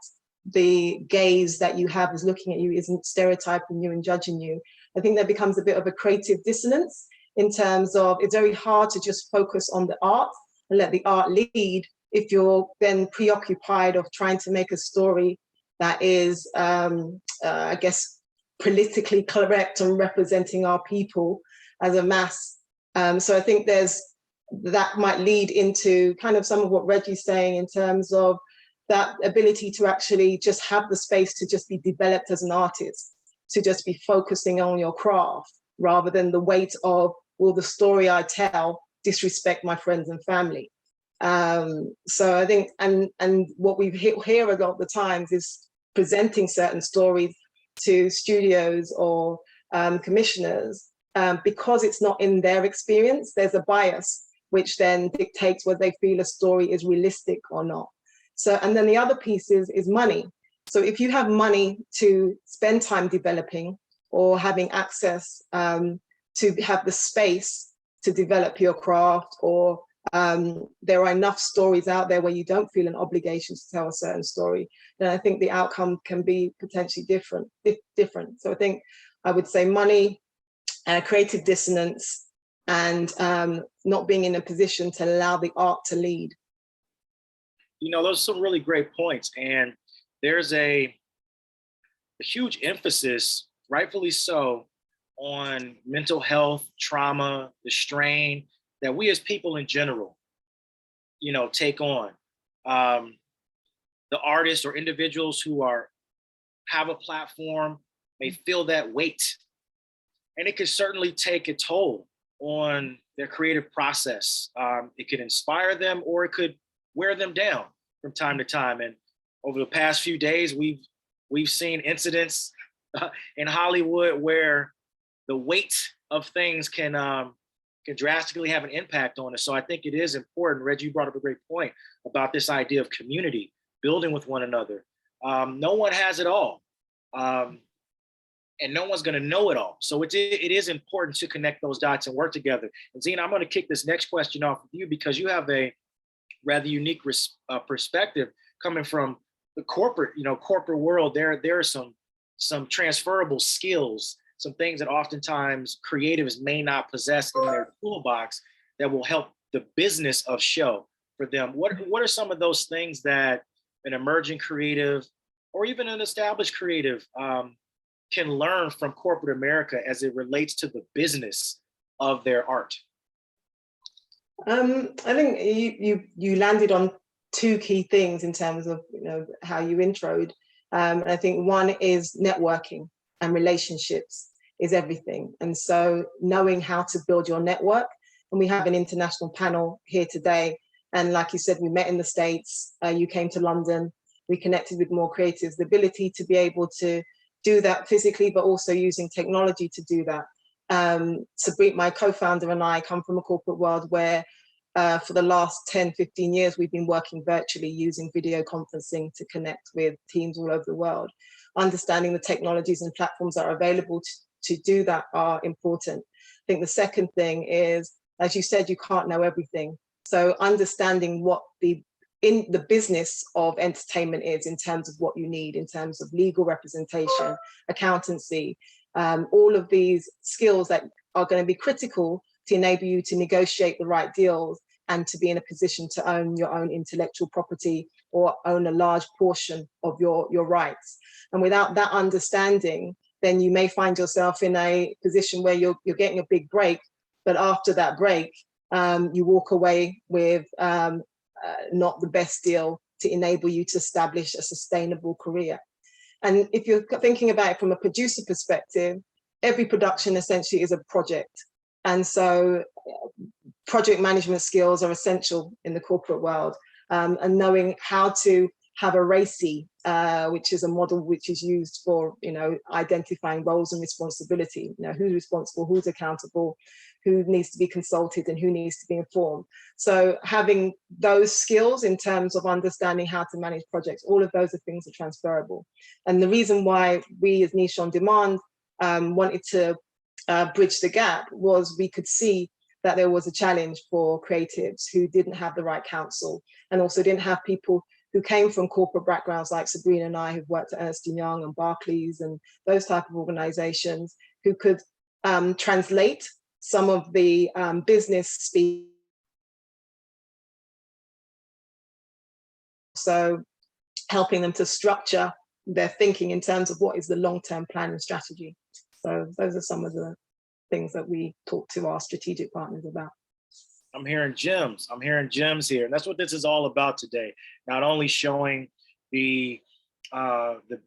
the gaze that you have is looking at you isn't stereotyping you and judging you. I think there becomes a bit of a creative dissonance in terms of it's very hard to just focus on the art and let the art lead if you're then preoccupied of trying to make a story that is, I guess, politically correct and representing our people as a mass. So I think that might lead into kind of some of what Reggie's saying in terms of that ability to actually just have the space to just be developed as an artist, to just be focusing on your craft rather than the weight of, will the story I tell disrespect my friends and family? So I think, and what we hear a lot of the times is presenting certain stories to studios or commissioners, because it's not in their experience, there's a bias, which then dictates whether they feel a story is realistic or not. So, and then the other piece is money. So if you have money to spend time developing or having access to have the space to develop your craft, or there are enough stories out there where you don't feel an obligation to tell a certain story, then I think the outcome can be potentially different. So I think I would say money, creative dissonance, and not being in a position to allow the art to lead. You know, those are some really great points. And there's a huge emphasis, rightfully so, on mental health, trauma, the strain that we as people in general, you know, take on. The artists or individuals who have a platform may feel that weight, and it could certainly take a toll on their creative process. It could inspire them, or it could wear them down from time to time. And over the past few days, we've seen incidents in Hollywood where the weight of things can drastically have an impact on us. So I think it is important. Reggie, you brought up a great point about this idea of community, building with one another. No one has it all, and no one's going to know it all. So it is important to connect those dots and work together. And Zena, I'm going to kick this next question off with you, because you have a rather unique perspective coming from the corporate world. There are some transferable skills, some things that oftentimes creatives may not possess in their toolbox that will help the business of show for them. What are some of those things that an emerging creative or even an established creative can learn from corporate America as it relates to the business of their art? I think you landed on two key things in terms of, you know, how you introed. I think one is networking, and relationships is everything. And so knowing how to build your network, and we have an international panel here today. And like you said, we met in the States, you came to London, we connected with more creatives, the ability to be able to do that physically, but also using technology to do that. Sabrit, my co-founder, and I come from a corporate world where for the last 10, 15 years, we've been working virtually using video conferencing to connect with teams all over the world. Understanding the technologies and platforms that are available to do that are important. I think the second thing is, as you said, you can't know everything. So understanding what in the business of entertainment is in terms of what you need, in terms of legal representation, accountancy, all of these skills that are going to be critical to enable you to negotiate the right deals and to be in a position to own your own intellectual property or own a large portion of your rights. And without that understanding, then you may find yourself in a position where you're getting a big break, but after that break, you walk away with not the best deal to enable you to establish a sustainable career. And if you're thinking about it from a producer perspective, every production essentially is a project. And so project management skills are essential in the corporate world, and knowing how to have a RACI, which is a model which is used for, identifying roles and responsibility, who's responsible, who's accountable, who needs to be consulted and who needs to be informed. So having those skills in terms of understanding how to manage projects, all of those are things that are transferable. And the reason why we as Niche on Demand wanted to bridge the gap was we could see that there was a challenge for creatives who didn't have the right counsel, and also didn't have people who came from corporate backgrounds like Sabrina and I, who've worked at Ernst & Young and Barclays and those type of organizations, who could translate some of the business speak. So helping them to structure their thinking in terms of what is the long-term plan and strategy. So those are some of the things that we talk to our strategic partners about. I'm hearing gems. I'm hearing gems here. And that's what this is all about today. Not only showing the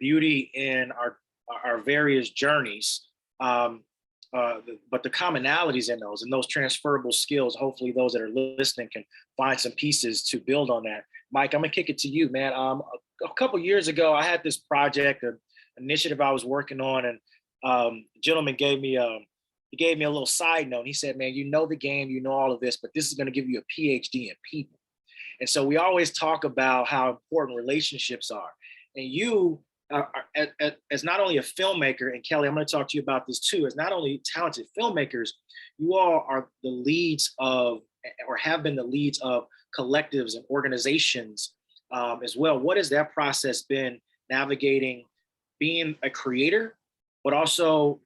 beauty in our various journeys, but the commonalities in those and those transferable skills. Hopefully those that are listening can find some pieces to build on that. Mike, I'm gonna kick it to you, man. A couple years ago, I had this project, an initiative I was working on, and a gentleman gave me a little side note. He said, man, you know the game, you know all of this, but this is going to give you a PhD in people. And so we always talk about how important relationships are. And you are, as not only a filmmaker, and Kelly, I'm going to talk to you about this too, as not only talented filmmakers, you all are the leads of, or have been the leads of, collectives and organizations as well. What has that process been, navigating being a creator, but also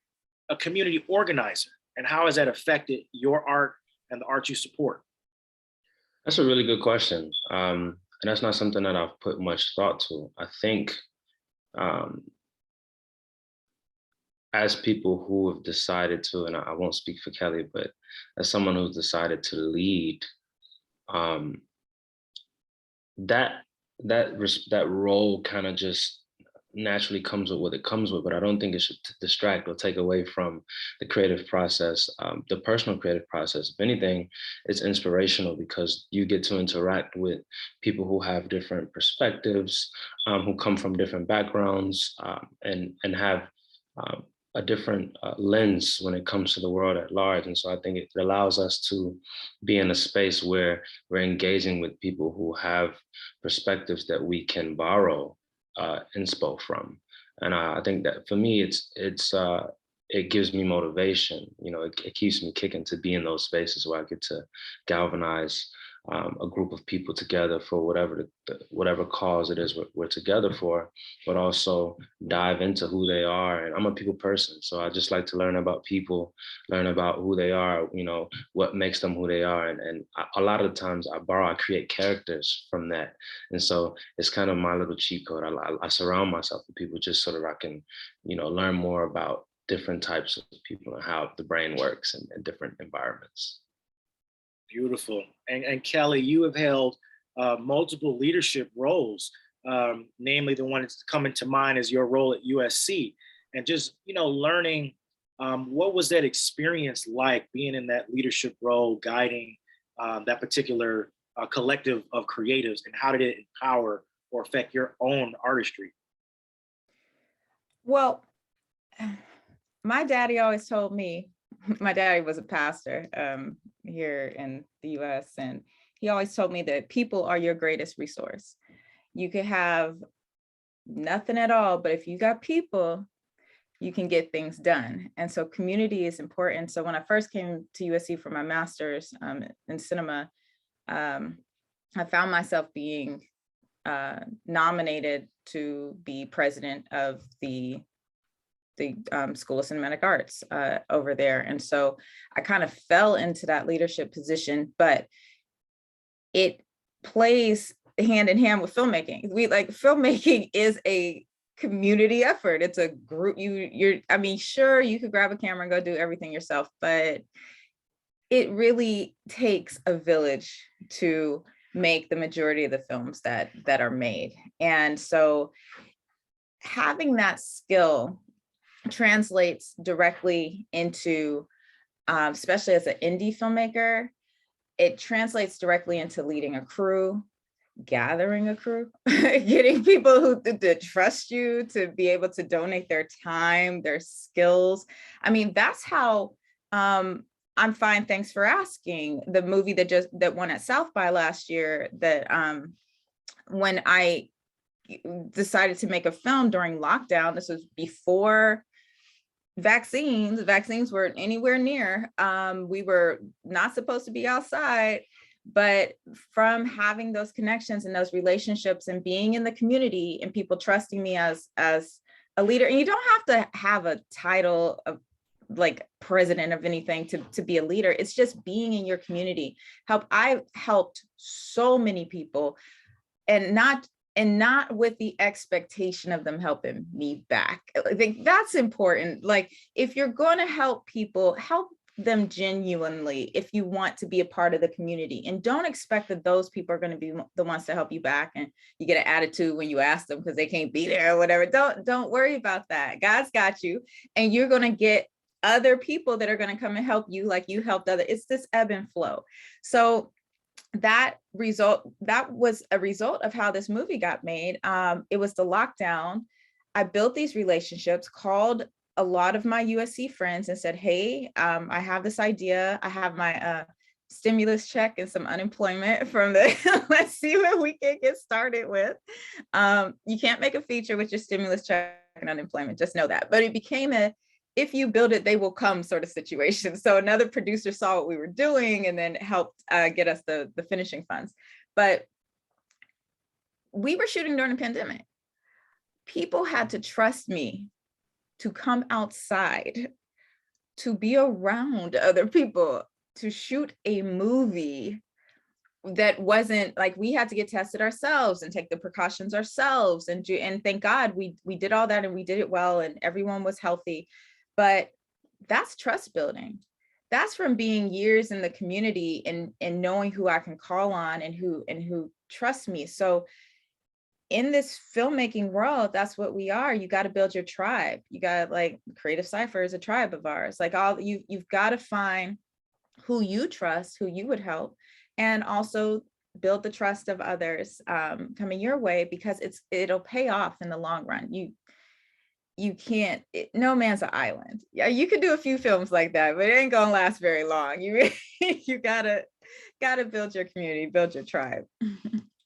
a community organizer, and how has that affected your art and the art you support? That's a really good question. And that's not something that I've put much thought to. I think as people who have decided to, and I won't speak for Kelly, but as someone who's decided to lead, that role kind of just naturally comes with what it comes with, but I don't think it should distract or take away from the creative process, the personal creative process. If anything, it's inspirational because you get to interact with people who have different perspectives, who come from different backgrounds, and have a different lens when it comes to the world at large. And so I think it allows us to be in a space where we're engaging with people who have perspectives that we can borrow inspo from. And I think that for me, it gives me motivation. It keeps me kicking to be in those spaces where I get to galvanize a group of people together for whatever cause it is we're together for, but also dive into who they are. And I'm a people person, so I just like to learn about people, learn about who they are, what makes them who they are. And a lot of the times I create characters from that. And so it's kind of my little cheat code. I surround myself with people just so that I can, learn more about different types of people and how the brain works in different environments. Beautiful. And Kelly, you have held multiple leadership roles, namely the one that's coming to mind is your role at USC. And just, learning, what was that experience like, being in that leadership role, guiding that particular collective of creatives, and how did it empower or affect your own artistry? Well, my daddy always told me, my daddy was a pastor here in the US, and he always told me that people are your greatest resource. You could have nothing at all, but if you got people, you can get things done. And so community is important. So when I first came to USC for my master's in cinema, I found myself being nominated to be president of the School of Cinematic Arts over there. And so I kind of fell into that leadership position, but it plays hand in hand with filmmaking. Filmmaking is a community effort. It's a group. I mean, sure, you could grab a camera and go do everything yourself, but it really takes a village to make the majority of the films that are made. And so having that skill translates directly into, especially as an indie filmmaker, it translates directly into leading a crew, gathering a crew, getting people who trust you to be able to donate their time, their skills. I mean, that's how I'm Fine, Thanks for Asking, the movie that won at South by last year, that when I decided to make a film during lockdown, this was before vaccines weren't anywhere near. We were not supposed to be outside, but from having those connections and those relationships and being in the community and people trusting me as a leader, and you don't have to have a title of like president of anything to be a leader. It's just being in your community. I've helped so many people, and not with the expectation of them helping me back. I think that's important. Like, if you're going to help people, help them genuinely if you want to be a part of the community, and don't expect that those people are going to be the ones to help you back and you get an attitude when you ask them because they can't be there or whatever. Don't worry about that. God's got you, and you're going to get other people that are going to come and help you like you helped others. It's this ebb and flow. So that was a result of how this movie got made. It was the lockdown. I built these relationships, called a lot of my USC friends and said, hey, I have this idea. I have my stimulus check and some unemployment from the, let's see what we can get started with. You can't make a feature with your stimulus check and unemployment, just know that. But it became if you build it, they will come sort of situation. So another producer saw what we were doing and then helped get us the finishing funds. But we were shooting during the pandemic. People had to trust me to come outside, to be around other people, to shoot a movie that wasn't like, we had to get tested ourselves and take the precautions ourselves. And thank God we did all that, and we did it well, and everyone was healthy. But that's trust building. That's from being years in the community and knowing who I can call on and who trusts me. So in this filmmaking world, that's what we are. You got to build your tribe. You got, like, Creative Cypher is a tribe of ours. Like, you've got to find who you trust, who you would help, and also build the trust of others coming your way, because it'll pay off in the long run. You can't, no man's an island. Yeah, you could do a few films like that, but it ain't gonna last very long. You gotta build your community, build your tribe.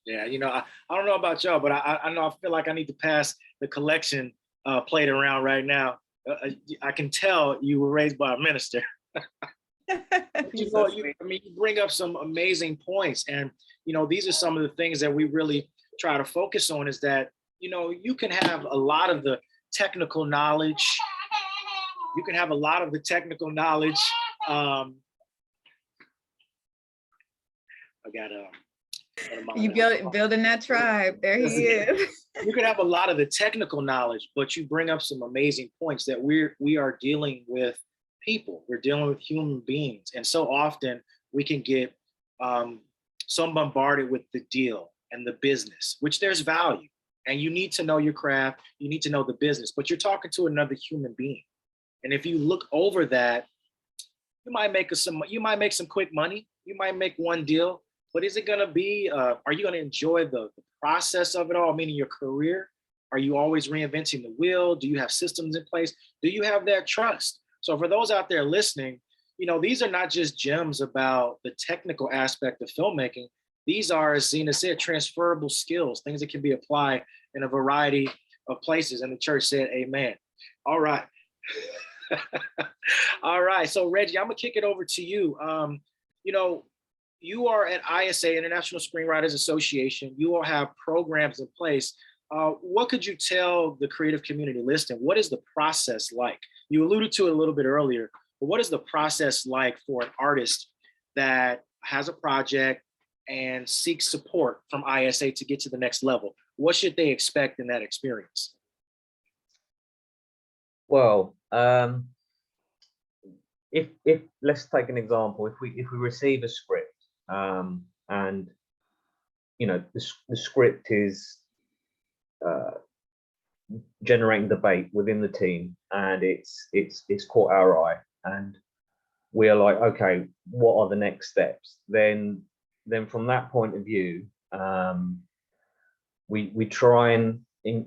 Yeah, I don't know about y'all, but I know I feel like I need to pass the collection plate around right now. I can tell you were raised by a minister. You bring up some amazing points, and these are some of the things that we really try to focus on. Is that you can have a lot of the technical knowledge. You can have a lot of the technical knowledge. I got you building that tribe. There he is. You could have a lot of the technical knowledge, but you bring up some amazing points that we are dealing with people. We're dealing with human beings, and so often we can get so bombarded with the deal and the business, which there's value. And you need to know your craft, you need to know the business, but you're talking to another human being. And if you look over that, you might make some quick money, you might make one deal, but is it gonna be, are you gonna enjoy the process of it all, meaning your career? Are you always reinventing the wheel? Do you have systems in place? Do you have that trust? So for those out there listening, these are not just gems about the technical aspect of filmmaking. These are, as Zena said, transferable skills, things that can be applied in a variety of places. And the church said, amen. All right. All right. So Reggie, I'm gonna kick it over to you. You are at ISA, International Screenwriters Association. You all have programs in place. What could you tell the creative community listening? What is the process like? You alluded to it a little bit earlier, but what is the process like for an artist that has a project, and seek support from ISA to get to the next level? What should they expect in that experience? Well, if let's take an example. If we receive a script, and you know the script is generating debate within the team, and it's caught our eye, and we are like, okay, what are the next steps? Then from that point of view, we try and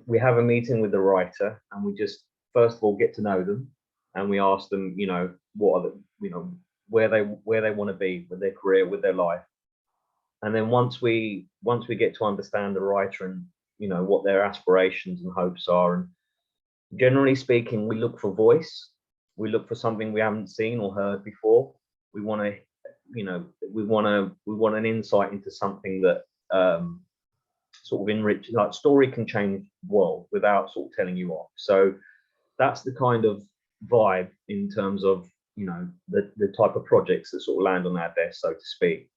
we have a meeting with the writer, and we just first of all get to know them, and we ask them, you know, what are the, you know, where they want to be with their career, with their life. And then once we get to understand the writer and, you know, what their aspirations and hopes are, and generally speaking, we look for voice. We look for something we haven't seen or heard before. We want to, you know, we want an insight into something that sort of enrich. Like, story can change the world without sort of telling you off. So that's the kind of vibe in terms of, you know, the type of projects that sort of land on our desk, so to speak.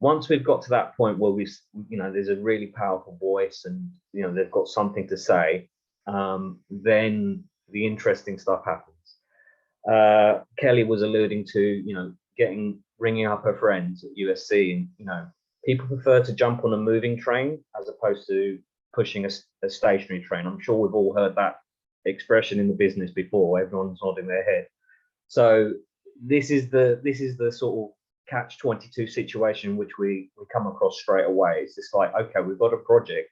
Once we've got to that point where we, you know, there's a really powerful voice, and, you know, they've got something to say, then the interesting stuff happens. Kelly was alluding to, you know, ringing up her friends at USC, and, you know, people prefer to jump on a moving train as opposed to pushing a stationary train. I'm sure we've all heard that expression in the business before. Everyone's nodding their head. So this is the sort of catch-22 situation which we come across straight away. It's just like, okay, we've got a project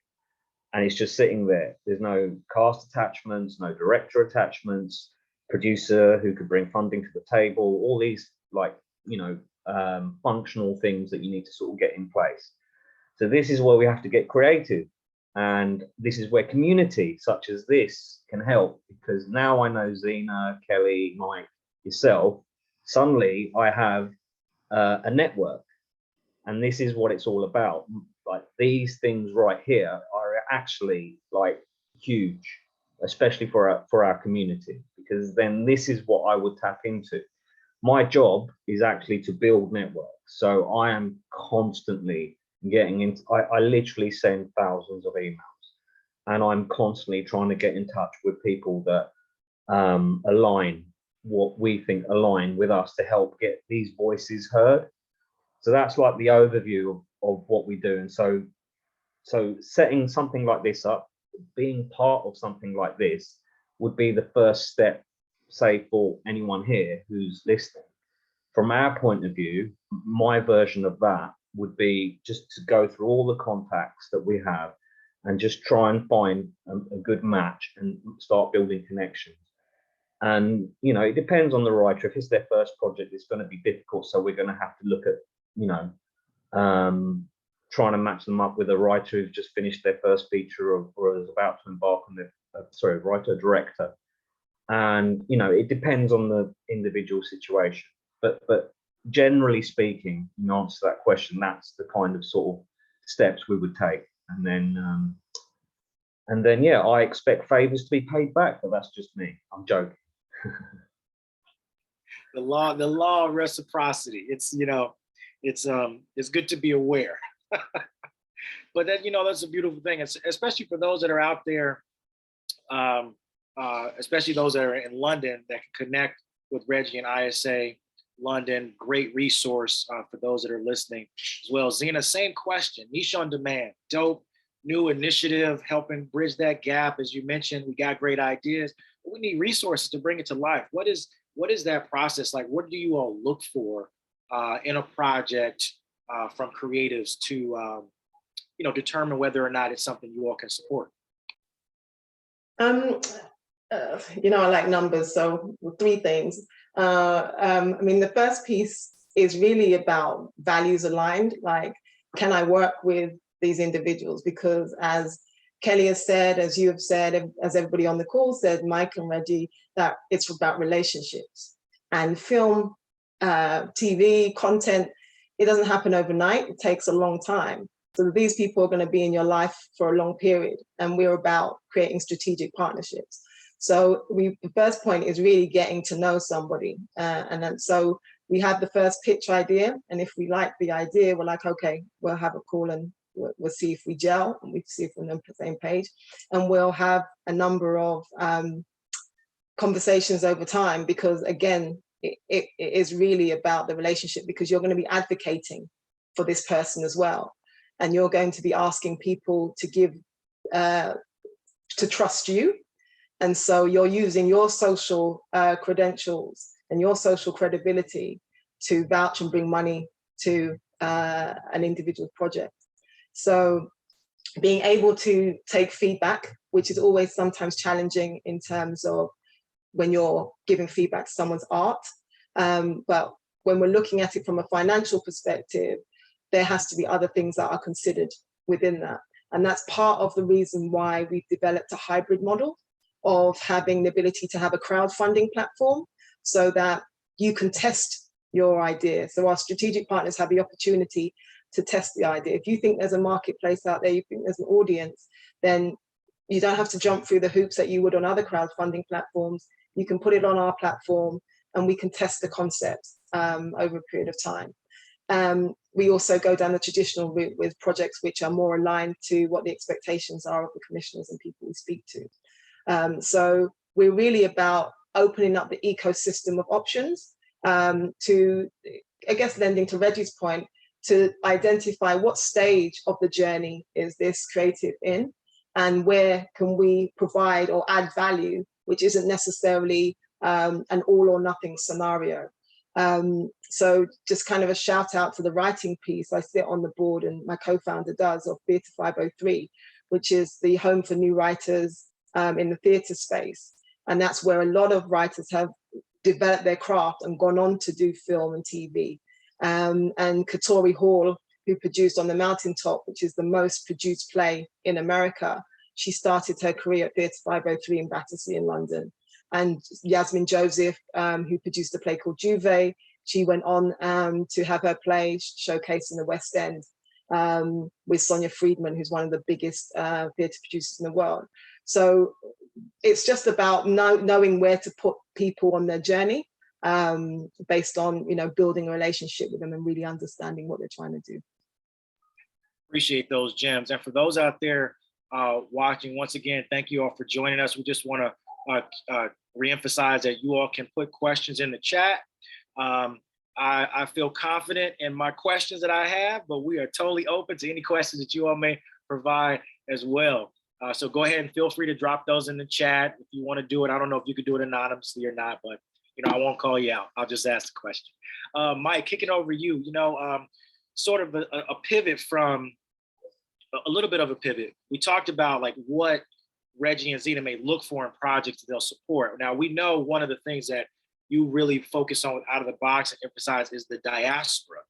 and it's just sitting there. There's no cast attachments, no director attachments, producer who could bring funding to the table, all these, like, you know, functional things that you need to sort of get in place. So this is where we have to get creative, and this is where community such as this can help, because now I know Zena, Kelly, Mike, yourself. Suddenly I have a network, and this is what it's all about. Like, these things right here are actually like huge, especially for our community, because then this is what I would tap into. My job is actually to build networks, so I am constantly getting into, I literally send thousands of emails, and I'm constantly trying to get in touch with people that align, what we think align with us, to help get these voices heard. So that's like the overview of what we do. And so setting something like this up, being part of something like this, would be the first step, say, for anyone here who's listening. From our point of view, my version of that would be just to go through all the contacts that we have and just try and find a good match and start building connections. And, you know, it depends on the writer. If it's their first project, it's going to be difficult. So we're going to have to look at, you know, trying to match them up with a writer who's just finished their first feature or is about to embark on their, writer, director. And, you know, it depends on the individual situation. But generally speaking, in answer to that question, that's the kind of sort of steps we would take. And then, yeah, I expect favors to be paid back, but that's just me. I'm joking. The law of reciprocity. It's, you know, it's good to be aware. But that, you know, that's a beautiful thing, especially for those that are out there, especially those that are in London that can connect with Reggie and ISA London. Great resource for those that are listening as well. Zena, same question. Niche on Demand, dope new initiative, helping bridge that gap. As you mentioned, we got great ideas, but we need resources to bring it to life. What is that process like? What do you all look for in a project from creatives to, you know, determine whether or not it's something you all can support? You know, I like numbers, so 3 things. I mean, the first piece is really about values aligned. Like, can I work with these individuals? Because as Kelly has said, as you have said, as everybody on the call said, Mike and Reggie, that it's about relationships. And film, TV, content, it doesn't happen overnight. It takes a long time. So these people are going to be in your life for a long period, and we're about creating strategic partnerships. So the first point is really getting to know somebody. And then so we have the first pitch idea, and if we like the idea, we're like, okay, we'll have a call and we'll see if we gel and we see if we're on the same page, and we'll have a number of conversations over time, because again, it is really about the relationship, because you're going to be advocating for this person as well, and you're going to be asking people to give to trust you, and so you're using your social credentials and your social credibility to vouch and bring money to an individual project. So being able to take feedback, which is always sometimes challenging in terms of when you're giving feedback to someone's art. But when we're looking at it from a financial perspective, there has to be other things that are considered within that. And that's part of the reason why we've developed a hybrid model of having the ability to have a crowdfunding platform so that you can test your idea. So our strategic partners have the opportunity to test the idea. If you think there's a marketplace out there, you think there's an audience, then you don't have to jump through the hoops that you would on other crowdfunding platforms. You can put it on our platform and we can test the concept over a period of time. We also go down the traditional route with projects which are more aligned to what the expectations are of the commissioners and people we speak to. So we're really about opening up the ecosystem of options to, I guess, lending to Reggie's point, to identify what stage of the journey is this creative in, and where can we provide or add value, which isn't necessarily an all or nothing scenario. So just kind of a shout out to the writing piece. I sit on the board, and my co-founder does, of Theatre 503, which is the home for new writers in the theatre space. And that's where a lot of writers have developed their craft and gone on to do film and TV. And Katori Hall, who produced On the Mountaintop, which is the most produced play in America, she started her career at Theatre 503 in Battersea in London. And Yasmin Joseph, who produced a play called Juve, she went on to have her play showcased in the West End with Sonia Friedman, who's one of the biggest theatre producers in the world. So it's just about knowing where to put people on their journey based on, you know, building a relationship with them and really understanding what they're trying to do. Appreciate those gems. And for those out there watching, once again, thank you all for joining us. We just want to reemphasize that you all can put questions in the chat. I feel confident in my questions that I have, but we are totally open to any questions that you all may provide as well. So go ahead and feel free to drop those in the chat if you want to do it. I don't know if you could do it anonymously or not, but you know, I won't call you out. I'll just ask the question. Mike, kicking over you, you know, sort of a pivot from a little bit of a pivot. We talked about like what Reggie and Zena may look for in projects that they'll support. Now, we know one of the things that you really focus on out of the box and emphasize is the diaspora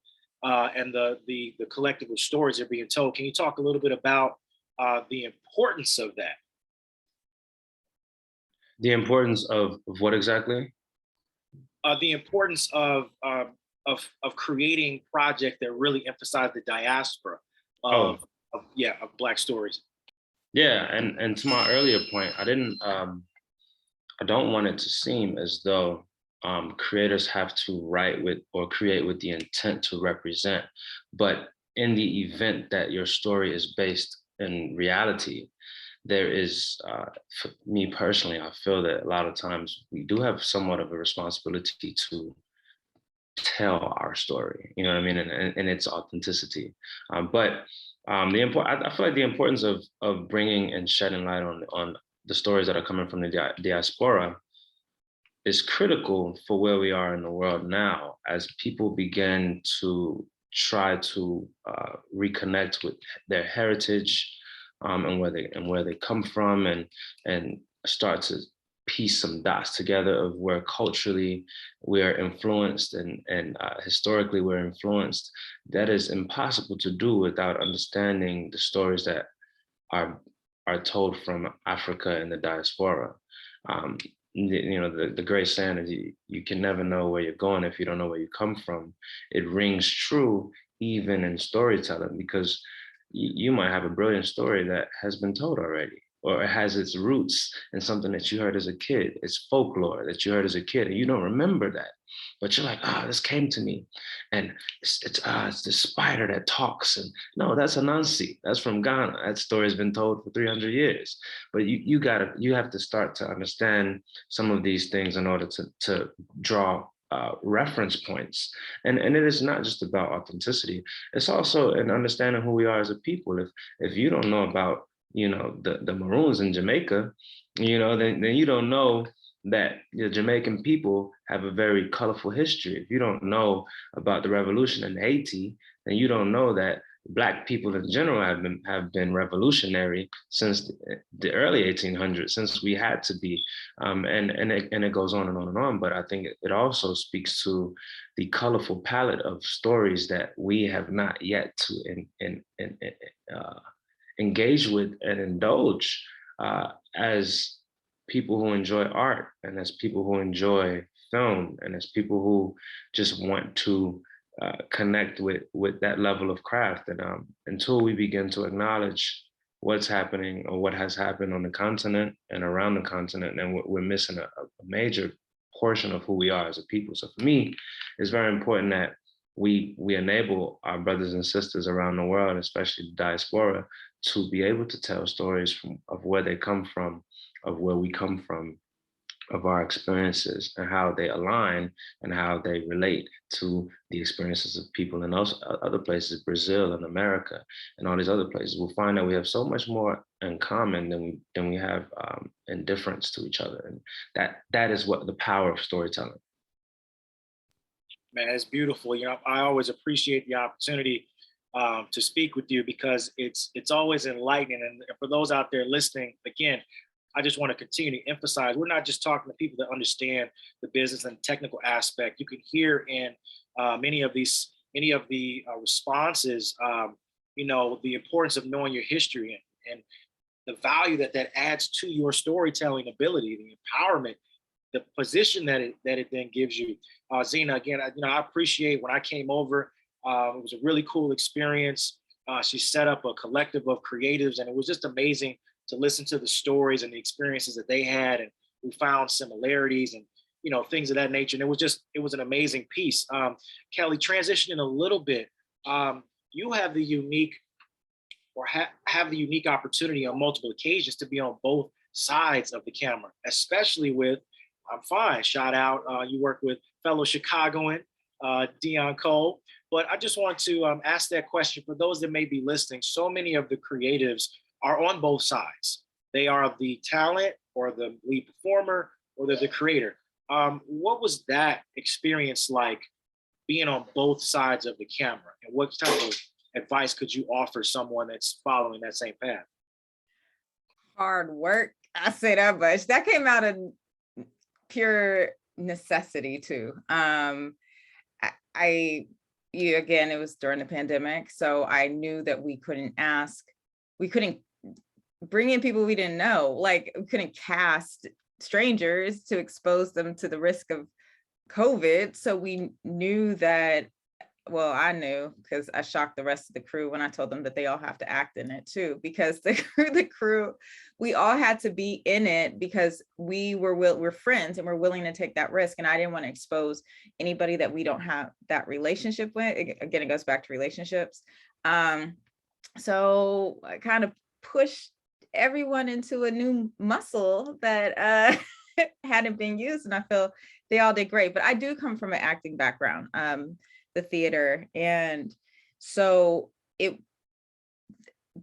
and the collectible stories that are being told. Can you talk a little bit about the importance of that? The importance of what exactly? The importance of creating projects that really emphasize the diaspora of Black stories. Yeah, and to my earlier point, I don't want it to seem as though creators have to write with or create with the intent to represent, but in the event that your story is based in reality, there is, for me personally, I feel that a lot of times we do have somewhat of a responsibility to tell our story, you know what I mean, and its authenticity. But I feel like the importance of bringing and shedding light on the stories that are coming from the diaspora is critical for where we are in the world now, as people begin to try to reconnect with their heritage and where they come from, and start to piece some dots together of where culturally we're influenced and historically we're influenced. That is impossible to do without understanding the stories that are told from Africa and the diaspora. You know, the great saying is you can never know where you're going if you don't know where you come from. It rings true even in storytelling, because you might have a brilliant story that has been told already, or it has its roots in something that you heard as a kid. It's folklore that you heard as a kid, and you don't remember that. But you're like, this came to me, and it's the spider that talks. And no, that's Anansi. That's from Ghana. That story has been told for 300 years. But you have to start to understand some of these things in order to draw reference points. And it is not just about authenticity. It's also an understanding who we are as a people. If you don't know about, the Maroons in Jamaica, then you don't know that the Jamaican people have a very colorful history. If you don't know about the revolution in Haiti, then you don't know that Black people in general have been revolutionary since the early 1800s, since we had to be, and it goes on and on and on. But I think it also speaks to the colorful palette of stories that we have not yet to engage with and indulge as people who enjoy art, and as people who enjoy film, and as people who just want to connect with that level of craft. And until we begin to acknowledge what's happening or what has happened on the continent and around the continent, then we're missing a major portion of who we are as a people. So for me, it's very important that we enable our brothers and sisters around the world, especially the diaspora, to be able to tell stories of where they come from, of where we come from, of our experiences, and how they align and how they relate to the experiences of people in those other places, Brazil and America and all these other places. We'll find that we have so much more in common than we have in difference to each other. And that is what the power of storytelling. Man, it's beautiful. I always appreciate the opportunity to speak with you, because it's always enlightening. And for those out there listening, again, I just want to continue to emphasize, we're not just talking to people that understand the business and technical aspect. You can hear in many of the responses, the importance of knowing your history and the value that adds to your storytelling ability, the empowerment, the position that it then gives you. Zena, again, I appreciate when I came over. It was a really cool experience. She set up a collective of creatives, and it was just amazing to listen to the stories and the experiences that they had, and we found similarities and things of that nature. And it was an amazing piece. Kelly, transitioning a little bit, you have the unique opportunity on multiple occasions to be on both sides of the camera, especially with shout out, you work with fellow Chicagoan Dionne Cole. But I just want to ask that question for those that may be listening. So many of the creatives are on both sides. They are the talent or the lead performer, or they're the creator. What was that experience like, being on both sides of the camera? And what type of advice could you offer someone that's following that same path? Hard work, I say that much. That came out of pure necessity too. Again, it was during the pandemic, so I knew that we couldn't bring in people we didn't know. Like, we couldn't cast strangers to expose them to the risk of COVID. So we knew that, well, I knew, because I shocked the rest of the crew when I told them that they all have to act in it too, because the crew, we all had to be in it, because we're friends and we're willing to take that risk. And I didn't want to expose anybody that we don't have that relationship with. Again, it goes back to relationships. So I kind of pushed everyone into a new muscle that hadn't been used, and I feel they all did great. But I do come from an acting background, the theater, and so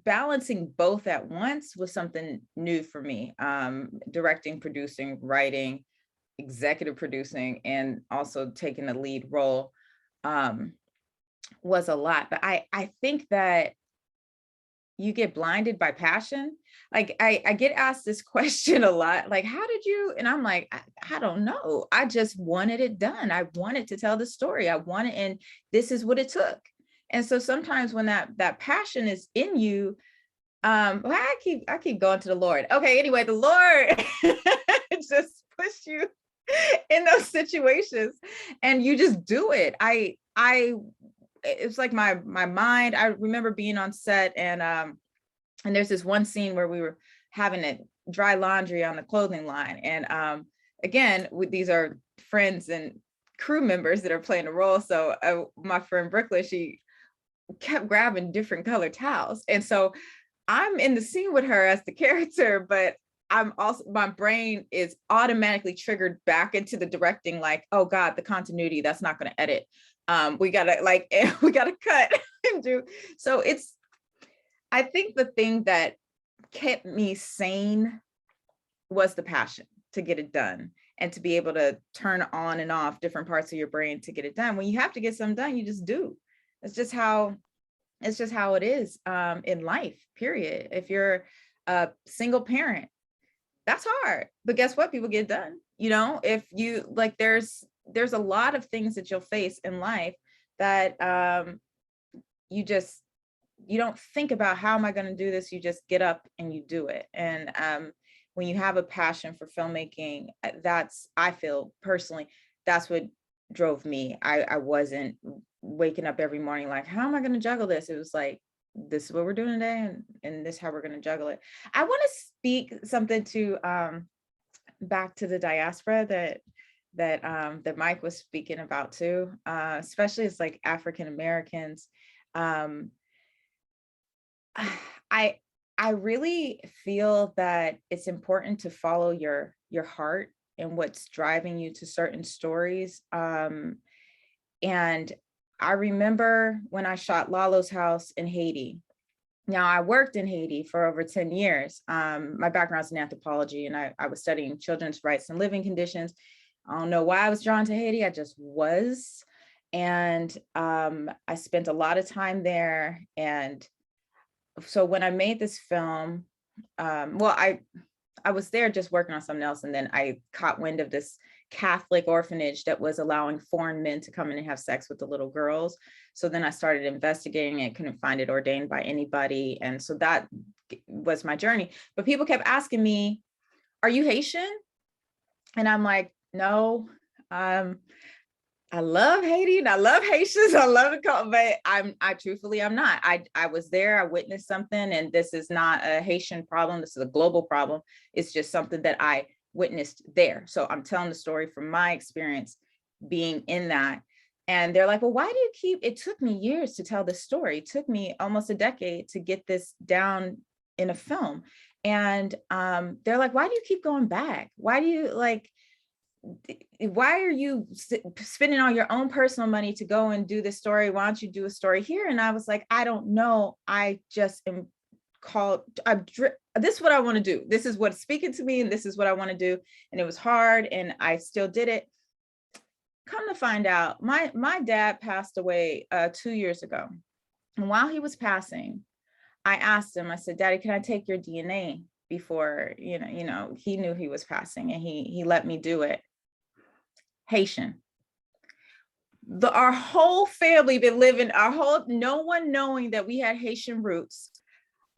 balancing both at once was something new for me. Directing, producing, writing, executive producing, and also taking a lead role was a lot. But I think that you get blinded by passion. Like, I get asked this question a lot, like, how did you? And I'm like, I don't know. I just wanted it done. I wanted to tell the story. And this is what it took. And so sometimes when that passion is in you, I keep going to the Lord. Okay, anyway, the Lord just push you in those situations, and you just do it. It's like my mind. I remember being on set, and there's this one scene where we were having to dry laundry on the clothing line. And again, these are friends and crew members that are playing a role. So my friend Brooklyn, she kept grabbing different colored towels. And so I'm in the scene with her as the character, but I'm also, my brain is automatically triggered back into the directing, like, oh God, the continuity, that's not going to edit. We gotta cut and do. So I think the thing that kept me sane was the passion to get it done and to be able to turn on and off different parts of your brain to get it done. When you have to get something done, you just do. It's just how it is in life, period. If you're a single parent, that's hard, but guess what? People get done. You know, if you like, there's a lot of things that you'll face in life that you don't think about, how am I going to do this? You just get up and you do it. And when you have a passion for filmmaking, I feel personally, that's what drove me. I wasn't waking up every morning like, how am I going to juggle this? It was like, this is what we're doing today, and this is how we're going to juggle it. I want to speak something to back to the diaspora that Mike was speaking about too, especially as like African Americans. I really feel that it's important to follow your heart and what's driving you to certain stories. And I remember when I shot Lalo's house in Haiti. Now, I worked in Haiti for over 10 years. My background's in anthropology, and I was studying children's rights and living conditions. I don't know why I was drawn to Haiti. I just was. And I spent a lot of time there. And so when I made this film, I was there just working on something else. And then I caught wind of this Catholic orphanage that was allowing foreign men to come in and have sex with the little girls. So then I started investigating it, couldn't find it ordained by anybody. And so that was my journey. But people kept asking me, are you Haitian? And I'm like, no, I love Haiti and I love Haitians. I love it, but I truthfully, I'm not. I was there, I witnessed something, and this is not a Haitian problem. This is a global problem. It's just something that I witnessed there. So I'm telling the story from my experience being in that. And they're like, well, why do you keep, it took me years to tell this story. It took me almost a decade to get this down in a film. And they're like, why do you keep going back? Why are you spending all your own personal money to go and do this story? Why don't you do a story here? And I was like, I don't know. I just am this is what I want to do. This is what's speaking to me, and this is what I want to do. And it was hard, and I still did it. Come to find out, my dad passed away 2 years ago. And while he was passing, I asked him, I said, Daddy, can I take your DNA before, he knew he was passing, and he let me do it. Haitian. Our whole family been living, no one knowing that we had Haitian roots.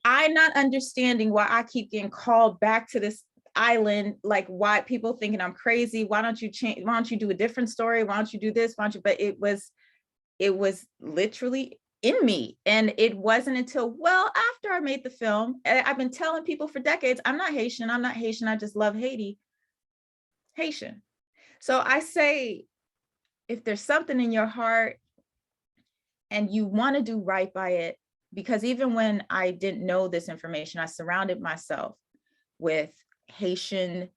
I not understanding why I keep getting called back to this island, like why people thinking I'm crazy. Why don't you change? Why don't you do a different story? Why don't you do this? Why don't you? But it was literally in me. And it wasn't until well after I made the film, I've been telling people for decades, I'm not Haitian. I just love Haiti. Haitian. So I say, if there's something in your heart and you want to do right by it, because even when I didn't know this information, I surrounded myself with Haitian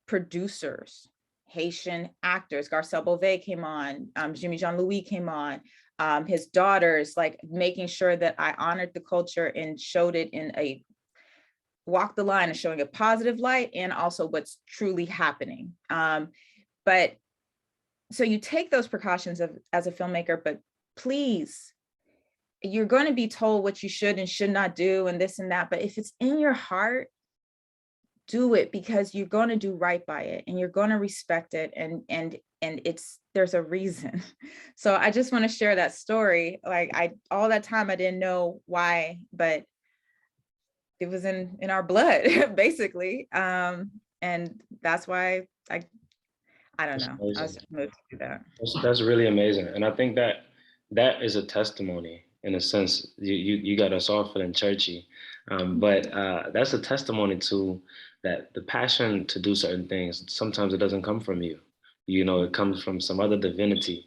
producers, Haitian actors. Garcelle Beauvais came on, Jimmy Jean-Louis came on, his daughters, like making sure that I honored the culture and showed it in a walk the line of showing a positive light and also what's truly happening. But so you take those precautions as a filmmaker, but please, you're going to be told what you should and should not do and this and that. But if it's in your heart, do it, because you're going to do right by it and you're going to respect it. And there's a reason. So I just want to share that story. Like all that time, I didn't know why, but it was in our blood, basically. And that's why I don't know. I was moved to do that. That's really amazing. And I think that is a testimony in a sense. You got us all feeling churchy, but that's a testimony to that the passion to do certain things. Sometimes it doesn't come from you. You know, it comes from some other divinity.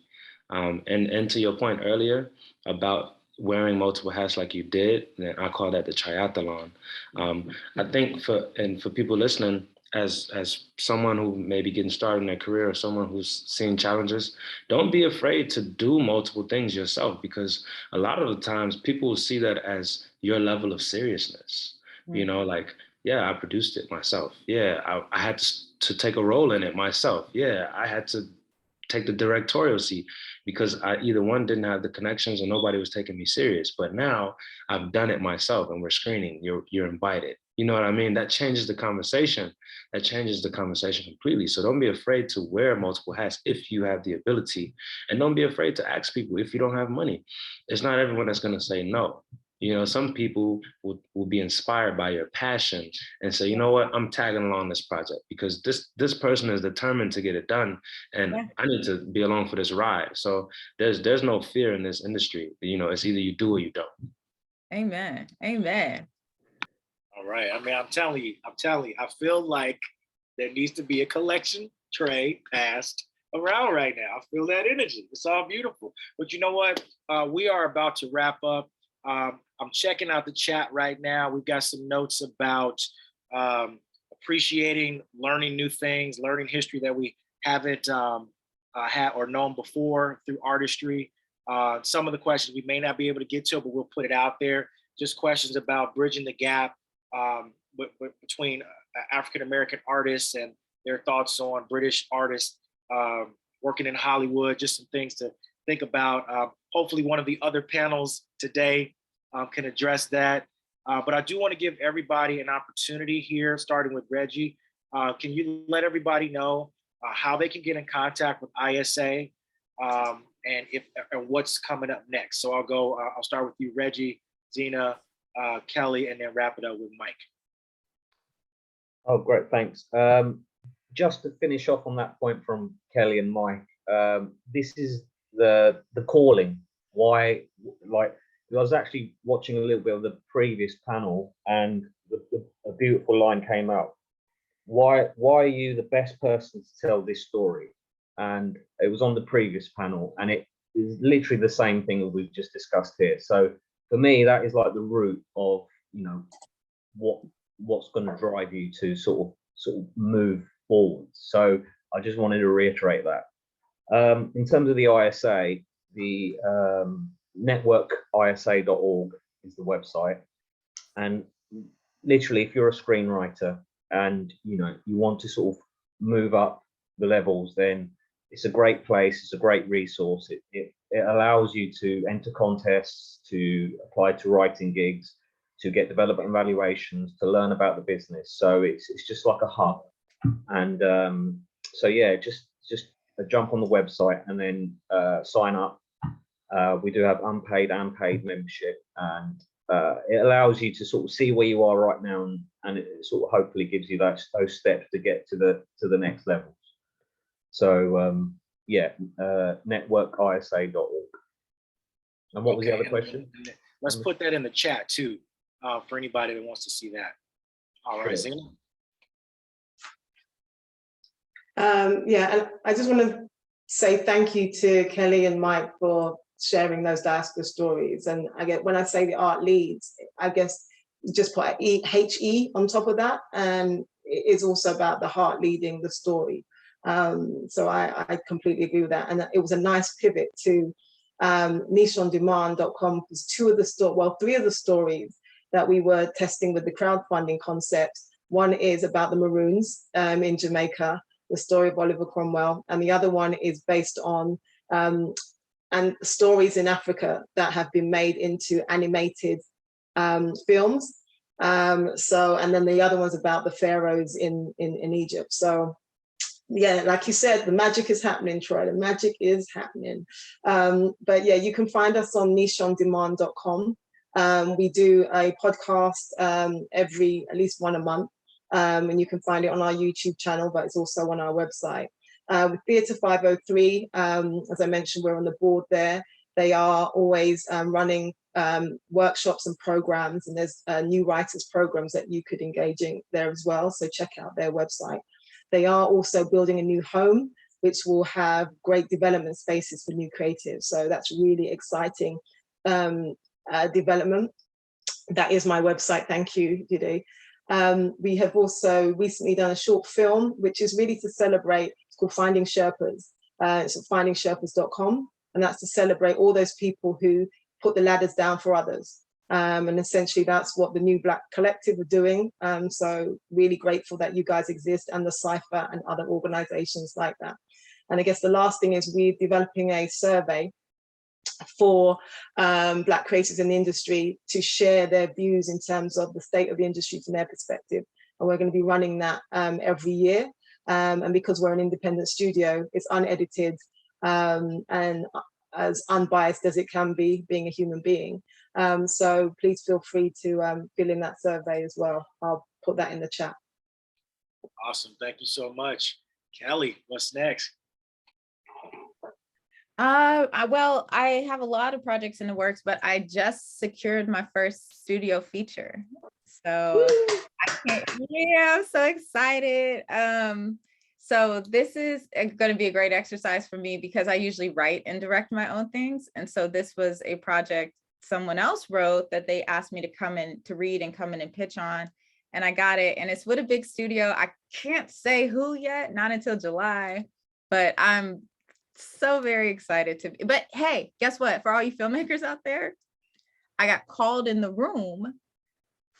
And to your point earlier about wearing multiple hats like you did, and I call that the triathlon. I think for people listening, as someone who may be getting started in their career or someone who's seeing challenges, don't be afraid to do multiple things yourself, because a lot of the times people will see that as your level of seriousness. You know, like, yeah, I produced it myself. Yeah, I had to take a role in it myself. Yeah, I had to take the directorial seat because I either one, didn't have the connections or nobody was taking me serious. But now I've done it myself and we're screening, you're invited. You know what I mean? That changes the conversation. That changes the conversation completely. So don't be afraid to wear multiple hats if you have the ability. And don't be afraid to ask people if you don't have money. It's not everyone that's gonna say no. You know, some people will be inspired by your passion and say, you know what, I'm tagging along this project because this person is determined to get it done, and I need to be along for this ride. So there's no fear in this industry. You know, it's either you do or you don't. Amen. Amen. All right. I mean, I'm telling you, I feel like there needs to be a collection tray passed around right now. I feel that energy. It's all beautiful. But you know what? We are about to wrap up. I'm checking out the chat right now. We've got some notes about appreciating, learning new things, learning history that we haven't had or known before through artistry. Some of the questions we may not be able to get to, but we'll put it out there. Just questions about bridging the gap between African-American artists and their thoughts on British artists working in Hollywood, just some things to think about. Hopefully one of the other panels today can address that. But I do want to give everybody an opportunity here, starting with Reggie. Can you let everybody know how they can get in contact with ISA and what's coming up next? So I'll start with you, Reggie, Zena, Kelly, and then wrap it up with Mike. Oh, great, thanks. Just to finish off on that point from Kelly and Mike, this is the calling. Why, like, I was actually watching a little bit of the previous panel, and a beautiful line came out. Why are you the best person to tell this story? And it was on the previous panel, and it is literally the same thing that we've just discussed here. So for me, that is like the root of, you know, what's going to drive you to sort of move forward. So I just wanted to reiterate that. In terms of the ISA, the networkisa.org is the website, and literally if you're a screenwriter and you want to sort of move up the levels, then it's a great place. It's a great resource. It allows you to enter contests, to apply to writing gigs, to get development evaluations, to learn about the business. So it's just like a hub. And so yeah, just jump on the website and then sign up. We do have unpaid and paid membership, and it allows you to sort of see where you are right now, and it sort of hopefully gives you those steps to get to the next levels. So yeah, networkisa.org. And what was the other question? Let's put that in the chat too, for anybody that wants to see that. All right, Zena. Yeah, and I just want to say thank you to Kelly and Mike for sharing those diaspora stories. And I get, when I say the art leads, I guess just put HE on top of that, and it is also about the heart leading the story. So I completely agree with that. And it was a nice pivot to nicheondemand.com, because three of the stories that we were testing with the crowdfunding concept. One is about the Maroons in Jamaica, the story of Oliver Cromwell, and the other one is based on and stories in Africa that have been made into animated films. And then the other one's about the pharaohs in Egypt. So yeah, like you said, the magic is happening, Troy. The magic is happening. But yeah, you can find us on nicheondemand.com. We do a podcast at least one a month. And you can find it on our YouTube channel, but it's also on our website. With Theatre 503, as I mentioned, we're on the board there. They are always running workshops and programs, and there's new writers programs that you could engage in there as well. So check out their website. They are also building a new home, which will have great development spaces for new creatives. So that's really exciting development. That is my website. Thank you, Dide. We have also recently done a short film, which is really to celebrate, it's called Finding Sherpas. It's at findingsherpas.com. And that's to celebrate all those people who put the ladders down for others. And essentially that's what the New Black Collective are doing. So really grateful that you guys exist, and the Cypher and other organizations like that. And I guess the last thing is we're developing a survey for Black creators in the industry to share their views in terms of the state of the industry from their perspective. And we're going to be running that every year. And because we're an independent studio, it's unedited and as unbiased as it can be, being a human being. So please feel free to fill in that survey as well. I'll put that in the chat. Awesome. Thank you so much. Kelly, what's next? Well, I have a lot of projects in the works, but I just secured my first studio feature. So yeah, I'm so excited. So this is going to be a great exercise for me because I usually write and direct my own things. And so this was a project someone else wrote that they asked me to come in to read and come in and pitch on. And I got it. And it's with a big studio. I can't say who yet, not until July, but I'm so very excited to be. But hey, guess what? For all you filmmakers out there, I got called in the room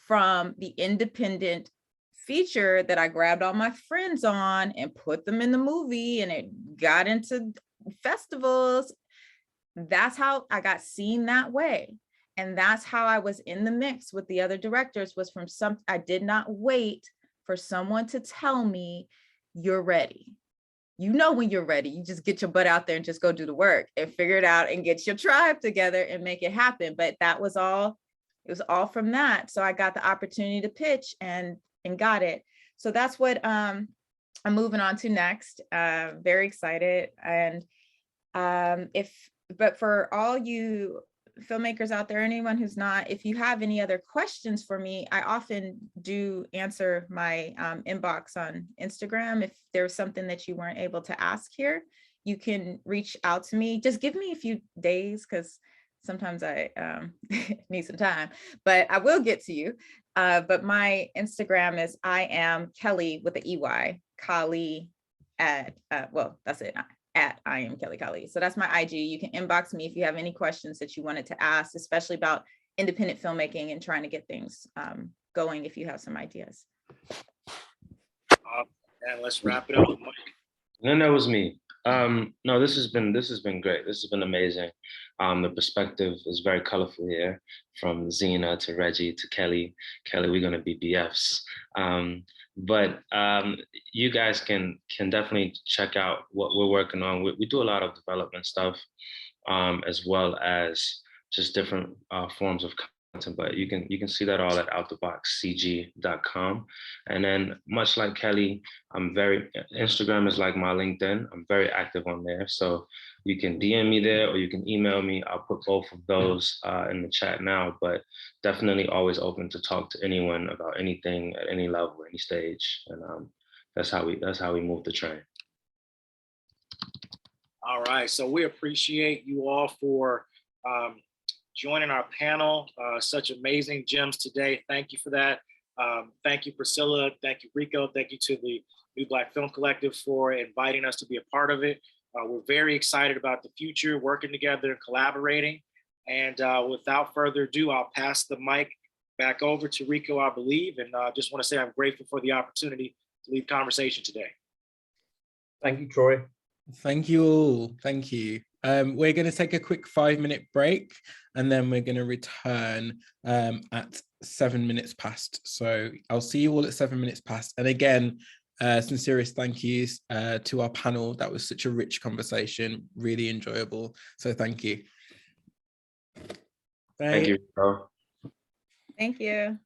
from the independent feature that I grabbed all my friends on and put them in the movie, and it got into festivals. That's how I got seen that way. And that's how I was in the mix with the other directors, was from I did not wait for someone to tell me you're ready. You know when you're ready, you just get your butt out there and just go do the work and figure it out and get your tribe together and make it happen. But that was all, it was all from that. So I got the opportunity to pitch and got it. So that's what I'm moving on to next. Very excited. And but for all you filmmakers out there, anyone who's not, if you have any other questions for me, I often do answer my inbox on Instagram. If there's something that you weren't able to ask here, you can reach out to me. Just give me a few days because sometimes I need some time, but I will get to you. But my Instagram is I am Kelly with the EY, Kali at, well, that's it. At I am Kelly Kali. So that's my IG. You can inbox me if you have any questions that you wanted to ask, especially about independent filmmaking and trying to get things going if you have some ideas. And let's wrap it up with Mike. No, that was me. No, this has been great. This has been amazing. The perspective is very colorful here, from Zena to Reggie to Kelly. Kelly, we're gonna be BFs. But you guys can definitely check out what we're working on. We do a lot of development stuff, as well as just different forms of content. But you can see that all at outtheboxcg.com. And then, much like Kelly, Instagram is like my LinkedIn. I'm very active on there, so you can DM me there or you can email me. I'll put both of those in the chat now, but definitely always open to talk to anyone about anything at any level, any stage. And that's how we move the train. All right, so we appreciate you all for joining our panel. Such amazing gems today. Thank you for that. Thank you, Priscilla. Thank you, Rico. Thank you to the New Black Film Collective for inviting us to be a part of it. We're very excited about the future, working together and collaborating. And without further ado, I'll pass the mic back over to Rico, I believe. And just want to say I'm grateful for the opportunity to lead conversation today. Thank you, Troy. Thank you all. Thank you. We're going to take a quick 5-minute break, and then we're going to return at 7 minutes past. So I'll see you all at 7 minutes past. And again, sincerest thank yous to our panel. That was such a rich conversation, really enjoyable. So thank you. Thank you, bro. Thank you.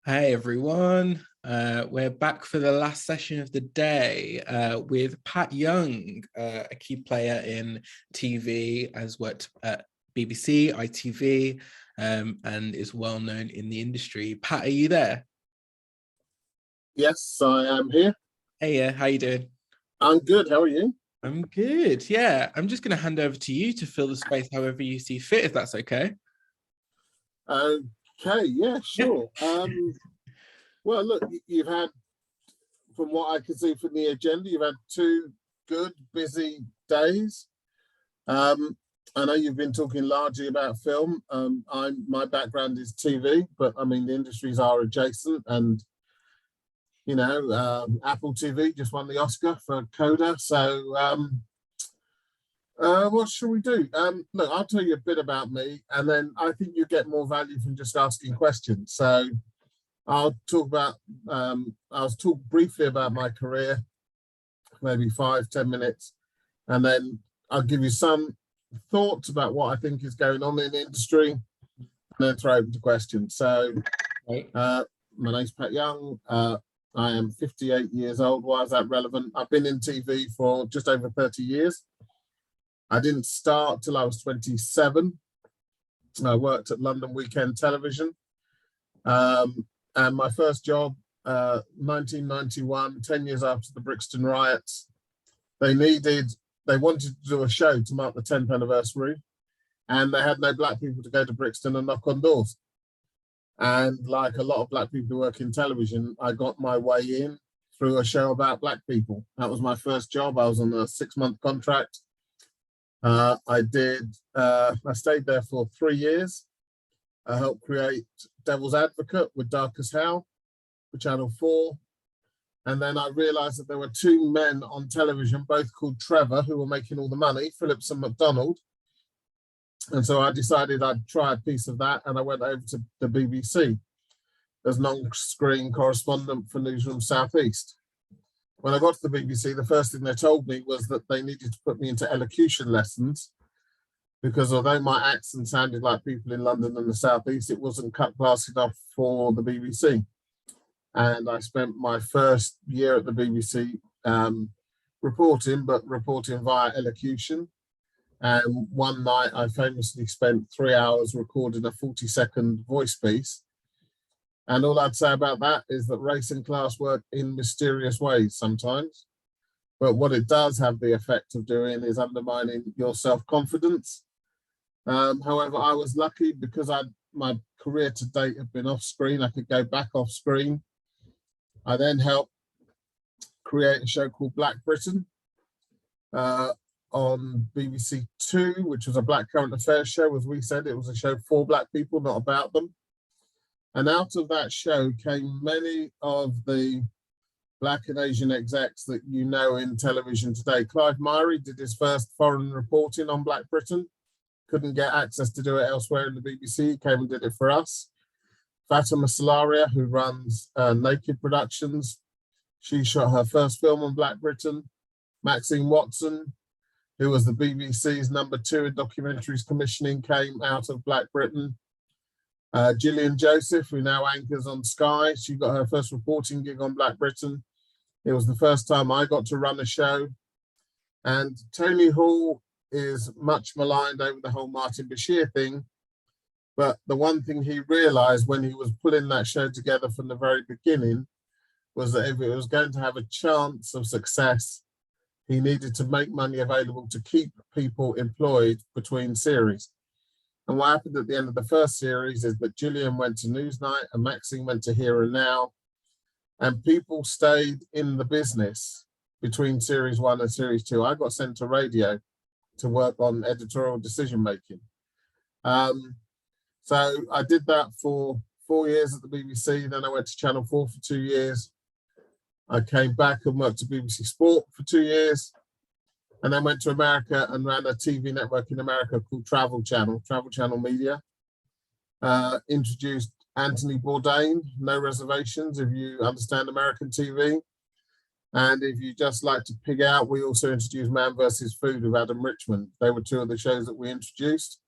Hey everyone, we're back for the last session of the day with Pat Young, a key player in TV, has worked at BBC, ITV, and is well known in the industry. Pat, are you there? Yes, I am here. Hey, yeah, how you doing? I'm good, how are you? I'm good, yeah. I'm just going to hand over to you to fill the space however you see fit, if that's okay. Okay, yeah, sure. Well, look, you've had, from what I can see from the agenda, you've had 2 good, busy days. I know you've been talking largely about film. My background is TV, but I mean, the industries are adjacent, and you know, Apple TV just won the Oscar for Coda. So what should we do? Look, I'll tell you a bit about me, and then I think you get more value from just asking questions. So I'll talk briefly about my career, maybe 5-10 minutes, and then I'll give you some thoughts about what I think is going on in the industry, and then throw open to questions. So my name's Pat Young. I am 58 years old. Why is that relevant? I've been in TV for just over 30 years. I didn't start till I was 27. I worked at London Weekend Television. And my first job, 1991, 10 years after the Brixton riots, they wanted to do a show to mark the 10th anniversary, and they had no black people to go to Brixton and knock on doors. And like a lot of black people who work in television, I got my way in through a show about black people. That was my first job. I was on a 6-month contract. I stayed there for 3 years. I helped create Devil's Advocate with Darkest Howl for Channel 4. And then I realized that there were 2 men on television, both called Trevor, who were making all the money, Phillips and McDonald. And so I decided I'd try a piece of that, and I went over to the BBC as non-screen correspondent for Newsroom South East. When I got to the BBC, the first thing they told me was that they needed to put me into elocution lessons, because although my accent sounded like people in London and the South East, it wasn't cut class enough for the BBC. And I spent my first year at the BBC reporting via elocution. And one night I famously spent 3 hours recording a 40-second voice piece. And all I'd say about that is that race and class work in mysterious ways sometimes. But what it does have the effect of doing is undermining your self-confidence. However, I was lucky because my career to date had been off screen. I could go back off screen. I then helped create a show called Black Britain on BBC 2, which was a black current affairs show. As we said, it was a show for black people, not about them. And out of that show came many of the black and Asian execs that you know in television today. Clive Myrie did his first foreign reporting on Black Britain. Couldn't get access to do it elsewhere in the BBC, came and did it for us. Fatima Salaria, who runs Naked Productions, she shot her first film on Black Britain. Maxine Watson, who was the BBC's #2 in documentaries commissioning, came out of Black Britain. Gillian Joseph, who now anchors on Sky, she got her first reporting gig on Black Britain. It was the first time I got to run a show. And Tony Hall is much maligned over the whole Martin Bashir thing. But the one thing he realized when he was putting that show together from the very beginning was that if it was going to have a chance of success, he needed to make money available to keep people employed between series. And what happened at the end of the first series is that Gillian went to Newsnight and Maxine went to Here and Now, and people stayed in the business between series 1 and series 2. I got sent to radio to work on editorial decision making. So I did that for 4 years at the BBC. Then I went to Channel 4 for 2 years. I came back and worked at BBC Sport for 2 years, and then went to America and ran a TV network in America called Travel Channel Media. Introduced Anthony Bourdain, No Reservations, if you understand American TV. And if you just like to pig out, we also introduced Man vs. Food with Adam Richmond. They were 2 of the shows that we introduced.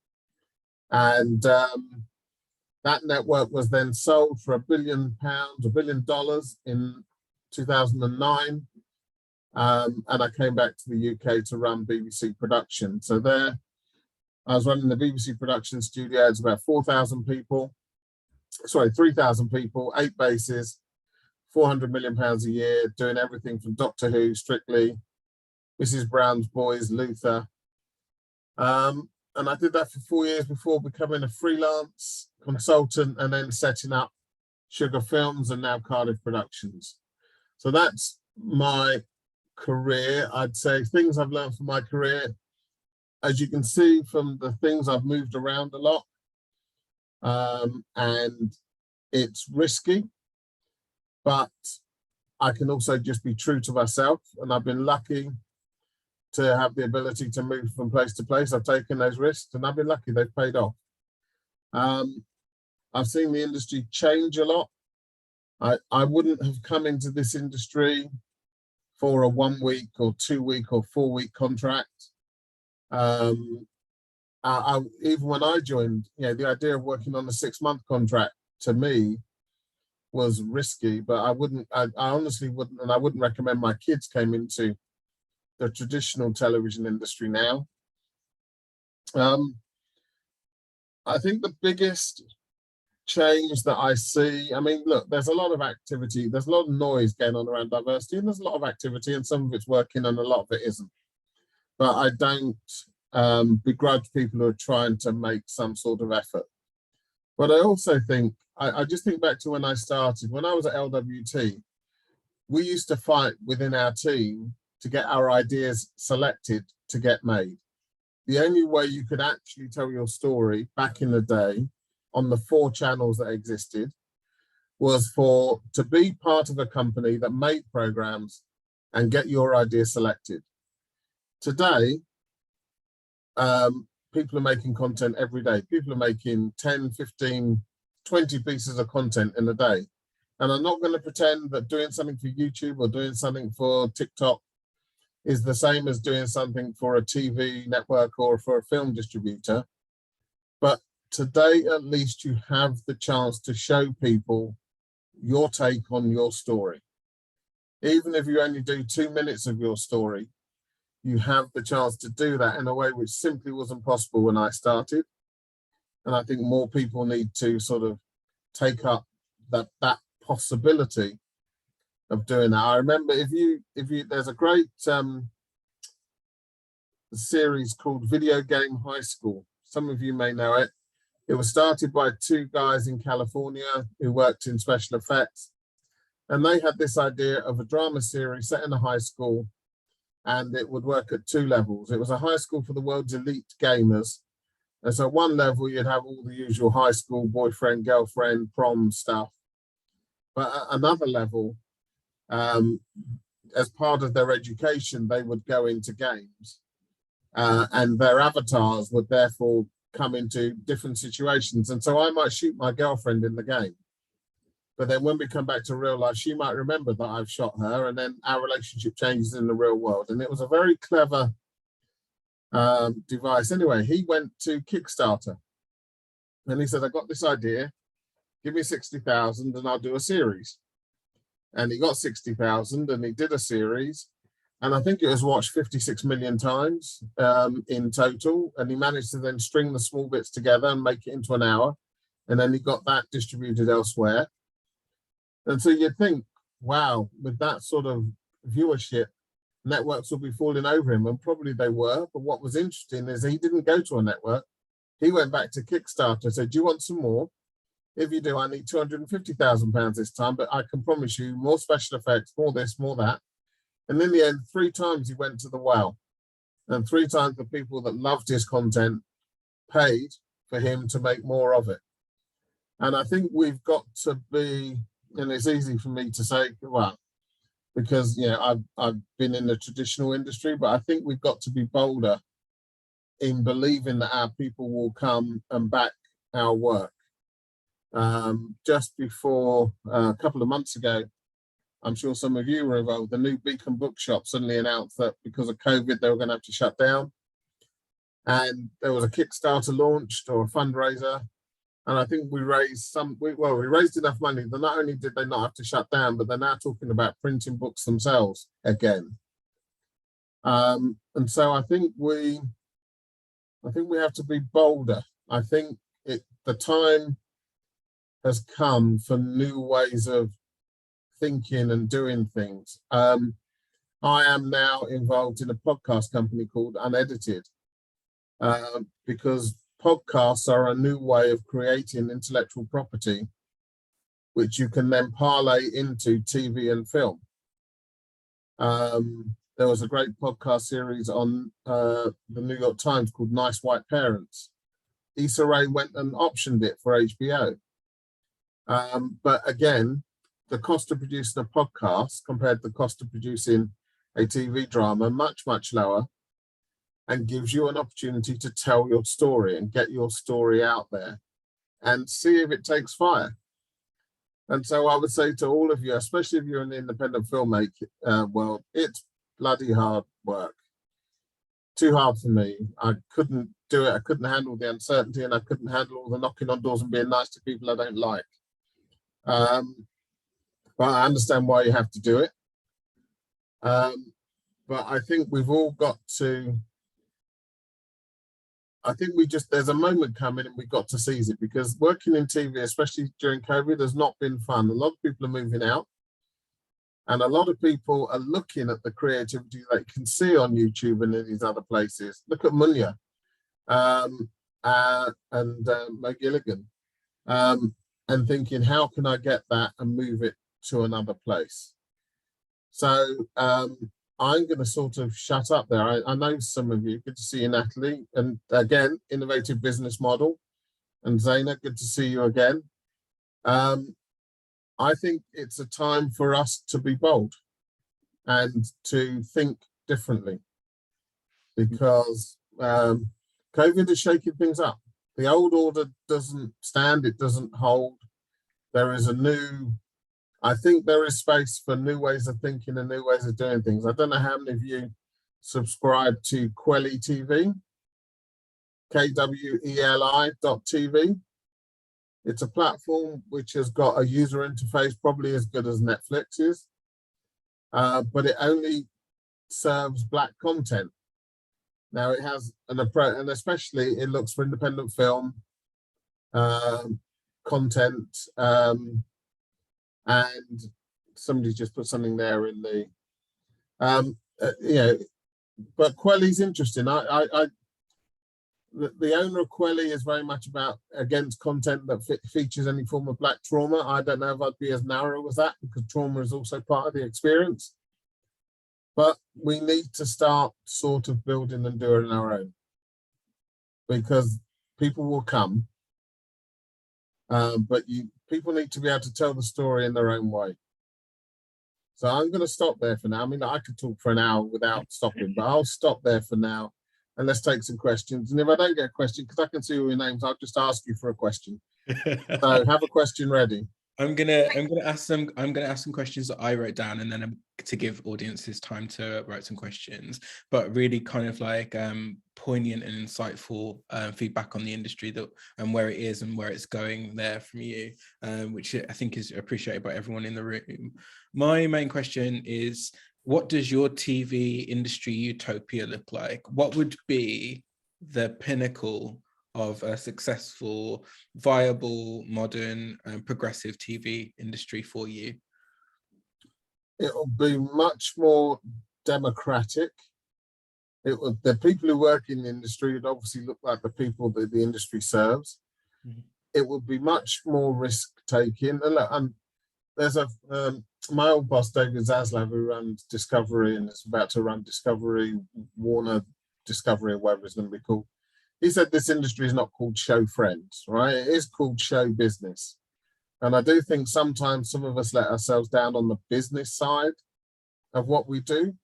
And that That network was then sold for £1 billion, $1 billion in 2009. And I came back to the UK to run BBC Production. So there, I was running the BBC Production studio. It's about 4,000 people, sorry, 3,000 people, 8 bases, £400 million a year, doing everything from Doctor Who, Strictly, Mrs. Brown's Boys, Luther. And I did that for 4 years before becoming a freelance consultant and then setting up Sugar Films and now Cardiff Productions. So that's my career. I'd say things I've learned from my career, as you can see from the things, I've moved around a lot, and it's risky, but I can also just be true to myself. And I've been lucky to have the ability to move from place to place. I've taken those risks and I've been lucky, they've paid off. I've seen the industry change a lot. I wouldn't have come into this industry for a 1 week or 2 week or 4 week contract. Even when I joined, you know, the idea of working on a 6-month contract to me was risky, but I honestly wouldn't, and I wouldn't recommend my kids came into the traditional television industry now. I think the biggest change that I see, I mean, look, there's a lot of activity, there's a lot of noise going on around diversity, and there's a lot of activity, and some of it's working and a lot of it isn't. But I don't begrudge people who are trying to make some sort of effort. But I also think, I just think back to when I started, when I was at LWT, we used to fight within our team to get our ideas selected to get made. The only way you could actually tell your story back in the day on the 4 channels that existed was to be part of a company that made programs and get your idea selected. Today, people are making content every day. People are making 10, 15, 20 pieces of content in a day. And I'm not going to pretend that doing something for YouTube or doing something for TikTok is the same as doing something for a TV network or for a film distributor. But today, at least, you have the chance to show people your take on your story. Even if you only do 2 minutes of your story, you have the chance to do that in a way which simply wasn't possible when I started. And I think more people need to sort of take up that possibility of doing that. I remember there's a great series called Video Game High School. Some of you may know it. It was started by 2 guys in California who worked in special effects. And they had this idea of a drama series set in a high school, and it would work at 2 levels. It was a high school for the world's elite gamers. And so 1 level, you'd have all the usual high school boyfriend, girlfriend, prom stuff. But at another level, as part of their education, they would go into games, and their avatars would therefore come into different situations. And so I might shoot my girlfriend in the game, but then when we come back to real life, she might remember that I've shot her, and then our relationship changes in the real world. And it was a very clever device. Anyway, he went to Kickstarter and he said, I got this idea, give me 60,000 and I'll do a series. And he got 60,000 and he did a series. And I think it was watched 56 million times in total. And he managed to then string the small bits together and make it into an hour. And then he got that distributed elsewhere. And so you'd think, wow, with that sort of viewership, networks will be falling over him. And probably they were. But what was interesting is he didn't go to a network. He went back to Kickstarter, said, do you want some more? If you do, I need £250,000 this time, but I can promise you more special effects, more this, more that. And in the end, 3 times he went to the well, and 3 times the people that loved his content paid for him to make more of it. And I think we've got to be, and it's easy for me to say, well, because I've been in the traditional industry, but I think we've got to be bolder in believing that our people will come and back our work. Just before a couple of months ago, I'm sure some of you were involved, the new Beacon Bookshop suddenly announced that because of COVID, they were going to have to shut down. And there was a Kickstarter launched or a fundraiser. And I think we raised we raised enough money that not only did they not have to shut down, but they're now talking about printing books themselves again. And so I think we have to be bolder. I think the time has come for new ways of thinking and doing things. I am now involved in a podcast company called Unedited, because podcasts are a new way of creating intellectual property, which you can then parlay into TV and film. There was a great podcast series on the New York Times called Nice White Parents. Issa Rae went and optioned it for HBO. But again, the cost of producing a podcast compared to the cost of producing a TV drama, much, much lower, and gives you an opportunity to tell your story and get your story out there and see if it takes fire. And so I would say to all of you, especially if you're in the independent filmmaking world, it's bloody hard work. Too hard for me. I couldn't do it. I couldn't handle the uncertainty, and I couldn't handle all the knocking on doors and being nice to people I don't like. But I understand why you have to do it. But I think we've all got to, there's a moment coming and we've got to seize it, because working in TV, especially during COVID, has not been fun. A lot of people are moving out, and a lot of people are looking at the creativity they can see on YouTube and in these other places. Look at Munya and Mo Gilligan, and thinking, how can I get that and move it to another place? So I'm going to sort of shut up there. I know some of you. Good to see you, Natalie. And again, innovative business model. And Zaina, good to see you again. I think it's a time for us to be bold and to think differently, because COVID is shaking things up. The old order doesn't stand, it doesn't hold. There is I think there is space for new ways of thinking and new ways of doing things. I don't know how many of you subscribe to Kweli TV, KWELI.TV. It's a platform which has got a user interface probably as good as Netflix is, but it only serves Black content. Now it has an approach, and especially it looks for independent film content, and somebody just put something there in the, but Kweli's interesting. The owner of Kweli is very much against content that features any form of Black trauma. I don't know if I'd be as narrow as that, because trauma is also part of the experience. But we need to start sort of building and doing it on our own, because people will come, but people need to be able to tell the story in their own way. So I'm going to stop there for now. I mean, I could talk for an hour without stopping, but I'll stop there for now. And let's take some questions. And if I don't get a question, because I can see all your names, I'll just ask you for a question. So have a question ready. I'm gonna ask some questions that I wrote down, and then to give audiences time to write some questions, but really kind of like poignant and insightful feedback on the industry and where it is and where it's going there from you, which I think is appreciated by everyone in the room. My main question is, what does your TV industry utopia look like? What would be the pinnacle of a successful, viable, modern, progressive TV industry for you? It will be much more democratic. The people who work in the industry would obviously look like the people that the industry serves. Mm-hmm. It would be much more risk-taking. And there's my old boss, David Zaslav, who runs Discovery and is about to run Discovery, Warner Discovery, or whatever it's going to be called. He said this industry is not called show friends, right? It is called show business. And I do think sometimes some of us let ourselves down on the business side of what we do.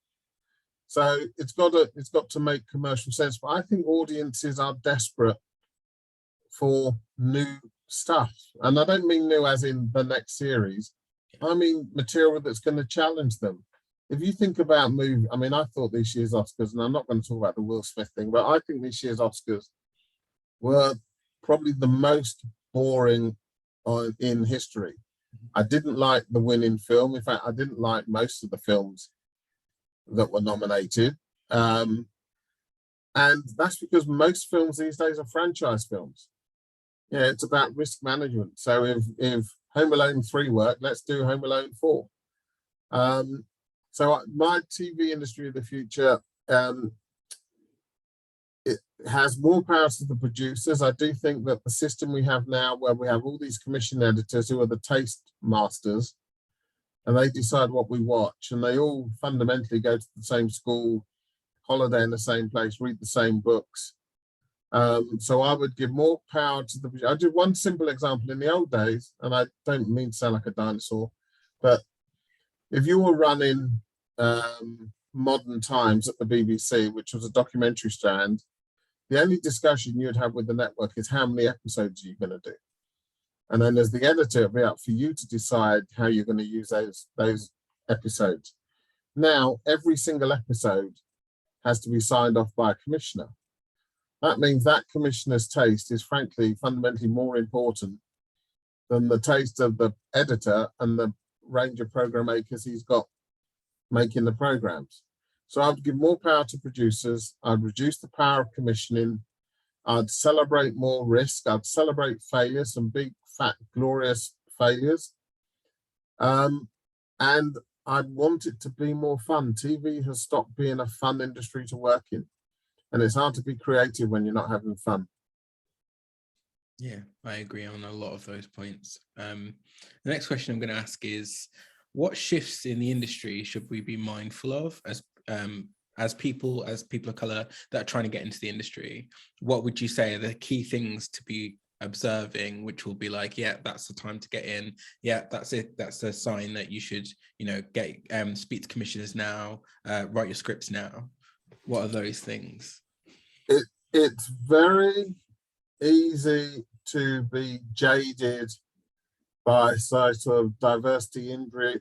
So it's got to make commercial sense. But I think audiences are desperate for new stuff. And I don't mean new as in the next series. I mean material that's going to challenge them. If you think about movie, I mean, I thought this year's Oscars, and I'm not going to talk about the Will Smith thing, but I think this year's Oscars were probably the most boring in history. I didn't like the winning film. In fact, I didn't like most of the films that were nominated. And that's because most films these days are franchise films. Yeah, it's about risk management. So if Home Alone 3 worked, let's do Home Alone 4. So my TV industry of the future, it has more power to the producers. I do think that the system we have now, where we have all these commission editors who are the taste masters, and they decide what we watch, and they all fundamentally go to the same school, holiday in the same place, read the same books. So I would give more power to the. I'll do one simple example. In the old days, and I don't mean to sound like a dinosaur, but if you were running Modern Times at the BBC, which was a documentary strand, the only discussion you'd have with the network is how many episodes are you going to do? And then as the editor, it'll be up for you to decide how you're going to use those episodes. Now, every single episode has to be signed off by a commissioner. That means that commissioner's taste is frankly fundamentally more important than the taste of the editor and the range of program makers he's got making the programs. So I'd give more power to producers. I'd reduce the power of commissioning. I'd celebrate more risk. I'd celebrate failures, some big, fat, glorious failures. And I'd want it to be more fun. TV has stopped being a fun industry to work in. And it's hard to be creative when you're not having fun. Yeah, I agree on a lot of those points. The next question I'm going to ask is, what shifts in the industry should we be mindful of as people of color that are trying to get into the industry? What would you say are the key things to be observing, which will be like, yeah, that's the time to get in. Yeah, that's it. That's a sign that you should, get speak to commissioners now, write your scripts now. What are those things? It's very easy to be jaded by sort of diversity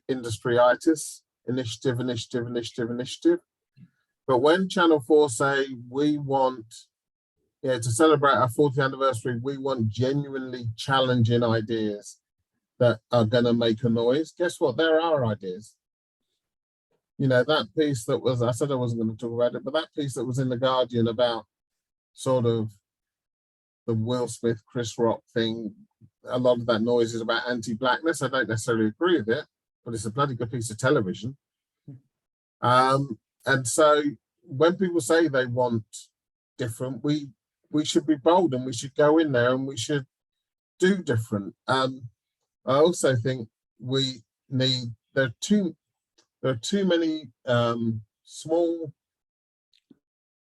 industry-itis, initiative. But when Channel 4 say we want, to celebrate our 40th anniversary, we want genuinely challenging ideas that are going to make a noise, guess what? There are ideas. That piece that was, I said I wasn't going to talk about it, but that piece that was in The Guardian about sort of the Will Smith, Chris Rock thing, a lot of that noise is about anti-blackness. I don't necessarily agree with it, but it's a bloody good piece of television. And so when people say they want different, we should be bold and we should go in there and we should do different. I also think there are too many small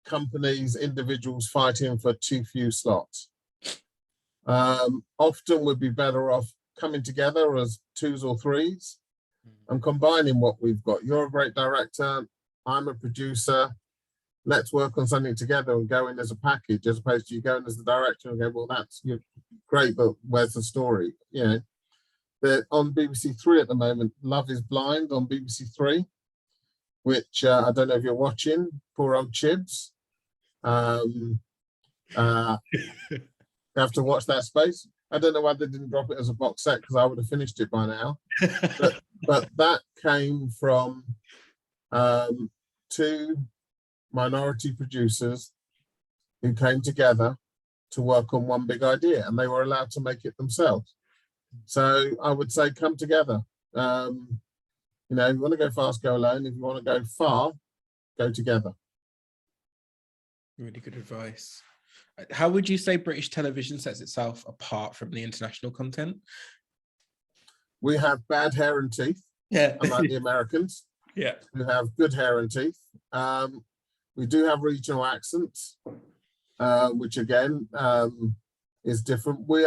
companies, individuals fighting for too few slots. Often we'd be better off coming together as twos or threes and combining what we've got. You're a great director, I'm a producer, let's work on something together and go in as a package, as opposed to you going as the director and go, well, that's great, but where's the story? They're on BBC Three at the moment, Love is Blind on BBC Three, which I don't know if you're watching, poor old Chibs. You have to watch that space. I don't know why they didn't drop it as a box set, because I would have finished it by now. but that came from two minority producers who came together to work on one big idea, and they were allowed to make it themselves. So I would say come together. If you want to go fast, go alone. If you want to go far, go together. Really good advice. How would you say British television sets itself apart from the international content? We have bad hair and teeth, unlike the Americans. Yeah, who have good hair and teeth. We do have regional accents, which again is different. We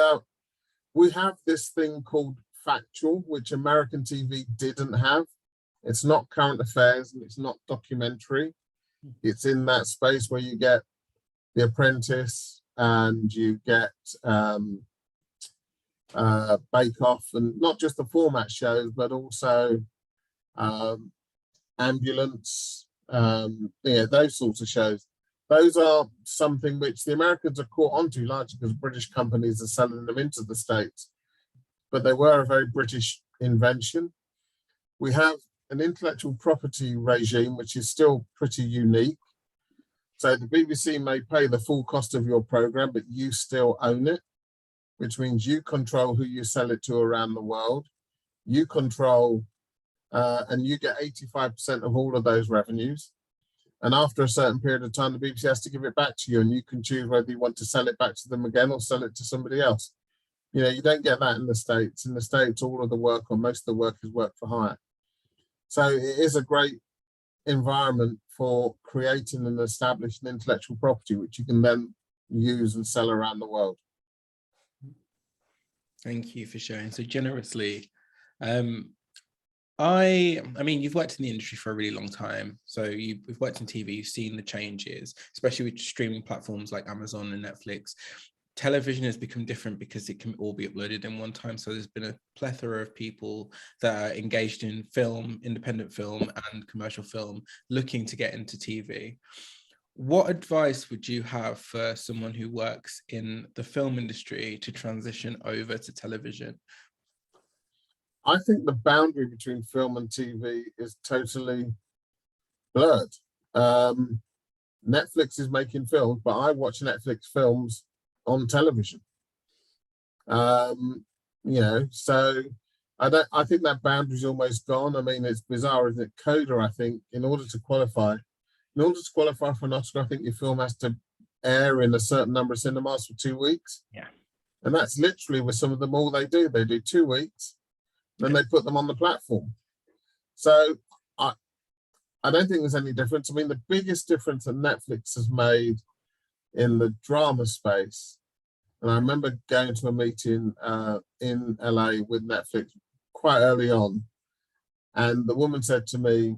have this thing called factual, which American TV didn't have. It's not current affairs and it's not documentary. It's in that space where you get The Apprentice and you get Bake Off, and not just the format shows, but also Ambulance, those sorts of shows. those are something which the Americans are caught onto, largely because British companies are selling them into the States. But they were a very British invention. We have an intellectual property regime, which is still pretty unique. So the BBC may pay the full cost of your program, but you still own it, which means you control who you sell it to around the world. You control, and you get 85% of all of those revenues. And after a certain period of time, the BBC has to give it back to you, and you can choose whether you want to sell it back to them again or sell it to somebody else. You know, you don't get that in the States. In the States, all of the work, or most of the work, is work for hire. So it is a great environment for creating and establishing intellectual property, which you can then use and sell around the world. Thank you for sharing so generously. I mean, you've worked in the industry for a really long time. So you've worked in TV, you've seen the changes, especially with streaming platforms like Amazon and Netflix. Television has become different because it can all be uploaded in one time. So there's been a plethora of people that are engaged in film, independent film and commercial film, looking to get into TV. What advice would you have for someone who works in the film industry to transition over to television? I think the boundary between film and TV is totally blurred. Netflix is making films, but I watch Netflix films on television. You know, so I think that boundary's almost gone. I mean, it's bizarre, isn't it? Coda, I think, in order to qualify for an Oscar, I think your film has to air in a certain number of cinemas for 2 weeks. Yeah. And that's literally with some of them all they do. They do 2 weeks, then they put them on the platform. So I don't think there's any difference. I mean, the biggest difference that Netflix has made in the drama space, and I remember going to a meeting in LA with Netflix quite early on, and the woman said to me,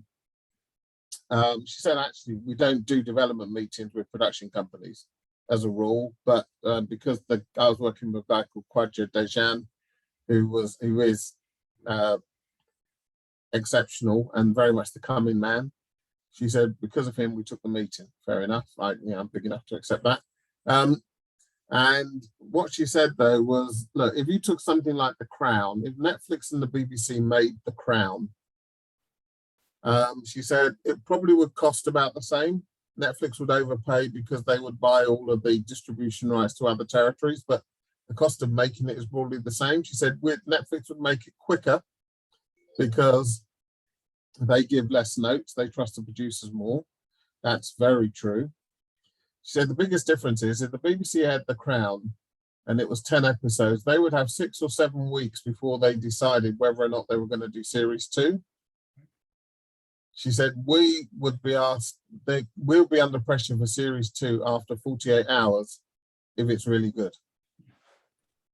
she said, actually, we don't do development meetings with production companies as a rule, but because I was working with a guy called Kwadja Dejan, who is exceptional and very much the coming man. She said, because of him, we took the meeting. Fair enough. I'm big enough to accept that. And what she said, though, was, look, if you took something like The Crown, if Netflix and the BBC made The Crown, she said it probably would cost about the same. Netflix would overpay because they would buy all of the distribution rights to other territories, but the cost of making it is broadly the same. She said Netflix would make it quicker because they give less notes, they trust the producers more. That's very true. She said the biggest difference is if the BBC had The Crown and it was 10 episodes, they would have 6 or 7 weeks before they decided whether or not they were going to do series 2. She said, we would be asked, we'll be under pressure for series 2 after 48 hours if it's really good.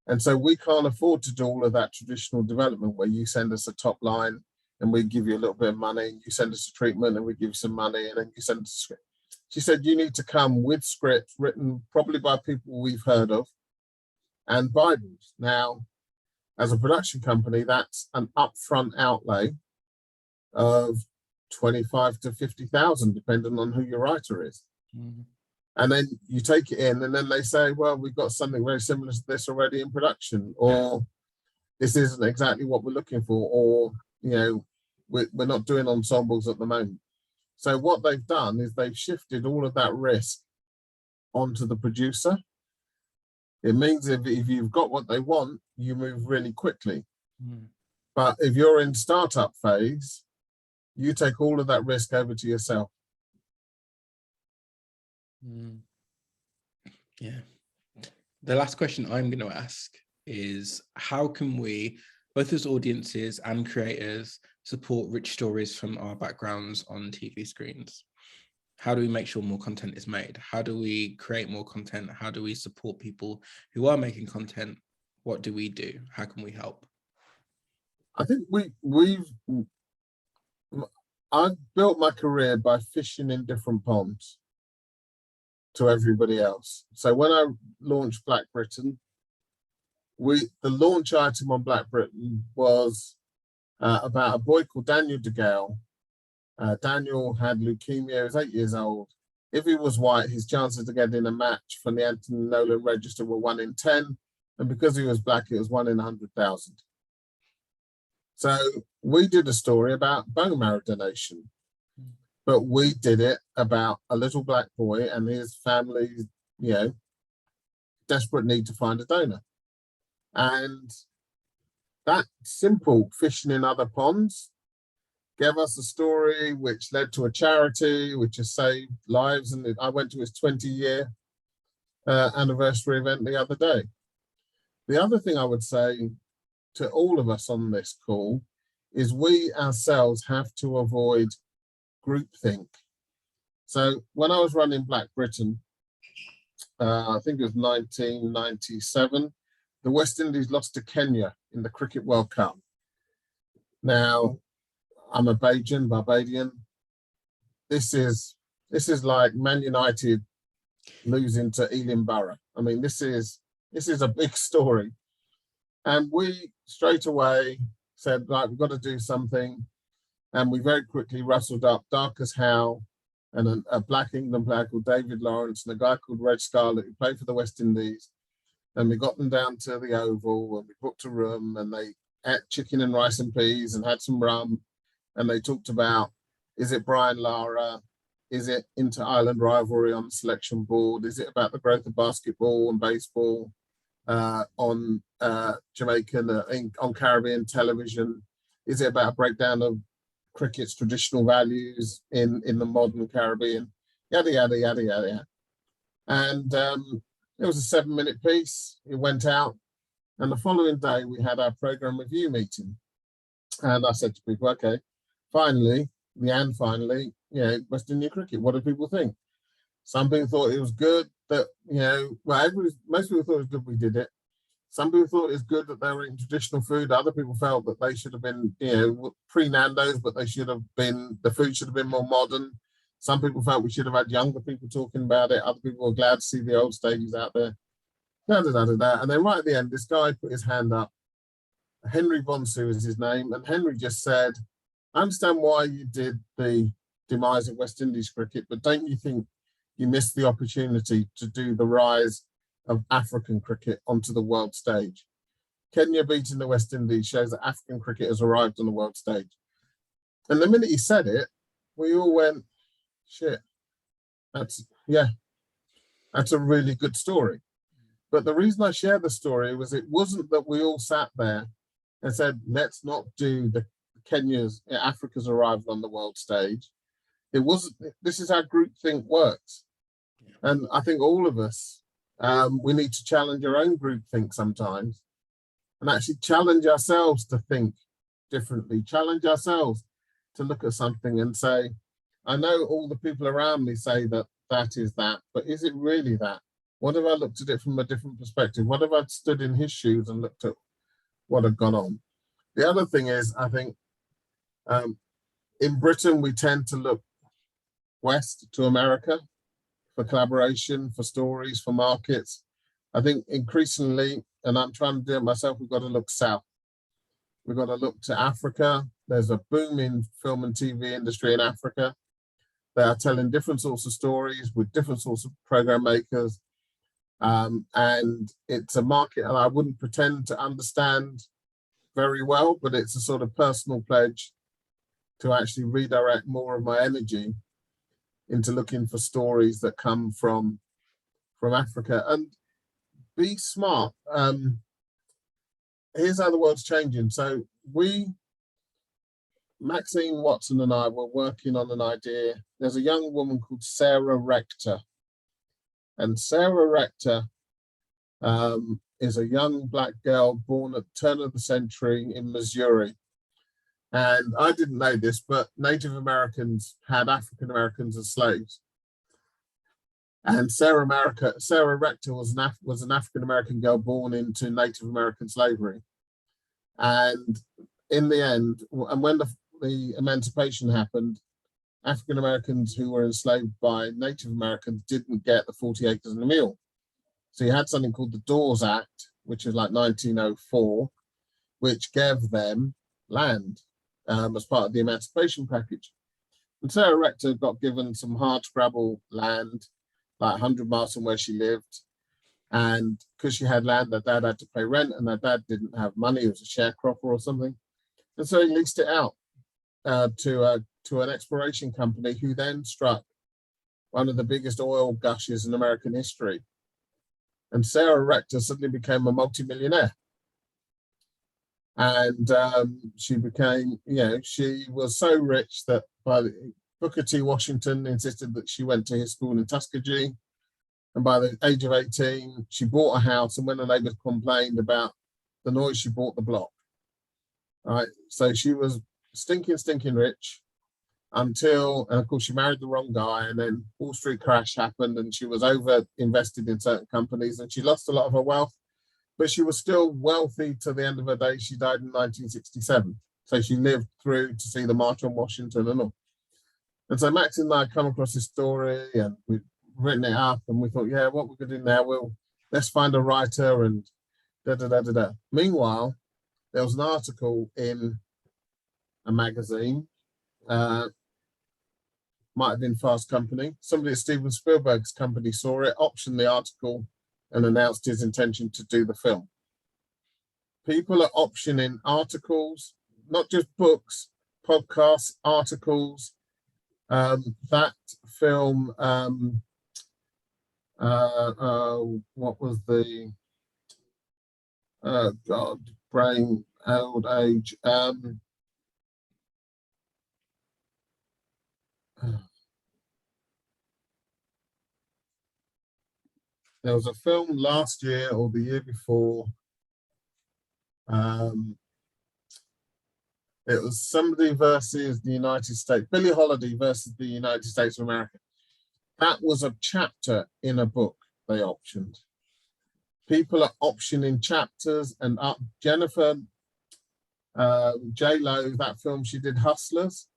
And so we can't afford to do all of that traditional development where you send us a top line and we give you a little bit of money, and you send us a treatment and we give you some money, and then you send us a script. She said, you need to come with scripts written probably by people we've heard of and Bibles. Now, as a production company, that's an upfront outlay of 25 to 50,000, depending on who your writer is. Mm-hmm. And then you take it in, and then they say, well, we've got something very similar to this already in production, or this isn't exactly what we're looking for, or, you know, we're not doing ensembles at the moment. So what they've done is they've shifted all of that risk onto the producer. It means if you've got what they want, you move really quickly. Mm. But if you're in startup phase, you take all of that risk over to yourself. Mm. Yeah. The last question I'm going to ask is, how can we, both as audiences and creators, support rich stories from our backgrounds on TV screens? How do we make sure more content is made? How do we create more content? How do we support people who are making content? What do we do? How can we help? I think I've built my career by fishing in different ponds to everybody else. So when I launched Black Britain, the launch item on Black Britain was about a boy called Daniel DeGale. Daniel had leukemia, he was 8 years old, If he was white, his chances of getting a match from the Anthony Nolan register were 1 in 10. And because he was black, it was 1 in 100,000. So we did a story about bone marrow donation, but we did it about a little black boy and his family's, you know, desperate need to find a donor. And that simple fishing in other ponds gave us a story which led to a charity which has saved lives. And I went to his 20-year anniversary event the other day. The other thing I would say to all of us on this call is we ourselves have to avoid groupthink. So when I was running Black Britain, I think it was 1997, the West Indies lost to Kenya in the Cricket World Cup. Now, I'm a Barbadian. This is like Man United losing to Ealing Borough. I mean, this is a big story. And we straight away said, right, we've got to do something. And we very quickly rustled up Darcus Howe and a Black England player called David Lawrence and a guy called Reg Scarlett who played for the West Indies. And we got them down to the Oval and we booked a room and they ate chicken and rice and peas and had some rum. And they talked about, is it Brian Lara? Is it inter-island rivalry on the selection board? Is it about the growth of basketball and baseball on Jamaican, on Caribbean television? Is it about a breakdown of cricket's traditional values in the modern Caribbean? Yada, yada, yada, yada, yada. And it was a 7-minute piece. It went out. And the following day, we had our program review meeting. And I said to people, okay, finally, you know, West Indian cricket, what do people think? Some people thought it was good that, you know, well, most people thought it was good we did it. Some people thought it was good that they were eating traditional food. Other people felt that they should have been, you know, pre-Nando's, but they should have been, the food should have been more modern. Some people felt we should have had younger people talking about it. Other people were glad to see the old stages out there. Da, da, da, da, da. And then right at the end, this guy put his hand up. Henry Bonsu is his name. And Henry just said, I understand why you did the demise of West Indies cricket, but don't you think you missed the opportunity to do the rise of African cricket onto the world stage? Kenya beating the West Indies shows that African cricket has arrived on the world stage. And the minute he said it, we all went, shit, that's a really good story. But the reason I share the story was it wasn't that we all sat there and said, let's not do the Africa's arrival on the world stage. It wasn't, this is how groupthink works. And I think all of us, we need to challenge our own groupthink sometimes and actually challenge ourselves to think differently, challenge ourselves to look at something and say, I know all the people around me say that that is that, but is it really that? What if I looked at it from a different perspective? What if I stood in his shoes and looked at what had gone on? The other thing is, I think in Britain, we tend to look west to America for collaboration, for stories, for markets. I think increasingly, and I'm trying to do it myself, we've got to look south. We've got to look to Africa. There's a booming film and TV industry in Africa. They are telling different sorts of stories with different sorts of program makers. And it's a market that I wouldn't pretend to understand very well, but it's a sort of personal pledge to actually redirect more of my energy into looking for stories that come from Africa. And be smart. Here's how the world's changing. So Maxine Watson and I were working on an idea. There's a young woman called Sarah Rector. And Sarah Rector is a young Black girl born at the turn of the century in Missouri. And I didn't know this, but Native Americans had African Americans as slaves. And Sarah Rector was an African American girl born into Native American slavery. And in the end, and when the emancipation happened, African Americans who were enslaved by Native Americans didn't get the 40 acres and a mule. So you had something called the Dawes Act, which is like 1904, which gave them land as part of the emancipation package. And Sarah Rector got given some hard scrabble land, like 100 miles from where she lived. And because she had land, her dad had to pay rent, and her dad didn't have money. He was a sharecropper or something. And so he leased it out to an exploration company who then struck one of the biggest oil gushes in American history. And Sarah Rector suddenly became a multimillionaire. And she became, she was so rich that Booker T. Washington insisted that she went to his school in Tuskegee. And by the age of 18, she bought a house. And when the neighbors complained about the noise, she bought the block. Right. So she was stinking rich until, and of course, she married the wrong guy. And then Wall Street crash happened, and she was over invested in certain companies, and she lost a lot of her wealth. But she was still wealthy to the end of her days. She died in 1967. So she lived through to see the March on Washington and all. And so Max and I come across this story, and we've written it up, and we thought, yeah, what we're going to do now, let's find a writer and da-da-da-da-da. Meanwhile, there was an article in a magazine, might have been Fast Company. Somebody at Steven Spielberg's company saw it, optioned the article, and announced his intention to do the film. People are optioning articles, not just books, podcasts, articles. That film, what was the, God, brain, old age. There was a film last year or the year before. It was somebody versus the United States, Billie Holiday versus the United States of America. That was a chapter in a book they optioned. People are optioning chapters, and Jennifer J-Lo, that film she did, Hustlers,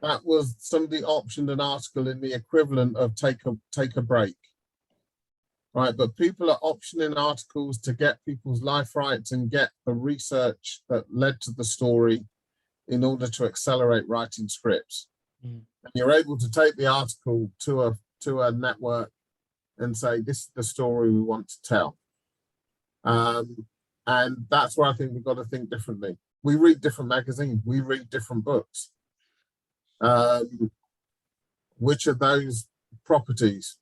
that was somebody optioned an article in the equivalent of Take a Break. Right, but people are optioning articles to get people's life rights and get the research that led to the story in order to accelerate writing scripts. And you're able to take the article to a network and say, this is the story we want to tell. And that's where I think we've got to think differently. We read different magazines, we read different books. Which of those properties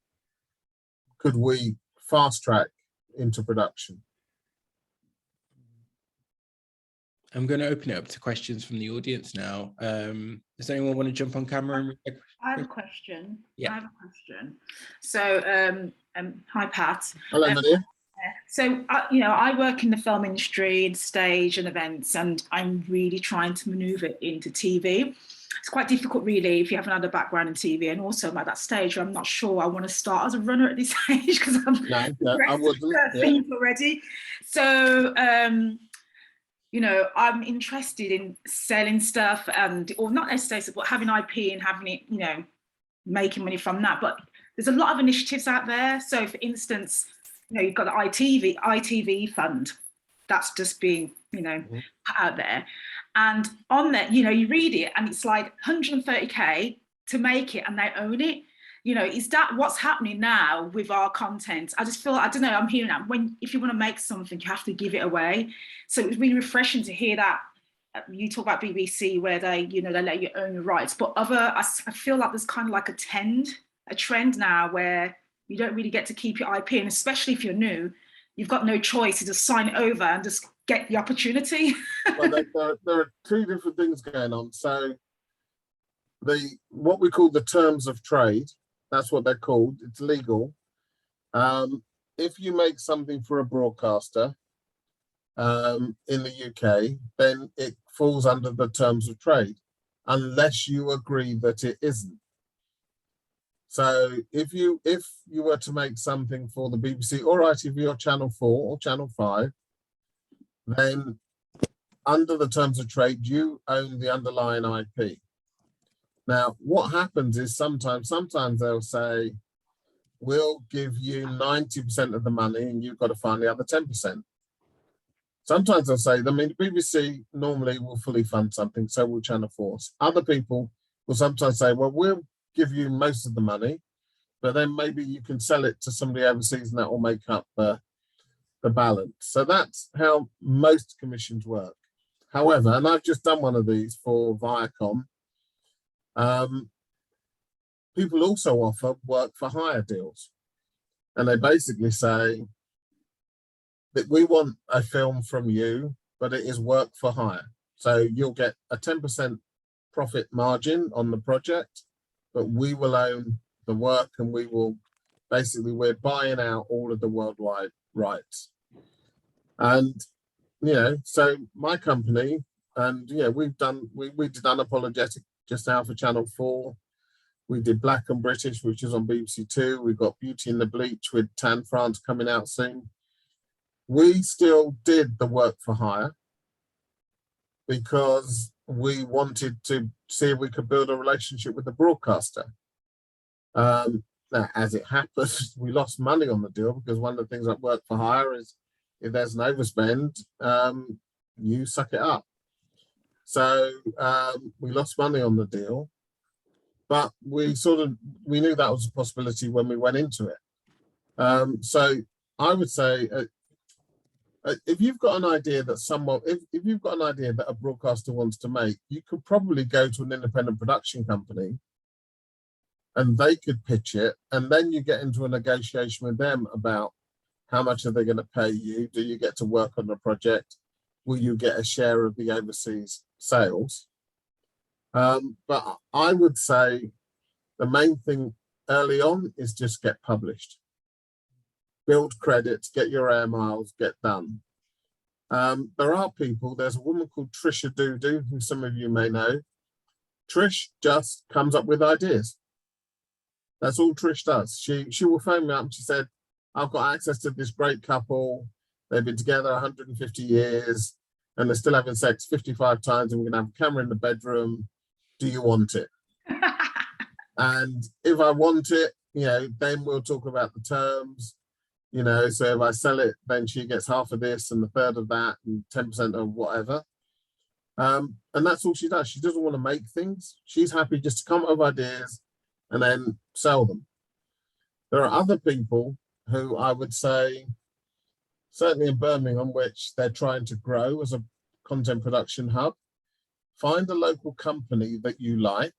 could we fast track into production? I'm going to open it up to questions from the audience now. Does anyone want to jump on camera? I have a question. Yeah. I have a question. So, hi, Pat. Hello, Nadia. So, I work in the film industry, and stage and events, and I'm really trying to maneuver into TV. It's quite difficult, really, if you haven't had a background in TV, and also I'm at that stage where I'm not sure I want to start as a runner at this age because I'm already. So, I'm interested in selling stuff or not necessarily, but having IP and having it, making money from that. But there's a lot of initiatives out there. So, for instance, you've got the ITV fund that's just being, put out there. And on there, you read it and it's like 130K to make it, and they own it. Is that what's happening now with our content? I just feel, I don't know, I'm hearing that if you want to make something, you have to give it away. So it was really refreshing to hear that. You talk about BBC where they, they let you own your rights, but I feel like there's kind of like a trend now where you don't really get to keep your IP, and especially if you're new, you've got no choice to just sign it over and just get the opportunity. Well, there are two different things going on. So what we call the terms of trade, that's what they're called. It's legal. If you make something for a broadcaster in the UK, then it falls under the terms of trade, unless you agree that it isn't. So if you were to make something for the BBC or ITV or Channel 4 or Channel 5, then under the terms of trade, you own the underlying IP. Now, what happens is sometimes they'll say, we'll give you 90% of the money and you've got to find the other 10%. Sometimes they'll say, the BBC normally will fully fund something, so will Channel 4. Other people will sometimes say, well, we'll give you most of the money, but then maybe you can sell it to somebody overseas and that will make up the balance. So that's how most commissions work. However, and I've just done one of these for Viacom, people also offer work for hire deals. And they basically say that we want a film from you, but it is work for hire. So you'll get a 10% profit margin on the project, but we will own the work and we will basically, we're buying out all of the worldwide rights. And, you know, so my company, and yeah, we did Unapologetic just now for Channel 4. We did Black and British, which is on BBC 2. We've got Beauty and the Bleach with Tan France coming out soon. We still did the work for hire because we wanted to see if we could build a relationship with the broadcaster. Now, as it happened, we lost money on the deal because one of the things that work for hire is if there's an overspend, you suck it up. So we lost money on the deal, but we knew that was a possibility when we went into it. So I would say, if you've got an idea that if you've got an idea that a broadcaster wants to make, you could probably go to an independent production company and they could pitch it, and then you get into a negotiation with them about how much are they going to pay you? Do you get to work on the project? Will you get a share of the overseas sales? But I would say the main thing early on is just get published. Build credits, get your air miles, get done. There are people, there's a woman called Trisha Doodoo, who some of you may know. Trish just comes up with ideas. That's all Trish does. She will phone me up and she said, I've got access to this great couple. They've been together 150 years and they're still having sex 55 times and we're gonna have a camera in the bedroom. Do you want it? And if I want it, you know, then we'll talk about the terms. You know, so if I sell it, then she gets half of this and a third of that and 10% of whatever. And that's all she does. She doesn't want to make things. She's happy just to come up with ideas and then sell them. There are other people who I would say, certainly in Birmingham, which they're trying to grow as a content production hub. Find a local company that you like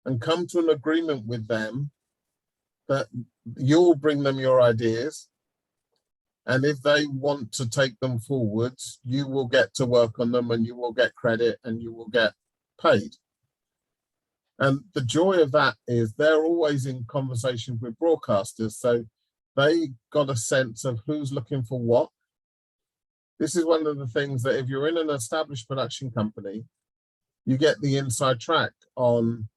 and come to an agreement with them that you'll bring them your ideas. And if they want to take them forwards, you will get to work on them and you will get credit and you will get paid. And the joy of that is they're always in conversation with broadcasters. So they got a sense of who's looking for what. This is one of the things that if you're in an established production company, you get the inside track on,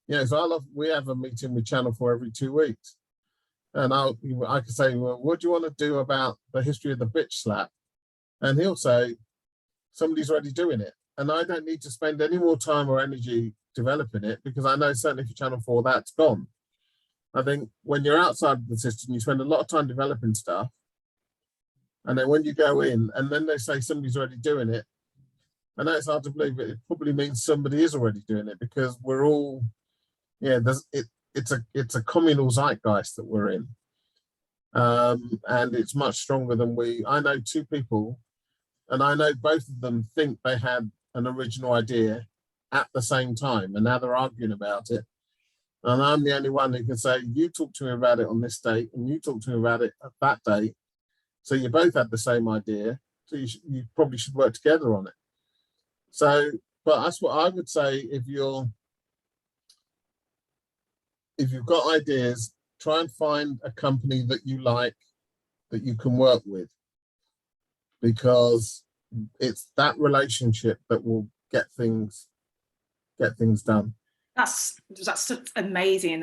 you know, so we have a meeting with Channel 4 every 2 weeks. And I can say, well, what do you want to do about the history of the bitch slap? And he'll say, somebody's already doing it. And I don't need to spend any more time or energy developing it because I know certainly for Channel 4, that's gone. I think when you're outside of the system, you spend a lot of time developing stuff. And then when you go in and then they say somebody's already doing it, I know it's hard to believe, but it probably means somebody is already doing it because we're all, yeah, it's a communal zeitgeist that we're in. And it's much stronger than I know two people, and I know both of them think they had an original idea at the same time, and now they're arguing about it. And I'm the only one who can say, you talk to me about it on this date, and you talk to me about it at that date. So you both had the same idea, so you probably should work together on it. So, but that's what I would say if you've got ideas, try and find a company that you like, that you can work with, because it's that relationship that will get things done. That's such amazing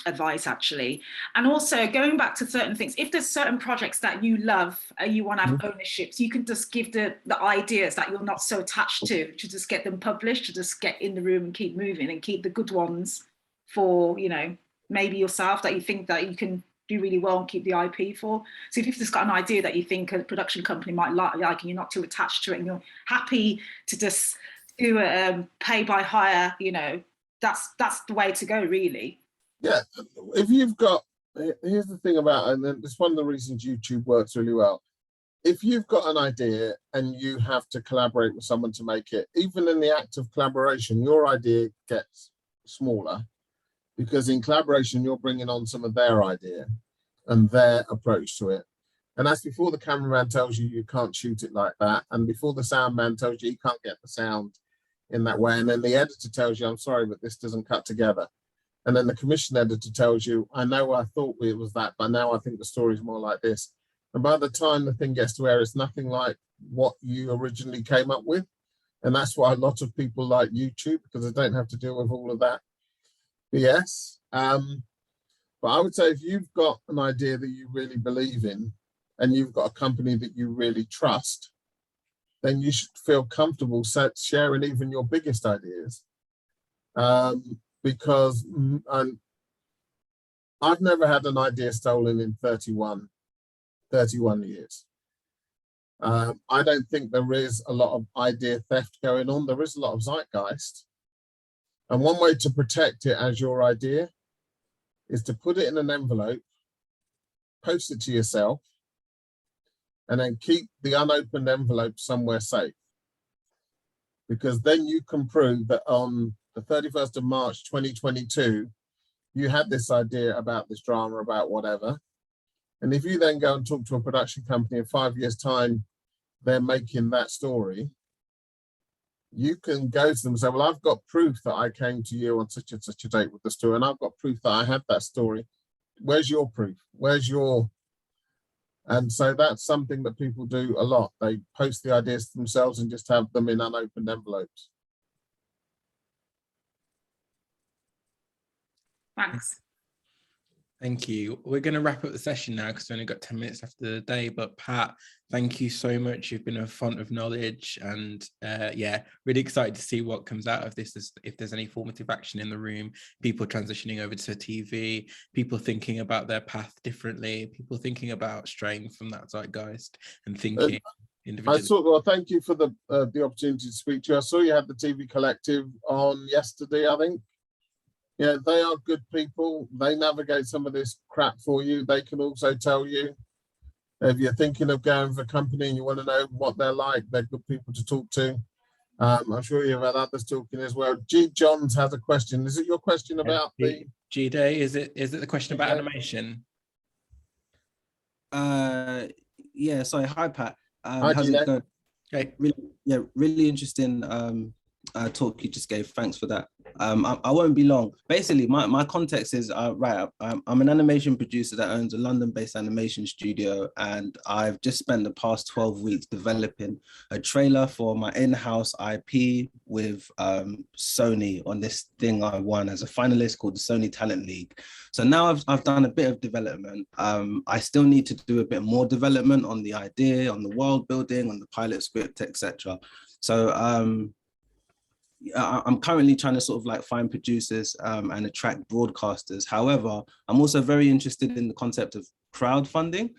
advice, actually. And also going back to certain things, if there's certain projects that you love and you want to have ownerships, you can just give the ideas that you're not so attached to just get them published, to just get in the room and keep moving and keep the good ones for, you know, maybe yourself that you think that you can do really well and keep the IP for. So if you've just got an idea that you think a production company might like and you're not too attached to it and you're happy to just do pay by hire, you know, that's the way to go, really. Yeah, if you've got, here's the thing about, and then it's one of the reasons YouTube works really well. If you've got an idea and you have to collaborate with someone to make it, even in the act of collaboration, your idea gets smaller, because in collaboration, you're bringing on some of their idea and their approach to it. And that's before the cameraman tells you can't shoot it like that. And before the sound man tells you can't get the sound in that way. And then the editor tells you, I'm sorry, but this doesn't cut together. And then the commission editor tells you, I know I thought it was that, but now I think the story's more like this. And by the time the thing gets to air, it's nothing like what you originally came up with. And that's why a lot of people like YouTube, because they don't have to deal with all of that BS. But I would say if you've got an idea that you really believe in, and you've got a company that you really trust, then you should feel comfortable sharing even your biggest ideas. Because I've never had an idea stolen in 31 years. I don't think there is a lot of idea theft going on. There is a lot of zeitgeist. And one way to protect it as your idea is to put it in an envelope, post it to yourself, and then keep the unopened envelope somewhere safe. Because then you can prove that on the 31st of March, 2022, you had this idea about this drama, about whatever. And if you then go and talk to a production company in 5 years' time, they're making that story, you can go to them and say, well, I've got proof that I came to you on such and such a date with the story, and I've got proof that I had that story. Where's your proof? Where's your... And so that's something that people do a lot. They post the ideas to themselves and just have them in unopened envelopes. Thanks. Thank you. We're going to wrap up the session now because we've only got 10 minutes after the day. But Pat, thank you so much. You've been a font of knowledge, and yeah, really excited to see what comes out of this. If there's any formative action in the room, people transitioning over to TV, people thinking about their path differently, people thinking about straying from that zeitgeist and thinking individually. Well, thank you for the opportunity to speak to you. I saw you had the TV Collective on yesterday, I think. Yeah, they are good people. They navigate some of this crap for you. They can also tell you if you're thinking of going for a company and you want to know what they're like, they're good people to talk to. I'm sure you've had others talking as well. G. Johns has a question. Is it your question about the G-Day? Is it the question about animation? Yeah, sorry. Hi, Pat. Hi, how's G-Day. it going? Okay. Really interesting talk you just gave. Thanks for that. I won't be long. Basically, my context is right. I'm an animation producer that owns a London-based animation studio, and I've just spent the past 12 weeks developing a trailer for my in-house IP with Sony on this thing I won as a finalist called the Sony Talent League. So now I've done a bit of development. I still need to do a bit more development on the idea, on the world building, on the pilot script, etc. So I'm currently trying to sort of like find producers and attract broadcasters. However, I'm also very interested in the concept of crowdfunding.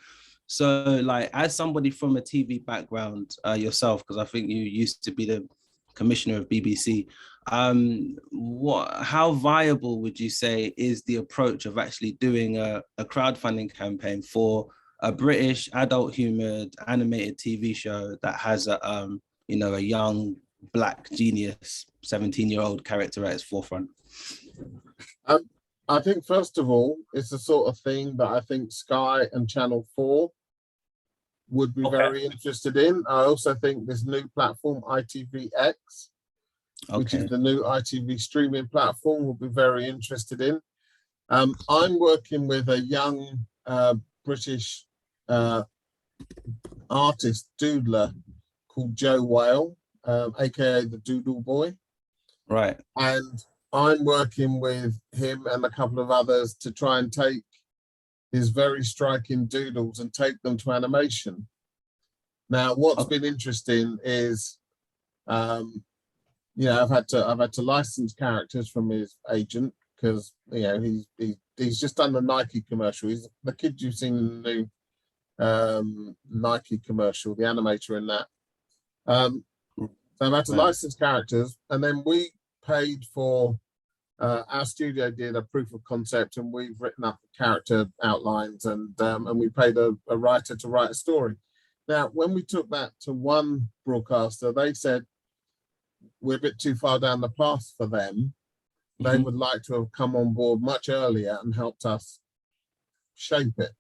So like, as somebody from a TV background yourself, because I think you used to be the commissioner of BBC, how viable would you say is the approach of actually doing a crowdfunding campaign for a British adult humored animated TV show that has a young Black genius 17-year-old character at its forefront? I think first of all, it's the sort of thing that I think Sky and Channel 4 would be very interested in. I also think this new platform ITVX, which is the new ITV streaming platform, will be very interested in. I'm working with a young British artist doodler called Joe Whale, aka the Doodle Boy. Right. And I'm working with him and a couple of others to try and take his very striking doodles and take them to animation. Now, what's been interesting is, I've had to license characters from his agent because he's just done the Nike commercial. He's the kid you've seen in the new Nike commercial, the animator in that. So I've had to license characters, and then we paid for, our studio did a proof of concept, and we've written up the character outlines, and we paid a writer to write a story. Now, when we took that to one broadcaster, they said we're a bit too far down the path for them. They would like to have come on board much earlier and helped us shape it.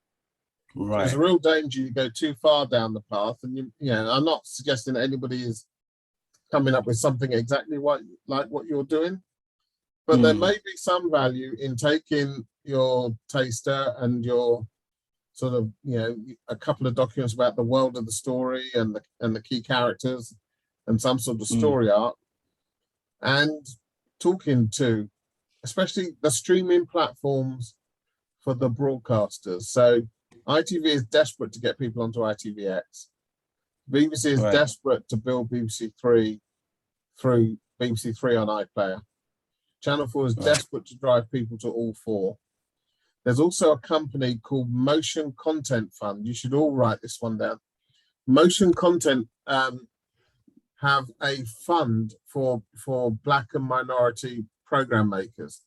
Right. There's a real danger you go too far down the path, and you know, I'm not suggesting that anybody is coming up with something exactly like what you're doing, but there may be some value in taking your taster and your sort of, you know, a couple of documents about the world of the story and the key characters and some sort of story arc, and talking to especially the streaming platforms for the broadcasters. So ITV is desperate to get people onto ITVX. BBC is desperate to build BBC Three through BBC Three on iPlayer. Channel 4 is desperate to drive people to all four. There's also a company called Motion Content Fund. You should all write this one down. Motion Content have a fund for Black and minority program makers.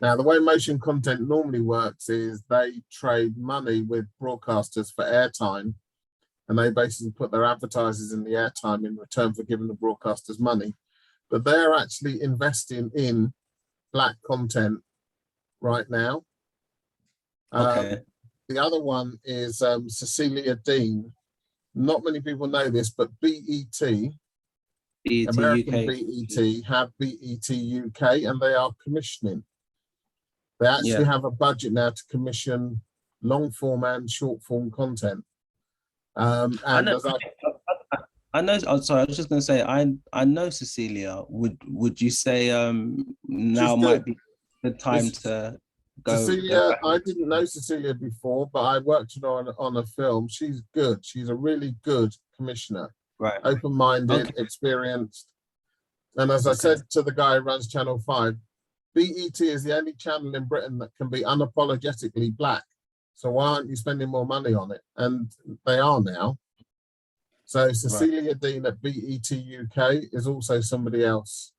Now, the way Motion Content normally works is they trade money with broadcasters for airtime, and they basically put their advertisers in the airtime in return for giving the broadcasters money. But they're actually investing in Black content right now. The other one is Cecilia Dean. Not many people know this, but BET, American UK. BET, have BET UK, and they are commissioning. They actually have a budget now to commission long form and short form content. I know. Oh, sorry, I was just going to say, I know Cecilia. Would you say now might be the time to go? Cecilia, I didn't know Cecilia before, but I worked with her on a film. She's good. She's a really good commissioner. Right. Open-minded, experienced. And as I said to the guy who runs Channel 5, BET is the only channel in Britain that can be unapologetically Black. So why aren't you spending more money on it? And they are now. So Cecilia Dean at BET UK is also somebody else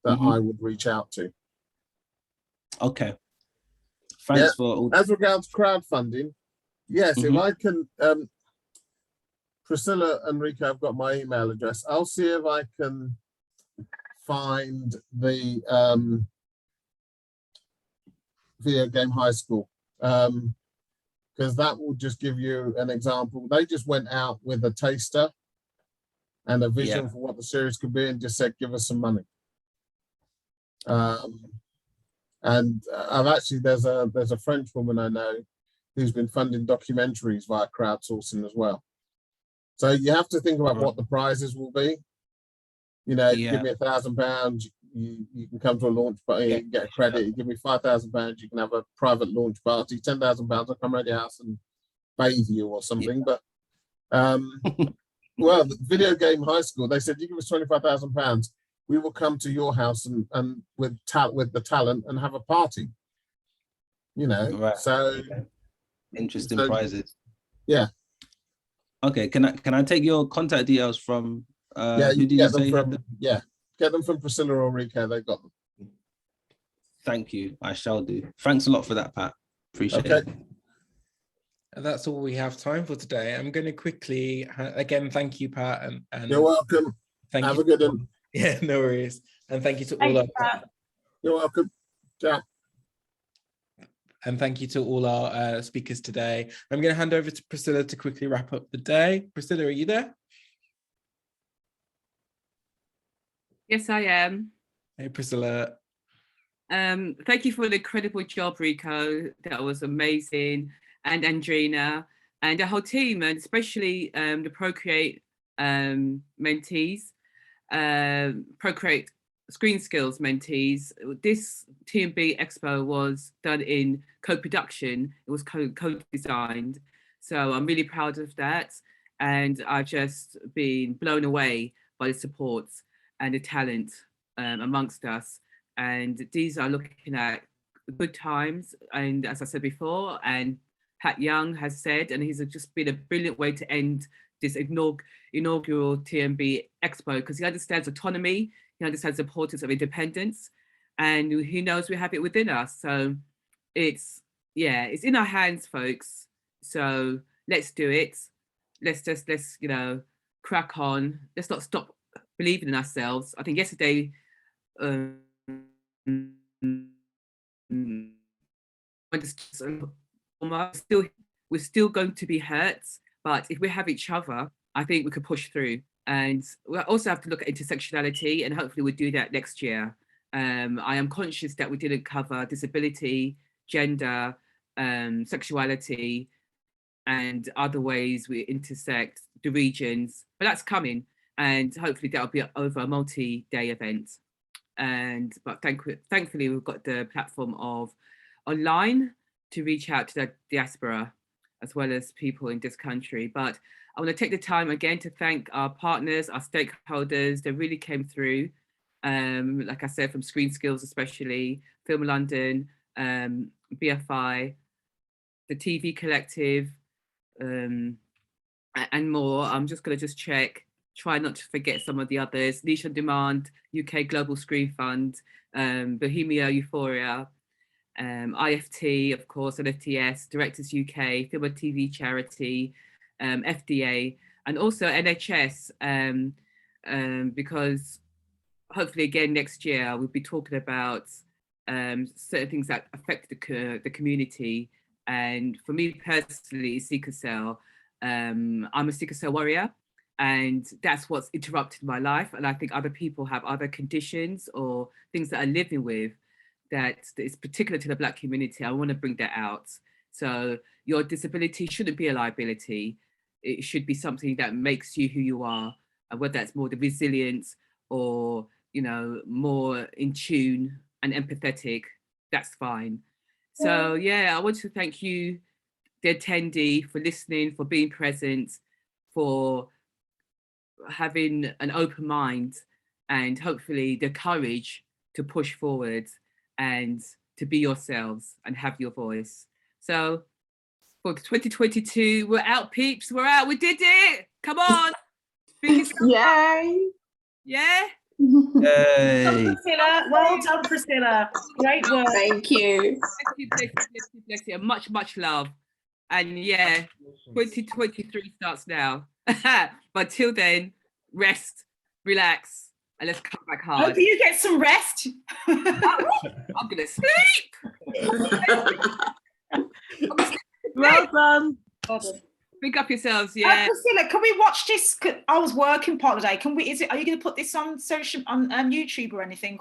that I would reach out to. Okay. Thanks for all. As regards crowdfunding, yes, if I can, Priscilla and Rico have got my email address. I'll see if I can find the Video Game High School, because that will just give you an example. They just went out with a taster and a vision for what the series could be and just said, give us some money. And I've actually, there's a French woman I know who's been funding documentaries via crowdsourcing as well. So you have to think about what the prizes will be. You know, give me £1,000, you can come to a launch party, you can get a credit. You give me £5,000, you can have a private launch party. £10,000, I'll come around your house and bathe you or something. But well, the Video Game High School, they said, you give us £25,000, we will come to your house and with the talent and have a party. You know, so interesting prizes. Yeah. Okay, can I take your contact details from? Yeah, who did you say? Get them from Priscilla or Rico. They got them. Thank you. I shall do. Thanks a lot for that, Pat. Appreciate it. And that's all we have time for today. I'm going to quickly again thank you, Pat, and you're welcome. Have a good one. Yeah, no worries. And thank you to all our. You're welcome. Ciao. And thank you to all our speakers today. I'm going to hand over to Priscilla to quickly wrap up the day. Priscilla, are you there? Yes, I am. Hey, Priscilla. Thank you for the incredible job, Rico. That was amazing. And Andrina and the whole team, and especially the Procreate mentees, Procreate ScreenSkills mentees. This Tnb Xpo was done in co-production. It was co-designed. So I'm really proud of that. And I've just been blown away by the support and the talent amongst us. And these are looking at good times. And as I said before, and Pat Young has said, and he's just been a brilliant way to end this inaugural TNB Expo, because he understands autonomy, he understands the importance of independence, and he knows we have it within us. So it's in our hands, folks. So let's do it. Let's crack on. Let's not stop believing in ourselves. I think yesterday, we're still going to be hurt, but if we have each other, I think we could push through. And we also have to look at intersectionality, and hopefully we'll do that next year. I am conscious that we didn't cover disability, gender, sexuality, and other ways we intersect the regions, but that's coming, and hopefully that'll be over a multi-day event. But thankfully we've got the platform of online to reach out to the diaspora as well as people in this country. But I want to take the time again to thank our partners, our stakeholders. They really came through, like I said, from ScreenSkills especially, Film London, BFI, the TV Collective, and more. I'm just going to check, try not to forget some of the others. Niche on Demand, UK Global Screen Fund, Bohemia Euphoria, IFT, of course, NFTS, Directors UK, Film and TV Charity, FDA, and also NHS, because hopefully again next year we'll be talking about certain things that affect the community. And for me personally, sickle cell, I'm a sickle cell warrior, and that's what's interrupted my life. And I think other people have other conditions or things that are living with that is particular to the Black community. I want to bring that out. So your disability shouldn't be a liability. It should be something that makes you who you are, and whether that's more the resilience or, you know, more in tune and empathetic, that's fine. So yeah, I want to thank you, the attendee, for listening, for being present, for having an open mind, and hopefully the courage to push forward and to be yourselves and have your voice. So for 2022, we're out, peeps, we're out, we did it. Come on. Yay. Yeah. Well done, Priscilla. Well done, Priscilla. Great work. Thank you. Bless you. Much, much love. And yeah, 2023 starts now. But till then, rest, relax, and let's come back hard. Hope you get some rest. I'm gonna sleep. Well done. Pick up yourselves, yeah. Priscilla, can we watch this? I was working part of the day. Are you going to put this on YouTube or anything?